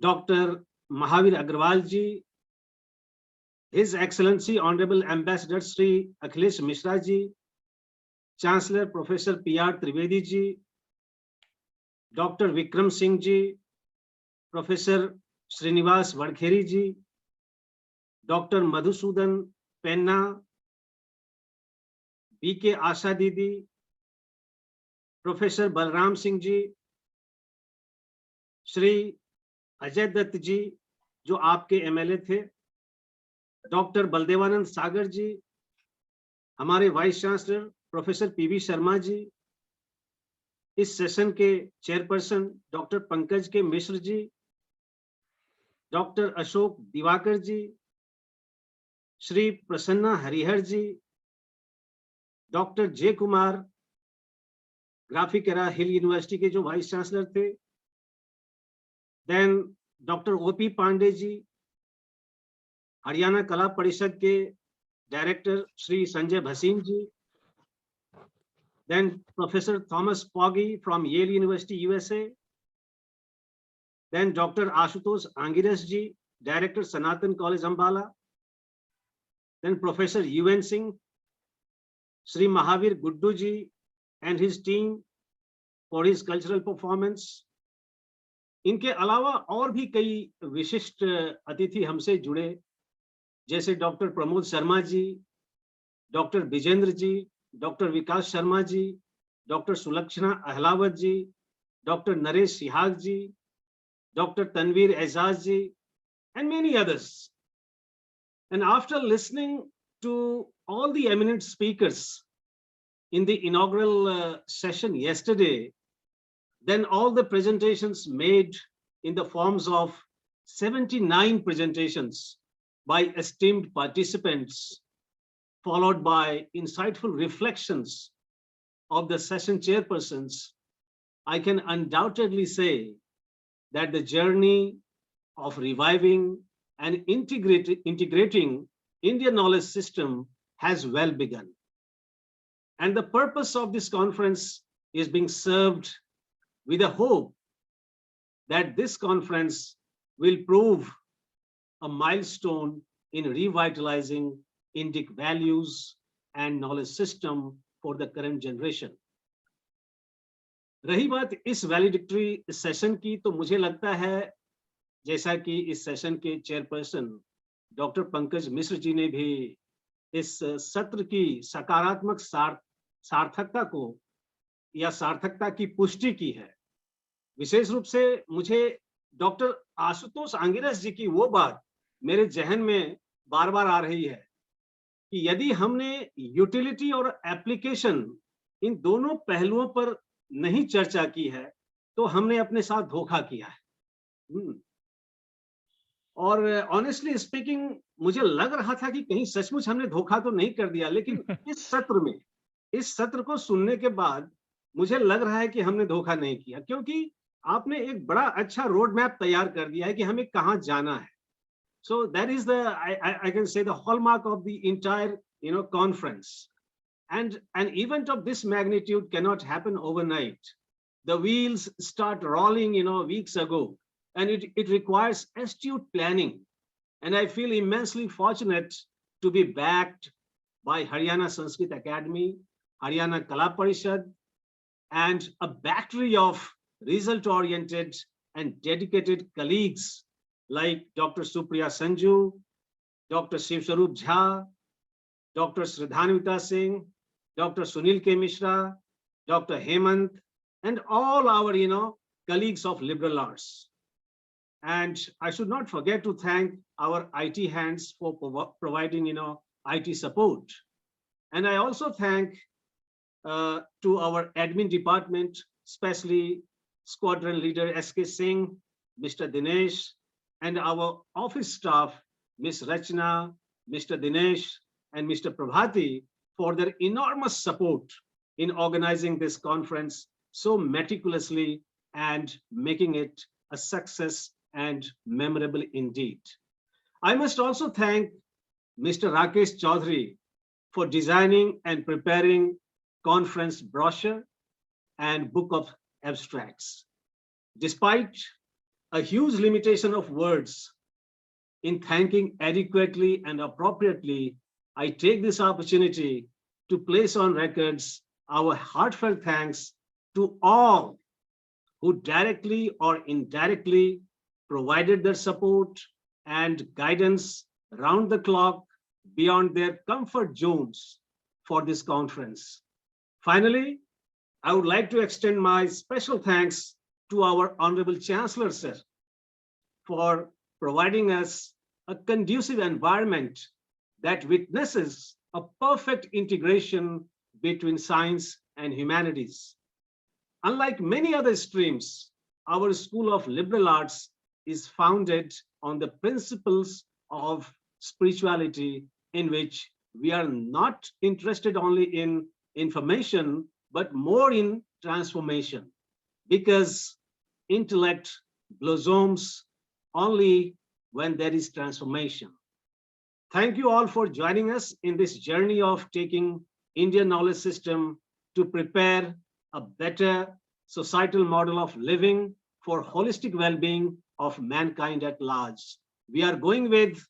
S6: doctor Mahavir Agarwal ji, his excellency honourable ambassador Shri Akhilesh Mishra ji, chancellor professor P R. Trivedi ji, doctor Vikram Singh ji, professor Srinivas वड़खेरी जी, डॉक्टर मधुसूदन पेन्ना, बी.के. आशा दीदी, प्रोफेसर बलराम सिंह जी, श्री अजय दत्त जी जो आपके एमएलए थे, डॉक्टर बलदेवानंद सागर जी, हमारे vice chancellor professor P V Sharma ji, इस सेशन के चेयरपर्सन डॉक्टर पंकज के मिश्र जी, डॉक्टर अशोक दिवाकर जी, श्री प्रसन्ना हरिहर जी, डॉक्टर जे कुमार ग्राफिकेरा हिल यूनिवर्सिटी के जो वाइस चांसलर थे, then doctor OP Pandey ji, Haryana कला परिषद के director Shri Sanjay Bhasin ji, then Professor Thomas Poggi from Yale University, USA, then Dr. Ashutosh Angiras ji, Director Sanatan College, Ambala, then Professor UN Singh, Sri Mahavir Guddu ji and his team for his cultural performance. इनके अलावा और भी कई विशिष्ट अतिथि हमसे जुड़े, जैसे doctor Pramod Sharma ji, doctor Vijender ji, doctor Vikas Sharma ji, doctor Sulakshana Ahlawat ji, doctor Naresh Sihag ji, doctor Tanveer Ejaz ji, and many others. And after listening to all the eminent speakers in the inaugural session yesterday, then all the presentations made in the forms of 79 presentations by esteemed participants, followed by insightful reflections of the session chairpersons, I can undoubtedly say that the journey of reviving and integrating Indian knowledge system has well begun. And the purpose of this conference is being served with a hope that this conference will prove a milestone in revitalizing Indic values and knowledge system for the current generation. रही बात इस valedictory session की, तो मुझे लगता है जैसा कि इस सेशन के चेयरपर्सन डॉक्टर पंकज मिश्र जी ने भी इस सत्र की सकारात्मक सार्थकता को या सार्थकता की पुष्टि की है। विशेष रूप से मुझे डॉक्टर आशुतोष आंगिरस जी की वो बात मेरे जहन में बार बार आ रही है कि यदि हमने यूटिलिटी और एप्लीकेशन इन दोनों पहलुओं पर नहीं चर्चा की है तो हमने अपने साथ धोखा किया है। और ऑनेस्टली स्पीकिंग मुझे लग रहा था कि कहीं सचमुच हमने धोखा तो नहीं कर दिया, लेकिन इस सत्र को सुनने के बाद मुझे लग रहा है कि हमने धोखा नहीं किया, क्योंकि आपने एक बड़ा अच्छा रोड मैप तैयार कर दिया है कि हमें कहाँ जाना है। So that is the I can say the hallmark of the entire conference. And an event of this magnitude cannot happen overnight. The wheels start rolling weeks ago, and it requires astute planning. And I feel immensely fortunate to be backed by Haryana Sanskrit Academy, Haryana Kala Parishad, and a battery of result-oriented and dedicated colleagues like Dr. Supriya Sanju, Dr. Shivswarup Jha, Dr. Sridhanvita Singh, Dr. Sunil K. Mishra, Dr. Hemant, and all our colleagues of liberal arts. And I should not forget to thank our IT hands for providing IT support. And I also thank to our admin department, especially squadron leader S.K. Singh, Mr. Dinesh, and our office staff, Ms. Rachna, Mr. Dinesh, and Mr. Prabhati, for their enormous support in organizing this conference so meticulously and making it a success and memorable indeed. I must also thank Mr. Rakesh Chaudhary for designing and preparing conference brochure and book of abstracts. Despite a huge limitation of words in thanking adequately and appropriately, I take this opportunity to place on records our heartfelt thanks to all who directly or indirectly provided their support and guidance round the clock beyond their comfort zones for this conference. Finally, I would like to extend my special thanks to our Honorable Chancellor, sir, for providing us a conducive environment that witnesses a perfect integration between science and humanities. Unlike many other streams, our School of Liberal Arts is founded on the principles of spirituality, in which we are not interested only in information, but more in transformation, because intellect blossoms only when there is transformation. Thank you all for joining us in this journey of taking Indian knowledge system to prepare a better societal model of living for holistic well-being of mankind at large. We are going with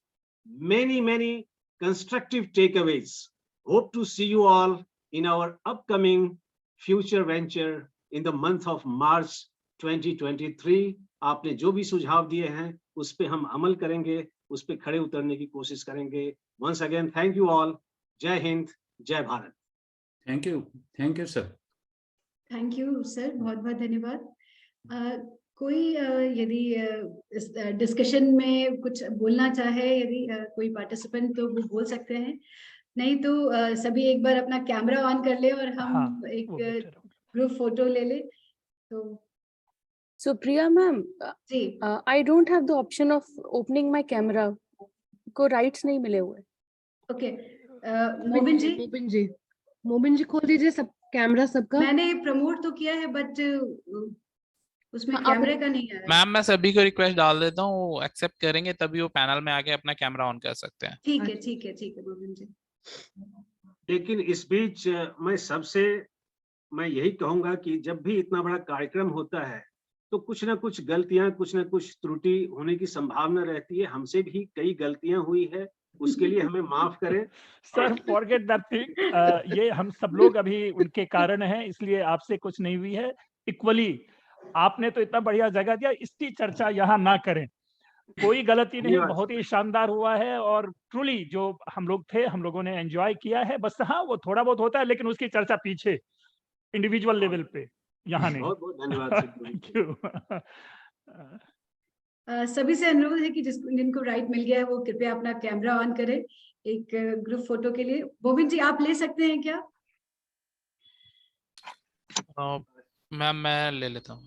S6: many constructive takeaways. Hope to see you all in our upcoming future venture in the month of March 2023. आपने जो भी सुझाव दिए हैं उस पे हम अमल करेंगे, उस पे खड़े उतरने की कोशिश करेंगे. Once again, thank you all. जय हिंद, जय Bharat.
S4: Thank you sir.
S1: Thank you sir, बहुत बहुत धन्यवाद. कोई यदि इस डिस्कशन में कुछ बोलना चाहे, यदि कोई पार्टिसिपेंट, तो वो बोल सकते हैं. नहीं तो सभी एक बार अपना कैमरा ऑन कर ले और हम एक ग्रुप फोटो ले ले. तो
S11: So Priya ma'am, I don't have the option of opening my camera. को rights नहीं मिले हुए.
S1: Okay, मोबिन जी खोल दीजिए सब कैमरा सबका. मैंने प्रमोट तो किया है, बट उसमें कैमरे का नहीं है.
S12: मैम मैं सभी को रिक्वेस्ट डाल देता हूँ, एक्सेप्ट करेंगे तभी वो पैनल में आके अपना कैमरा ऑन कर सकते हैं.
S1: ठीक है मोबिन जी.
S6: लेकिन इस बीच मैं यही कहूंगा कि जब भी इतना बड़ा कार्यक्रम होता है तो कुछ ना कुछ गलतियां, कुछ ना कुछ त्रुटि होने की संभावना रहती है. हमसे भी कई गलतियां हुई है, उसके लिए हमें माफ करें.
S3: Sir forget that thing. ये हम सब लोग अभी उनके कारण हैं, इसलिए आपसे कुछ नहीं हुई है. इक्वली आपने तो इतना बढ़िया जगह दिया, इसकी चर्चा यहाँ ना करें. कोई गलती नहीं, बहुत ही शानदार हुआ है. और ट्रूली जो हम लोग थे, हम लोगों ने एंजॉय किया है. बस हाँ, वो थोड़ा बहुत होता है, लेकिन उसकी चर्चा पीछे इंडिविजुअल लेवल पे, यहाँ नहीं.
S6: बहुत धन्यवाद.
S3: Thank you.
S1: सभी से अनुरोध है कि जिनको राइट मिल गया है वो कृपया अपना कैमरा ऑन करें एक ग्रुप फोटो के लिए. बोबिन जी आप ले सकते हैं क्या?
S12: मैम मैं ले लेता हूँ.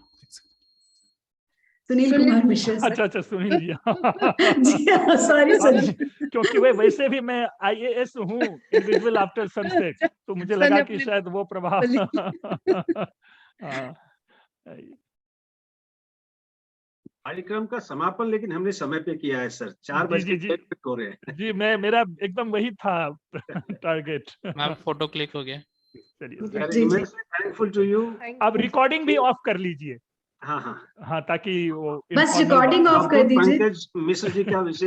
S1: सुनील कुमार मिश्रा.
S3: अच्छा सुनील जी.
S1: जी सॉरी सर,
S3: क्योंकि वैसे भी मैं IAS हूँ, इंडिविजुअल आफ्टर सनसेट, तो मुझे लगा कि शायद वो प्रभाव.
S6: कार्यक्रम का समापन लेकिन हमने समय पे किया है सर. 4 बजे हो रहे हैं.
S3: जी मेरा एकदम वही था टारगेट.
S12: मैम फोटो क्लिक हो गया.
S6: चलिए, थैंकफुल टू यू.
S3: अब रिकॉर्डिंग भी ऑफ कर लीजिए. हाँ ताकि वो
S1: बस रिकॉर्डिंग ऑफ कर दीजिए.
S6: पंकज मिश्र जी का विषय